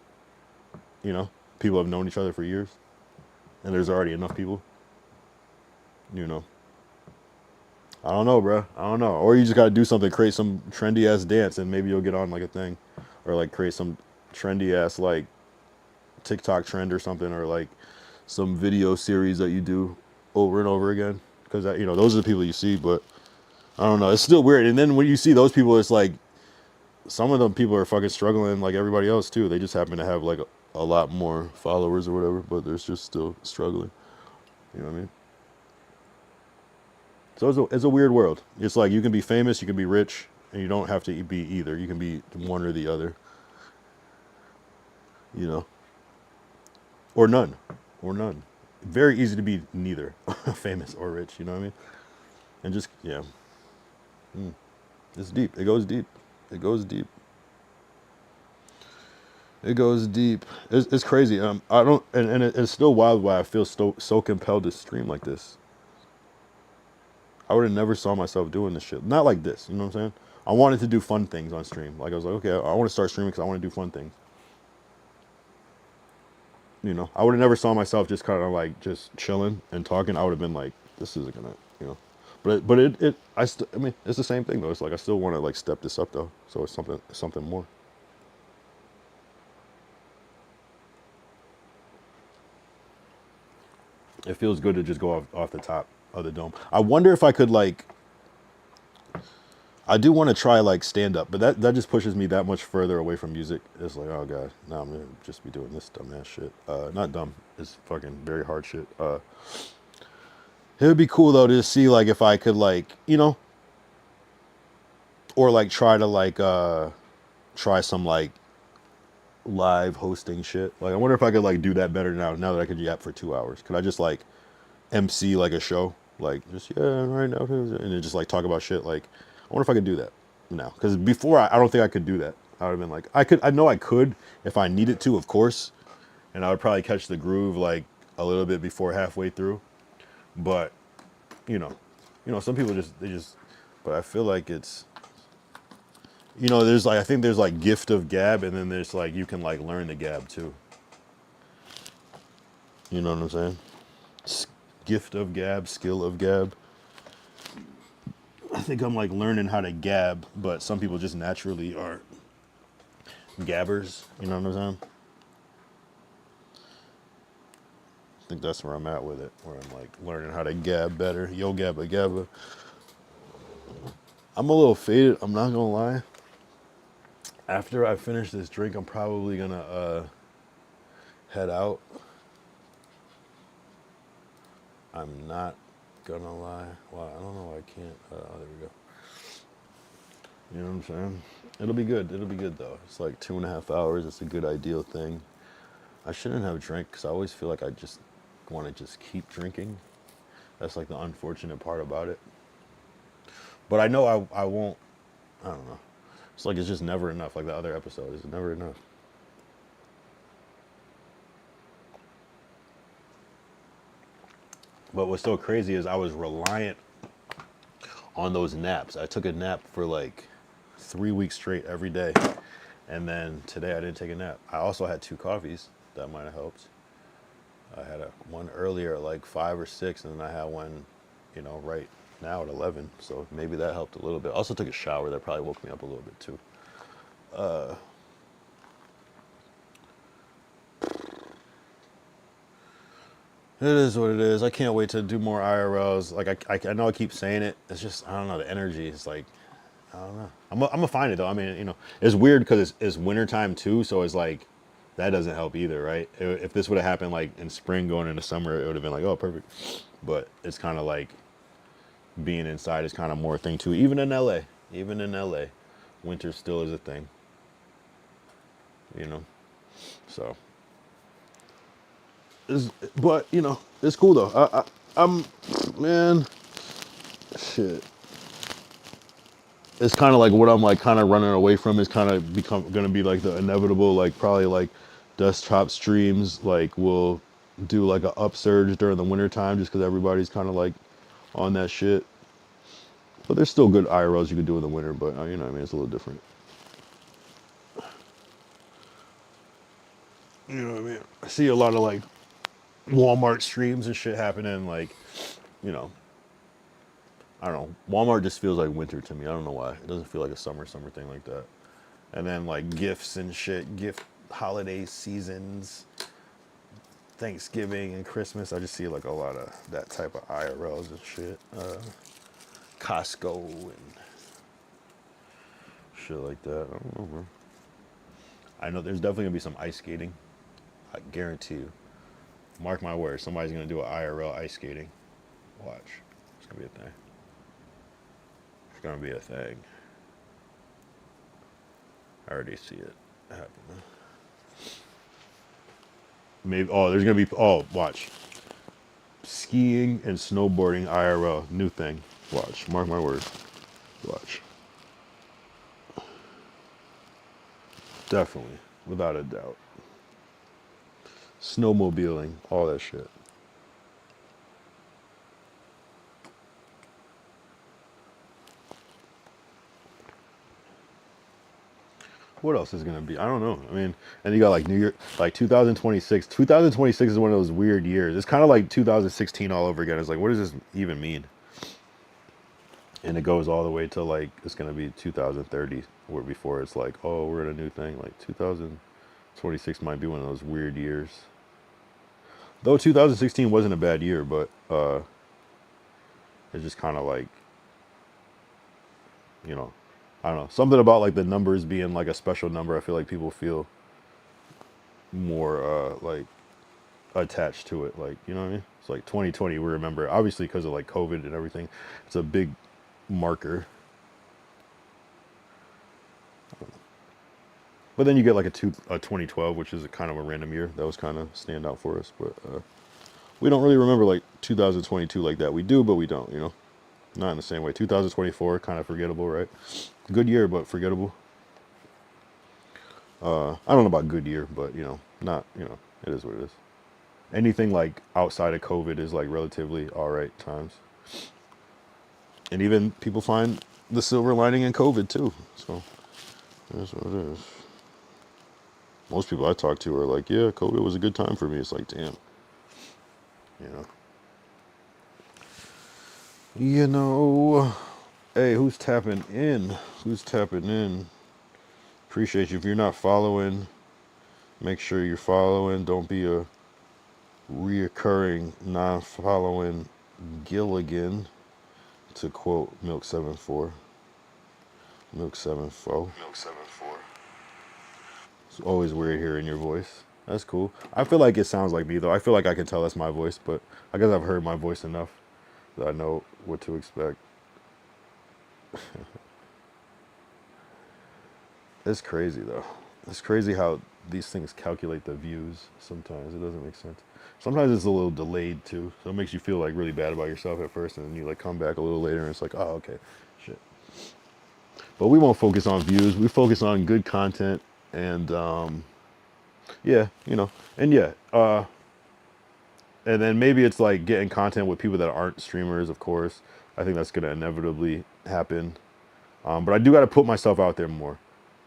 you know, people have known each other for years, and there's already enough people. You know. I don't know, bro. I don't know. Or you just gotta do something, create some trendy ass dance, and maybe you'll get on like a thing, or like create some trendy ass like TikTok trend or something, or like some video series that you do over and over again. Because you know those are the people you see, but I don't know. It's still weird. And then when you see those people, it's like some of them people are fucking struggling like everybody else too. They just happen to have like a lot more followers or whatever, but they're just still struggling. You know what I mean? So it's a weird world. It's like you can be famous, you can be rich, and you don't have to be either. You can be one or the other. You know? Or none. Or none. Very easy to be neither. Famous or rich, you know what I mean? And just, yeah. It's deep. It goes deep. It goes deep. It goes deep. It's crazy. I don't, and it's still wild why I feel so compelled to stream like this. I would have never saw myself doing this shit. Not like this, you know what I'm saying? I wanted to do fun things on stream. Like I was like, okay, I want to start streaming because I want to do fun things. You know, I would have never saw myself just kind of like just chilling and talking. I would have been like, this isn't gonna, you know. But I mean, it's the same thing though. It's like I still want to like step this up though. So it's something more. It feels good to just go off the top of the dome. I wonder if I could like. I do want to try like stand up, but that just pushes me that much further away from music. It's like, oh god, now I'm gonna just be doing this dumb ass shit. Not dumb. It's fucking very hard shit. It would be cool though to see like if I could like, you know, or like try to like try some like live hosting shit. Like I wonder if I could like do that better now that I could yap for 2 hours. Could I just like MC like a show? Like just right now and then just like talk about shit. Like I wonder if I could do that now. Because before I don't think I could do that. I would have been like I know I could if I needed to, of course. And I would probably catch the groove like a little bit before halfway through. But you know, some people but I feel like it's, you know, there's like, I think there's like gift of gab, and then there's like, you can like learn the gab too. You know what I'm saying? Gift of gab, skill of gab. I think I'm like learning how to gab, but some people just naturally are gabbers. You know what I'm saying? I think that's where I'm at with it, where I'm like learning how to gab better. Yo, gabba, gabba. I'm a little faded, I'm not gonna lie. After I finish this drink, I'm probably gonna head out. I'm not gonna lie. Well, I don't know why I can't. Oh, there we go. You know what I'm saying? It'll be good. It'll be good though. It's like 2.5 hours. It's a good ideal thing. I shouldn't have drank because I always feel like I just want to just keep drinking. That's like the unfortunate part about it. But I know I won't. I don't know. It's like it's just never enough. Like the other episode, it's never enough. But what's so crazy is I was reliant on those naps. I took a nap for like 3 weeks straight every day. And then today I didn't take a nap. I also had 2 coffees. That might have helped. I had one earlier at like 5 or 6, and then I had one, you know, right now at 11. So maybe that helped a little bit. I also took a shower. That probably woke me up a little bit too. It is what it is. I can't wait to do more IRLs. Like I know I keep saying it. It's just, I don't know, the energy is like, I don't know. I'm gonna find it though. I mean, you know, it's weird because it's winter time too. So it's like, that doesn't help either, right? If this would have happened like in spring going into summer, it would have been like, oh, perfect. But it's kind of like being inside is kind of more a thing too. Even in LA, winter still is a thing, you know? So, but you know, it's cool though. I'm, man, shit. It's kind of like what I'm like kind of running away from is kind of gonna be like the inevitable, like probably like desktop streams, like we'll do like an upsurge during the winter time just because everybody's kind of like on that shit. But there's still good IRLs you can do in the winter, but you know what I mean, it's a little different. You know what I mean? I see a lot of like Walmart streams and shit happening, like, you know, I don't know. Walmart just feels like winter to me. I don't know why. It doesn't feel like a summer thing like that. And then like gifts and shit, gift holiday seasons, Thanksgiving and Christmas. I just see like a lot of that type of IRLs and shit. Costco and shit like that. I don't know, bro. I know there's definitely gonna be some ice skating. I guarantee you. Mark my words, somebody's gonna do an IRL ice skating. Watch. It's gonna be a thing. It's gonna be a thing. I already see it happening. Maybe, oh, there's gonna be, oh, watch. Skiing and snowboarding IRL, new thing. Watch, mark my words. Watch. Definitely, without a doubt. Snowmobiling, all that shit. What else is gonna be? I don't know. I mean, and you got like New Year, like 2026. 2026 is one of those weird years. It's kind of like 2016 all over again. It's like, what does this even mean? And it goes all the way to like, it's gonna be 2030, where before it's like, oh, we're in a new thing. Like 2026 might be one of those weird years. Though 2016 wasn't a bad year, but it's just kind of like, you know, I don't know, something about like the numbers being like a special number. I feel like people feel more like attached to it. Like, you know what I mean? It's like 2020, we remember, obviously because of like COVID and everything. It's a big marker. But then you get like a 2012, which is a kind of a random year. That was kind of stand out for us. But we don't really remember like 2022 like that. We do, but we don't, you know? Not in the same way. 2024, kind of forgettable, right? Good year, but forgettable. I don't know about good year, but, you know, not, you know, it is what it is. Anything like outside of COVID is like relatively all right times. And even people find the silver lining in COVID too. So that's what it is. Most people I talk to are like, yeah, COVID was a good time for me. It's like, damn. You know. You know, hey, who's tapping in? Who's tapping in? Appreciate you. If you're not following, make sure you're following. Don't be a reoccurring non-following Gilligan, to quote Milk 74. Milk 74. It's always weird hearing your voice. That's cool. I feel like it sounds like me though. I feel like I can tell that's my voice, but I guess I've heard my voice enough that I know what to expect. It's crazy though. It's crazy how these things calculate the views sometimes. It doesn't make sense. Sometimes it's a little delayed too. So it makes you feel like really bad about yourself at first, and then you like come back a little later and it's like, oh, okay, shit. But we won't focus on views. We focus on good content and yeah, you know, and yeah, and then maybe it's like getting content with people that aren't streamers, of course. I think that's gonna inevitably happen. But I do got to put myself out there more.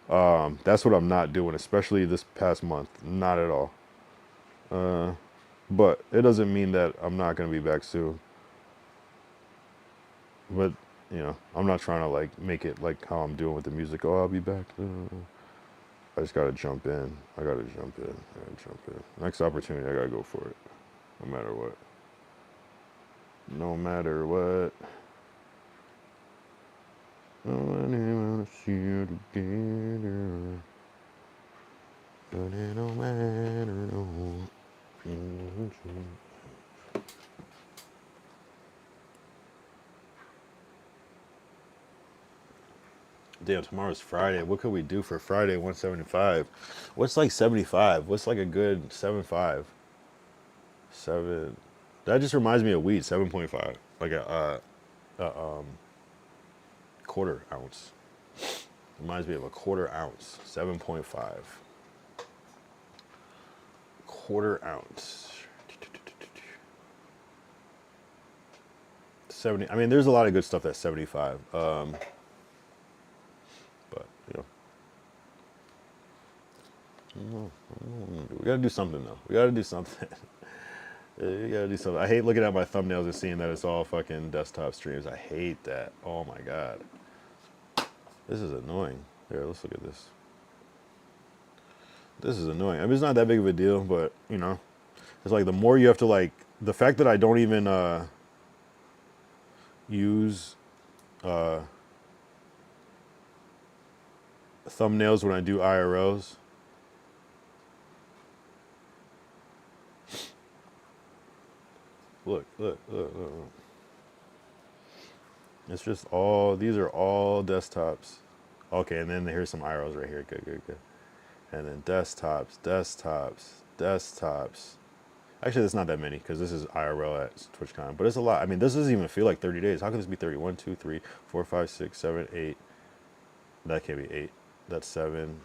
That's what I'm not doing, especially this past month. Not at all. But it doesn't mean that I'm not gonna be back soon. But you know, I'm not trying to like make it like how I'm doing with the music. Oh, I'll be back. I just gotta jump in. I gotta jump in. Next opportunity, I gotta go for it. No matter what. No matter what. I wanna see you together. But it don't matter no more. Damn, tomorrow's Friday. What could we do for Friday 175? What's like 75? What's like a good 7.5? 7. That just reminds me of weed, 7.5. Like a quarter ounce. Reminds me of a quarter ounce, 7.5. Quarter ounce. 70. I mean, there's a lot of good stuff that's 75. But, you know. We gotta do something, though. We gotta do something. You gotta do something. I hate looking at my thumbnails and seeing that it's all fucking desktop streams. I hate that. Oh my god. This is annoying. Here, let's look at this. This is annoying. I mean, it's not that big of a deal, but, you know. It's like the more you have to, like, the fact that I don't even use thumbnails when I do IRLs. Look. It's just all, these are all desktops. Okay, and then here's some IRLs right here. Good. And then desktops. Actually, there's not that many because this is IRL at TwitchCon, but it's a lot. I mean, this doesn't even feel like 30 days. How can this be 30? 1, 2, 3, 4, 5, 6, 7, 8. That can't be 8. That's 7,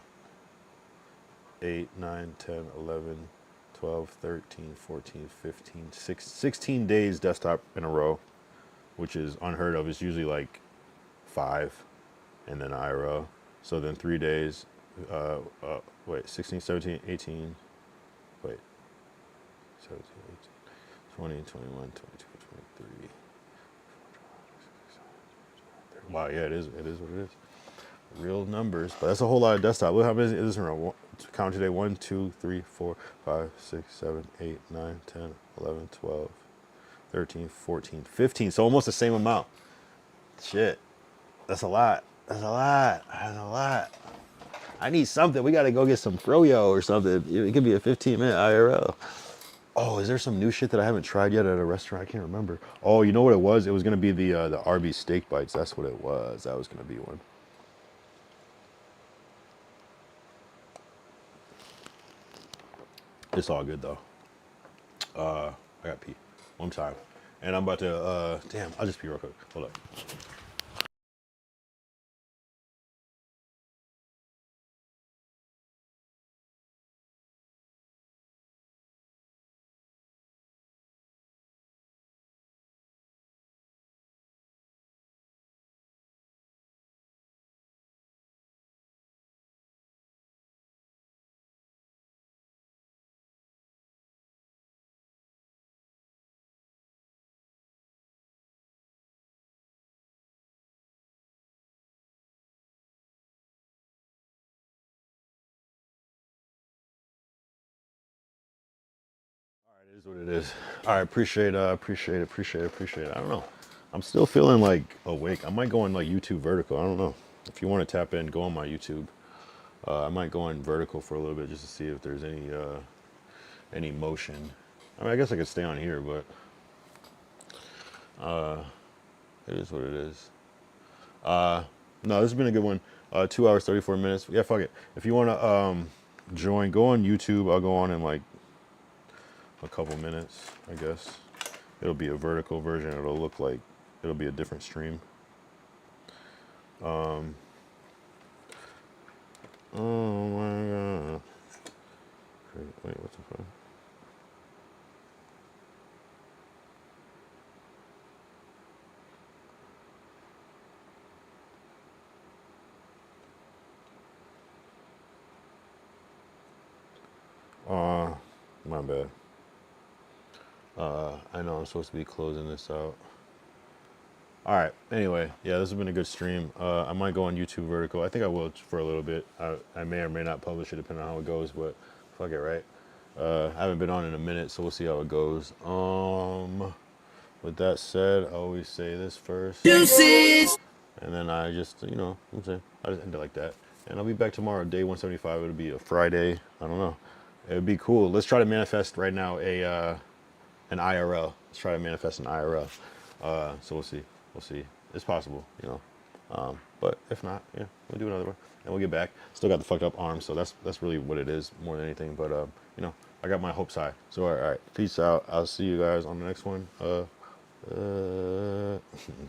8, 9, 10, 11, 12, 13, 14, 15, 16 days desktop in a row, which is unheard of. It's usually like 5 and then IRL. So then 3 days, 16, 17, 18, 17, 18, 20, 21, 22, 23. Wow, yeah, it is what it is. Real numbers, but that's a whole lot of desktop. Look how many it is around. Count today. 1, 2, 3, 4, 5, 6, 7, 8, 9, 10, 11, 12, 13, 14, 15. So almost the same amount. Shit. That's a lot. I need something. We got to go get some froyo or something. It could be a 15-minute IRL. Oh, is there some new shit that I haven't tried yet at a restaurant? I can't remember. Oh, you know what it was? It was going to be the Arby's steak bites. That's what it was. That was going to be one. It's all good, though. I got pee. One time. And I'm about to, damn, I'll just pee real quick. Hold up. It is what it is. All right, appreciate it. I don't know. I'm still feeling like awake. I might go on like YouTube vertical. I don't know. If you want to tap in, go on my YouTube. I might go on vertical for a little bit just to see if there's any motion. I mean, I guess I could stay on here, but it is what it is. No, this has been a good one. 2 hours 34 minutes. Yeah, fuck it. If you want to join, go on YouTube. I'll go on in like a couple minutes, I guess. It'll be a vertical version. It'll look like it'll be a different stream. Oh my god. Wait, what the fuck? My bad. I know I'm supposed to be closing this out. All right. Anyway, yeah, this has been a good stream. I might go on YouTube vertical. I think I will for a little bit. I may or may not publish it depending on how it goes, but fuck it, right? I haven't been on in a minute, so we'll see how it goes. With that said, I always say this first. Deuces! And then I just, you know, what I'm saying, I just end it like that. And I'll be back tomorrow, day 175. It'll be a Friday. I don't know. It would be cool. Let's try to manifest right now an IRL. Let's try to manifest an IRL. So we'll see. We'll see. It's possible, you know. But if not, yeah, we'll do another one and we'll get back. Still got the fucked up arm, so that's really what it is more than anything. But you know, I got my hopes high. So all right, peace out. I'll see you guys on the next one. Just kidding.